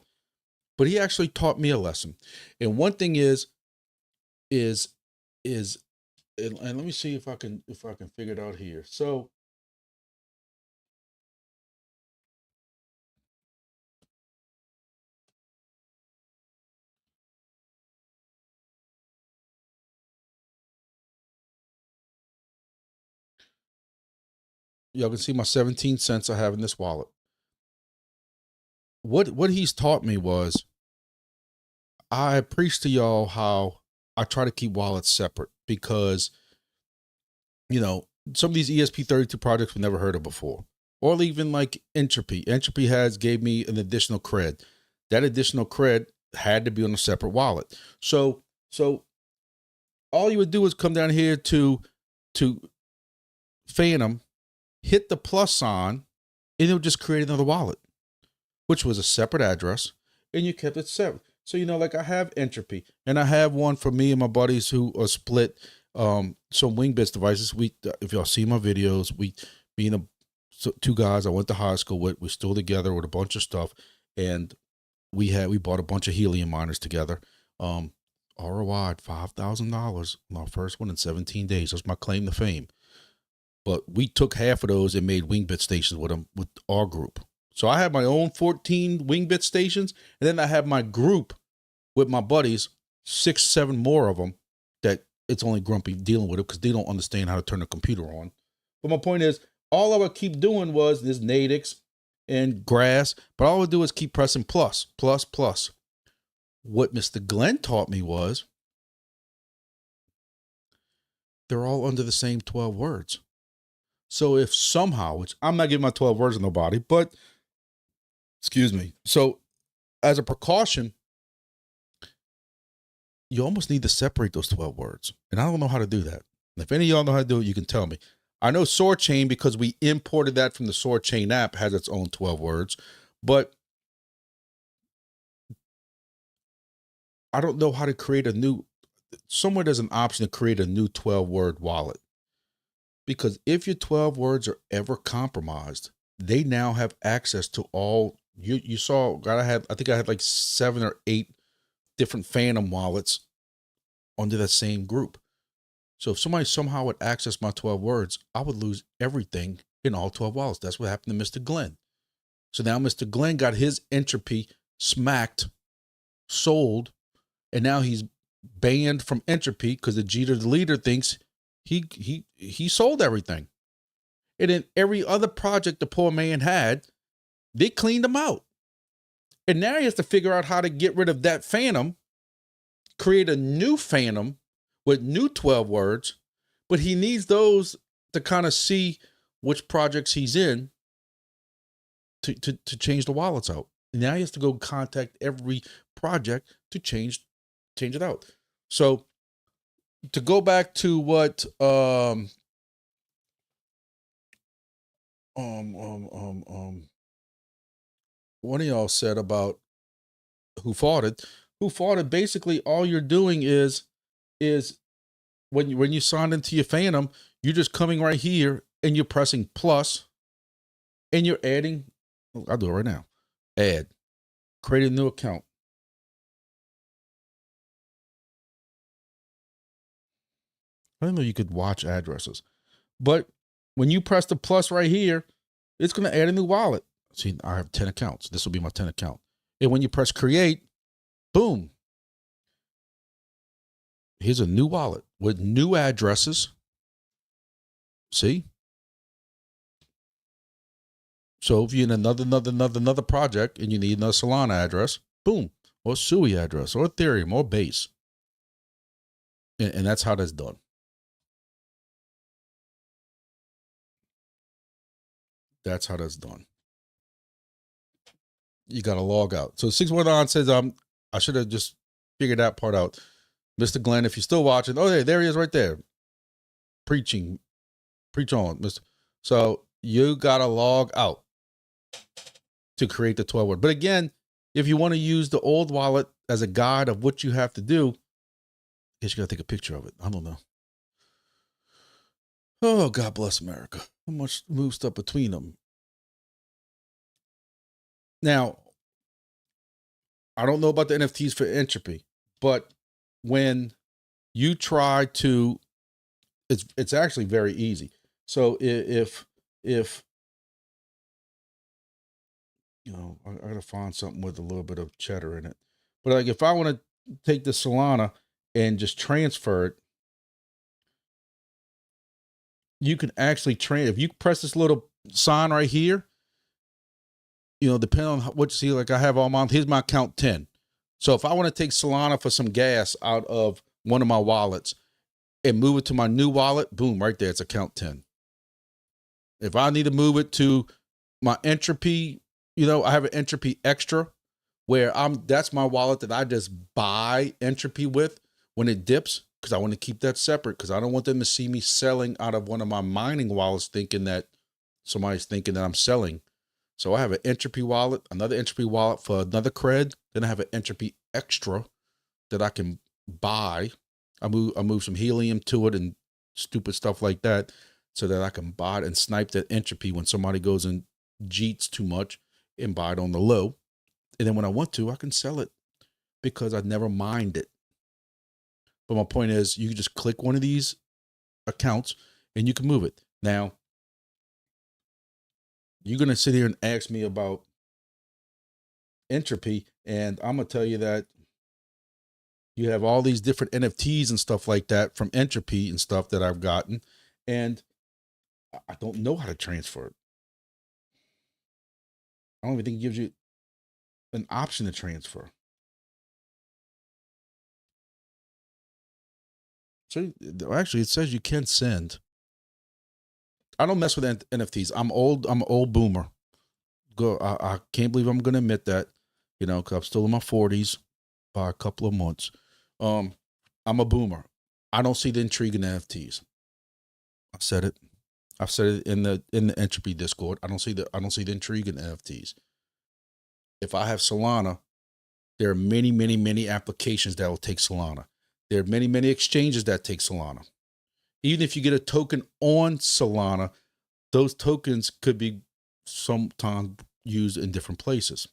But he actually taught me a lesson. And one thing is, and let me see if I can figure it out here. So y'all can see my 17 cents I have in this wallet. What he's taught me was, I preach to y'all how I try to keep wallets separate because, you know, some of these ESP32 projects we never heard of before, or even like Entropy. Entropy gave me an additional cred. That additional cred had to be on a separate wallet. So all you would do is come down here to Phantom, hit the plus sign, and it would just create another wallet, which was a separate address, and you kept it separate. So, you know, like I have Entropy, and I have one for me and my buddies who are split some Wingbits devices. If y'all see my videos, being two guys I went to high school with, we're still together with a bunch of stuff, and we bought a bunch of helium miners together. ROI $5,000 my first one in 17 days. That's my claim to fame. But we took half of those and made Wingbit stations with them, with our group. So I have my own 14 Wingbit stations, and then I have my group with my buddies, 6, 7 more of them that it's only Grumpy dealing with it because they don't understand how to turn the computer on. But my point is, all I would keep doing was this Nadix and Grass, but all I would do is keep pressing plus, plus, plus. What Mr. Glenn taught me was they're all under the same 12 words. So if somehow, which I'm not giving my 12 words to nobody, but excuse me. So as a precaution, you almost need to separate those 12 words. And I don't know how to do that. And if any of y'all know how to do it, you can tell me. I know SwordChain, because we imported that from the SwordChain app, has its own 12 words, but I don't know how to create a new, somewhere there's an option to create a new 12-word wallet. Because if your 12 words are ever compromised, they now have access to all, you saw, I think I had like 7 or 8 different Phantom wallets under that same group. So if somebody somehow would access my 12 words, I would lose everything in all 12 wallets. That's what happened to Mr. Glenn. So now Mr. Glenn got his Entropy smacked, sold, and now he's banned from Entropy because the Jeter the leader thinks he sold everything. And then every other project the poor man had, they cleaned him out. And now he has to figure out how to get rid of that Phantom, create a new Phantom with new 12 words, but he needs those to kind of see which projects he's in to change the wallets out. And now he has to go contact every project to change it out. So to go back to what one of y'all said about who fought it, basically all you're doing is when you sign into your Phantom, you're just coming right here and you're pressing plus and you're adding, I'll do it right now. Add, create a new account. I didn't know you could watch addresses, but when you press the plus right here, it's going to add a new wallet. See, I have 10 accounts. This will be my 10 account. And when you press create, boom. Here's a new wallet with new addresses. See? So if you're in another project and you need another Solana address, boom, or Sui address, or Ethereum, or Base. And that's how that's done. That's how that's done. You got to log out. So 619 says, I should have just figured that part out. Mr. Glenn, if you're still watching, oh, there he is right there. Preach on, Mr. So you got to log out to create the 12 word. But again, if you want to use the old wallet as a guide of what you have to do, I guess you got to take a picture of it. I don't know. Oh, God bless America. How much moves stuff between them? Now, I don't know about the NFTs for Entropy, but when you try to, it's actually very easy. So if you know, I gotta find something with a little bit of cheddar in it. But like if I want to take the Solana and just transfer it, you can actually if you press this little sign right here, you know, depending on what you see, like I have all mine, here's my account 10. So if I want to take Solana for some gas out of one of my wallets and move it to my new wallet, boom, right there, it's account 10. If I need to move it to my Entropy, you know, I have an Entropy Extra where that's my wallet that I just buy Entropy with when it dips, because I want to keep that separate, because I don't want them to see me selling out of one of my mining wallets thinking that somebody's thinking that I'm selling. So I have an Entropy wallet, another Entropy wallet for another cred. Then I have an Entropy Extra that I can buy. I move some helium to it and stupid stuff like that, so that I can buy it and snipe that Entropy when somebody goes and jeets too much and buy it on the low. And then when I want to, I can sell it because I never mind it. But my point is, you can just click one of these accounts and you can move it. Now, you're going to sit here and ask me about Entropy, and I'm going to tell you that you have all these different NFTs and stuff like that from Entropy and stuff that I've gotten, and I don't know how to transfer it. I don't even think it gives you an option to transfer. So actually, it says you can send. I don't mess with NFTs. I'm old. I'm an old boomer. I can't believe I'm going to admit that, you know, because I'm still in my 40s by a couple of months. I'm a boomer. I don't see the intrigue in NFTs. I've said it. I've said it in the Entropy Discord. I don't see the intrigue in NFTs. If I have Solana, there are many, many, many applications that will take Solana. There are many, many exchanges that take Solana. Even if you get a token on Solana, those tokens could be sometimes used in different places.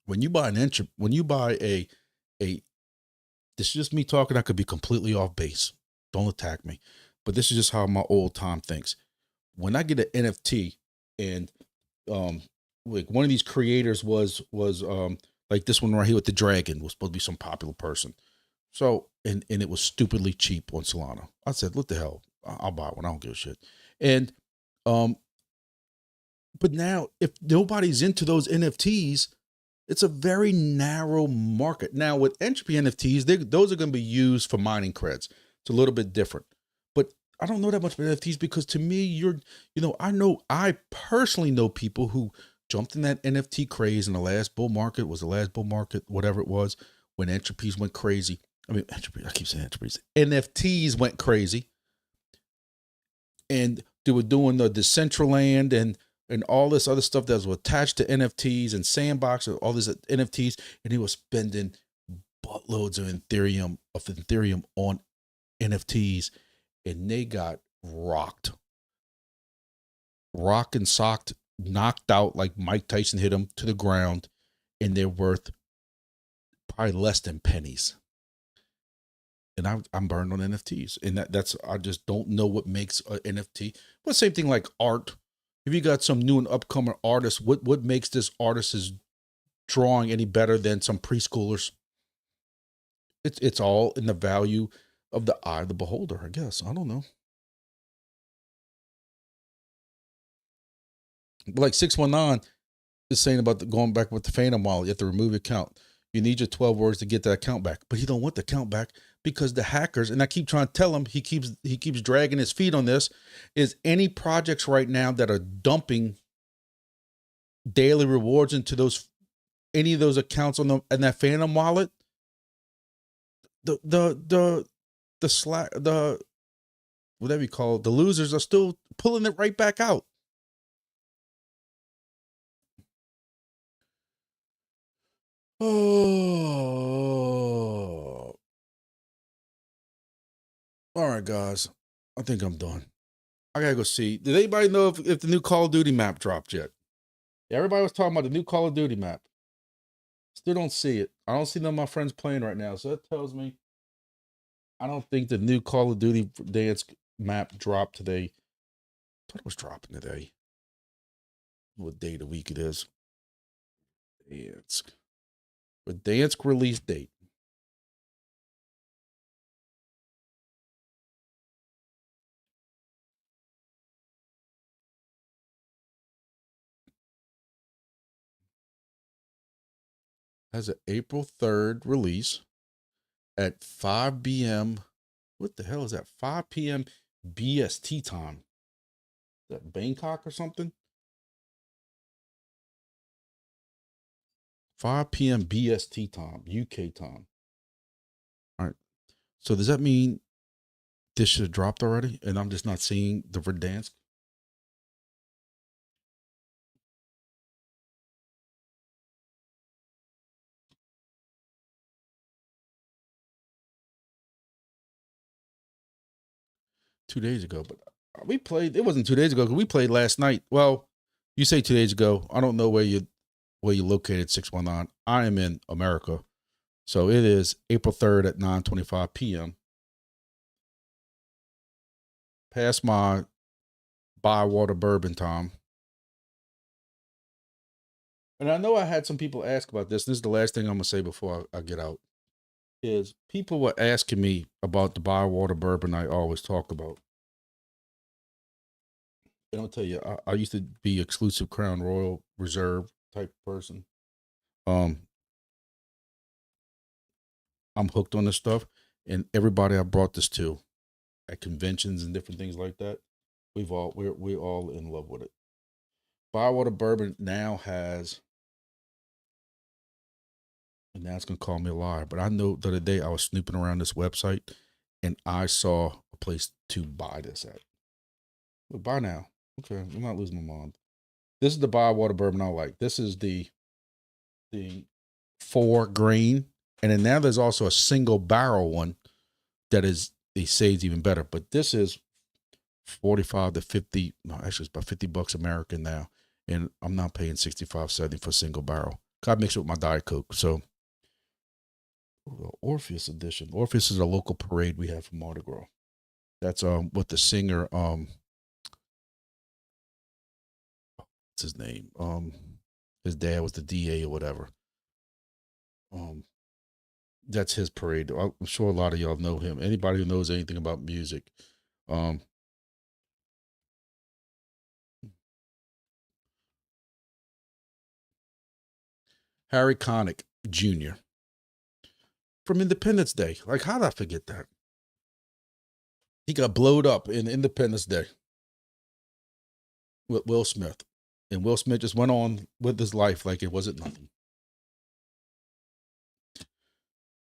When you buy when you buy a, this is just me talking. I could be completely off base. Don't attack me, but this is just how my old time thinks. When I get an NFT, and like one of these creators was like this one right here with the dragon was supposed to be some popular person. So and it was stupidly cheap on Solana. I said, what the hell? I'll buy one. I don't give a shit. And but now if nobody's into those NFTs, it's a very narrow market. Now with Entropy NFTs, those are going to be used for mining creds. It's a little bit different. But I don't know that much about NFTs because to me, I personally know people who jumped in that NFT craze in the last bull market, whatever it was, when Entropies went crazy. I mean, Entropy, I keep saying Entropies. NFTs went crazy. And they were doing the Decentraland and all this other stuff that was attached to NFTs and Sandbox and all these NFTs. And he was spending buttloads of Ethereum on NFTs. And they got rocked and socked, knocked out like Mike Tyson hit them to the ground. And they're worth probably less than pennies. And I'm burned on NFTs. And that's, I just don't know what makes an NFT. But same thing like art. If you got some new and upcoming artists, what makes this artist's drawing any better than some preschoolers? It's all in the value of the eye of the beholder, I guess. I don't know. But like 619 is saying about going back with the Phantom wallet, you have to remove your account. You need your 12 words to get that account back. But he don't want the account back because the hackers, and I keep trying to tell him, he keeps dragging his feet on this, is any projects right now that are dumping daily rewards into any of those accounts in that Phantom wallet, the whatever you call it, the losers are still pulling it right back out. Oh, all right, guys. I think I'm done. I gotta go see. Did anybody know if the new Call of Duty map dropped yet? Yeah, everybody was talking about the new Call of Duty map. Still don't see it. I don't see none of my friends playing right now, so that tells me I don't think the new Call of Duty dance map dropped today. I thought it was dropping today. What day of the week it is? Dansk. The Dansk release date. Has an April 3rd release at 5 p.m. What the hell is that? 5 p.m. BST time. Is that Bangkok or something? 5 p.m. BST time, UK time. All right. So does that mean this should have dropped already and I'm just not seeing the Verdansk? Two days ago, but we played. It wasn't 2 days ago because we played last night. Well, you say 2 days ago. I don't know where you located 619. I am in America, so it is April 3rd at 9:25 p.m. Past my Bywater bourbon time. And I know I had some people ask about this. This is the last thing I'm gonna say before I get out. Is people were asking me about the Bywater bourbon I always talk about. And I'll tell you, I used to be exclusive Crown Royal Reserve type person. I'm hooked on this stuff, and everybody I brought this to at conventions and different things like that, we're all in love with it. Bywater bourbon now has, and now it's gonna call me a liar, but I know the other day I was snooping around this website, and I saw a place to buy this at. Well, buy now. Okay, I'm not losing my mind. This is the Bywater bourbon I like. This is the 4 grain, and then now there's also a single barrel one that is, they say, is even better. But this is 45 to 50. No, actually, it's about $50 American now, and I'm not paying 65.70 for a single barrel. I mix it with my Diet Coke. So, Orpheus edition. Orpheus is a local parade we have from Mardi Gras. That's what the singer what's his name? His dad was the DA or whatever. That's his parade. I'm sure a lot of y'all know him. Anybody who knows anything about music. Harry Connick Jr. from Independence Day. Like, how did I forget that? He got blowed up in Independence Day with Will Smith. And Will Smith just went on with his life like it wasn't nothing.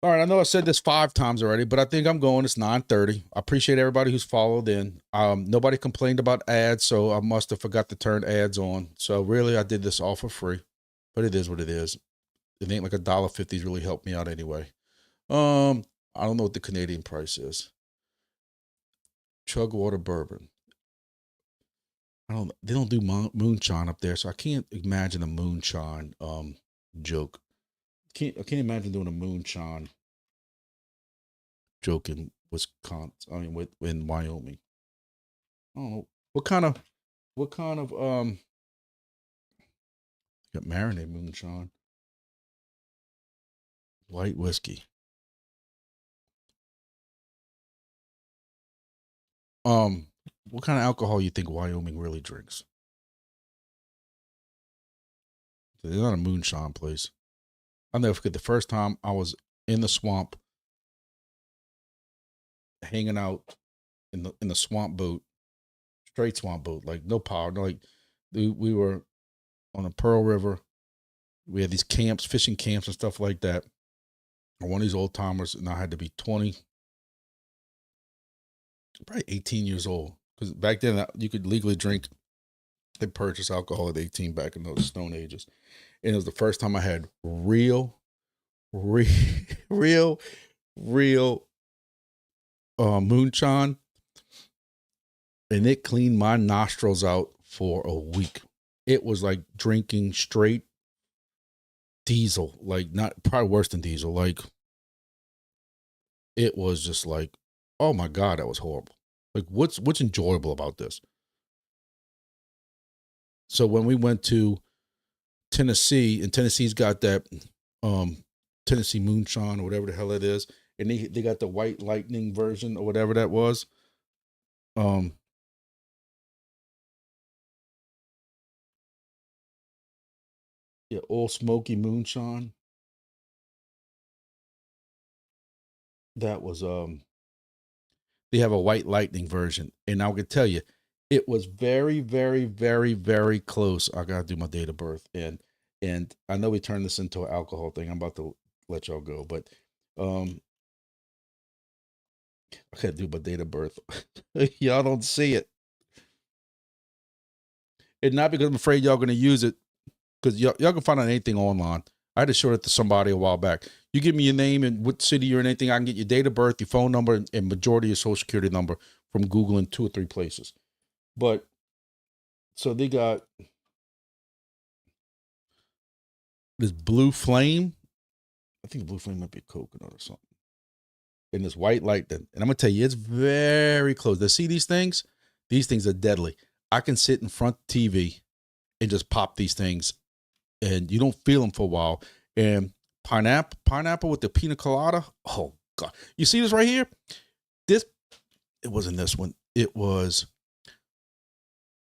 All right, I know I said this 5 times already, but I think I'm going. It's 9:30. I appreciate everybody who's followed in. Nobody complained about ads, so I must have forgot to turn ads on. So really, I did this all for free, but it is what it is. It ain't like $1.50 really helped me out anyway. I don't know what the Canadian price is. Chugwater bourbon. They don't do moonshine up there, so I can't imagine a moonshine joke. I can't imagine doing a moonshine joke in Wisconsin. I mean, in Wyoming. I don't know what kind of got marinade moonshine, white whiskey. What kind of alcohol you think Wyoming really drinks? They're not a moonshine place. I'll never forget the first time I was in the swamp, hanging out in the swamp boat, straight swamp boat, like no power, no, like we were on the Pearl River. We had these camps, fishing camps and stuff like that. And one of these old timers, and I had to be 20, probably 18 years old, because back then you could legally drink and purchase alcohol at 18 back in those Stone Ages. And it was the first time I had real real, real, real moonshine, and it cleaned my nostrils out for a week. It was like drinking straight diesel, like not probably worse than diesel. Like it was just like, oh my God, that was horrible. Like what's enjoyable about this? So when we went to Tennessee, and Tennessee's got that Tennessee moonshine or whatever the hell it is, and they got the white lightning version or whatever that was. Yeah, Old Smoky moonshine. That was they have a white lightning version, and I can tell you, it was very, very, very, very close. I gotta do my date of birth, and I know we turned this into an alcohol thing. I'm about to let y'all go, but I gotta do my date of birth. Y'all don't see it, and not because I'm afraid y'all gonna use it, because y'all can find out anything online. I had to show it to somebody a while back. You give me your name and what city you're in, anything, I can get your date of birth, your phone number, and majority of your social security number from Google in 2 or 3 places. But so they got this Blue Flame. I think Blue Flame might be coconut or something. And this white lightning. And I'm gonna tell you, it's very close. To see these things? These things are deadly. I can sit in front of TV and just pop these things, and you don't feel them for a while. And pineapple with the pina colada. Oh God! You see this right here? It wasn't this one. It was.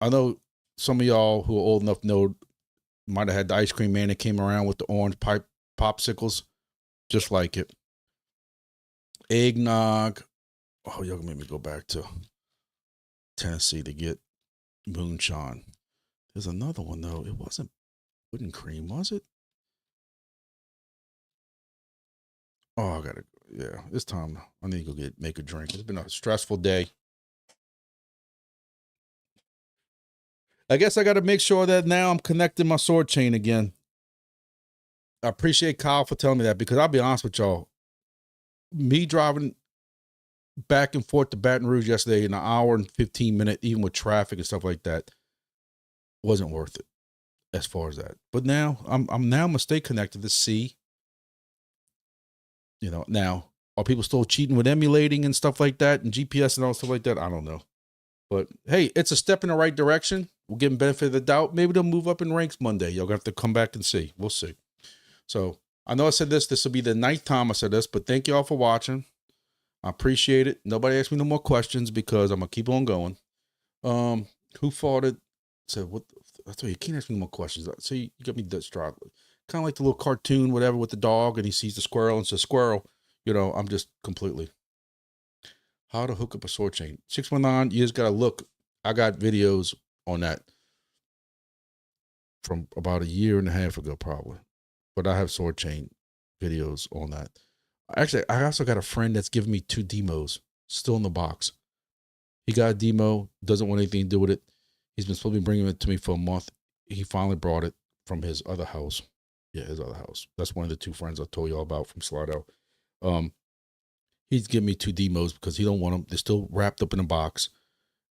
I know some of y'all who are old enough know might have had the ice cream man that came around with the orange pipe popsicles, just like it. Eggnog. Oh, y'all gonna make me go back to Tennessee to get moonshine. There's another one though. It wasn't pudding cream, was it? Oh, I gotta. Yeah, it's time. I need to go make a drink. It's been a stressful day. I guess I got to make sure that now I'm connecting my sword chain again. I appreciate Kyle for telling me that, because I'll be honest with y'all. Me driving back and forth to Baton Rouge yesterday in an hour and 15 minutes, even with traffic and stuff like that, wasn't worth it as far as that. But now I'm now gonna stay connected to see. Now are people still cheating with emulating and stuff like that and GPS and all stuff like that? I don't know. But hey, it's a step in the right direction. We'll give them benefit of the doubt. Maybe they'll move up in ranks Monday. You'll have to come back and see. We'll see. So I know I said this. This will be the 9th time I said this, but thank you all for watching. I appreciate it. Nobody asked me no more questions because I'm gonna keep on going. Who fought it? Said what? I told you can't ask me no more questions. So you got me distraught. Kind of like the little cartoon, whatever, with the dog, and he sees the squirrel and says squirrel. I'm just completely. How to hook up a sword chain. 619. You just gotta look. I got videos on that from about a year and a half ago, probably. But I have sword chain videos on that. Actually, I also got a friend that's giving me 2 demos still in the box. He got a demo, doesn't want anything to do with it. He's been supposed to be bringing it to me for a month. He finally brought it from his other house. Yeah, his other house. That's one of the 2 friends I told y'all about from Slidell. He's giving me 2 demos because he don't want them. They're still wrapped up in a box,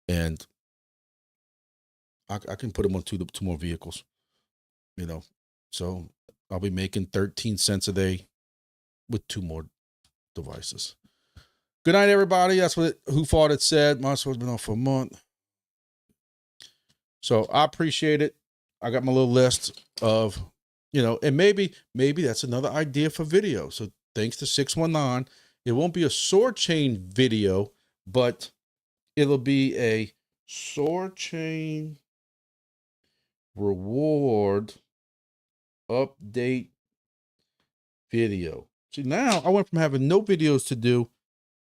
and I can put them on 2 more vehicles. So I'll be making 13 cents a day with 2 more devices. Good night, everybody. That's what Who Fought It said. My sword's been on for a month. So I appreciate it. I got my little list of, and maybe that's another idea for video. So thanks to 619. It won't be a sword chain video, but it'll be a sword chain reward update video. See, now I went from having no videos to do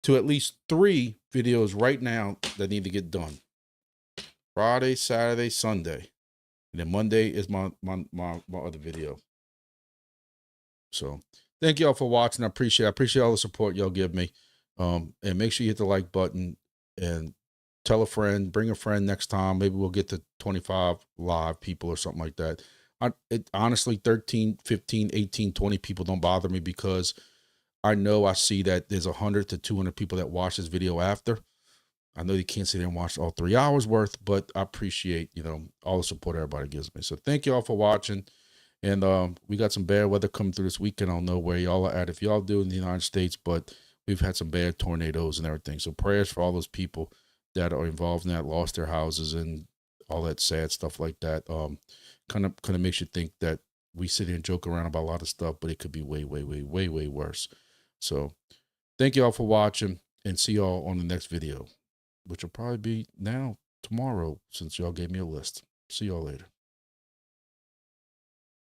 to at least 3 videos right now that need to get done. Friday, Saturday, Sunday. And then Monday is my other video. So thank y'all for watching. I appreciate all the support y'all give me. And make sure you hit the like button and tell a friend, bring a friend next time. Maybe we'll get to 25 live people or something like that. Honestly, 13, 15, 18, 20 people don't bother me because I see that there's 100 to 200 people that watch this video after. I know you can't sit there and watch all 3 hours worth, but I appreciate, all the support everybody gives me. So thank you all for watching. And we got some bad weather coming through this weekend. I don't know where y'all are at if y'all do in the United States, but we've had some bad tornadoes and everything. So prayers for all those people that are involved in that, lost their houses and all that sad stuff like that. Kind of makes you think that we sit here and joke around about a lot of stuff, but it could be way, way, way, way, way worse. So thank you all for watching, and see y'all on the next video, which will probably be tomorrow, since y'all gave me a list. See y'all later.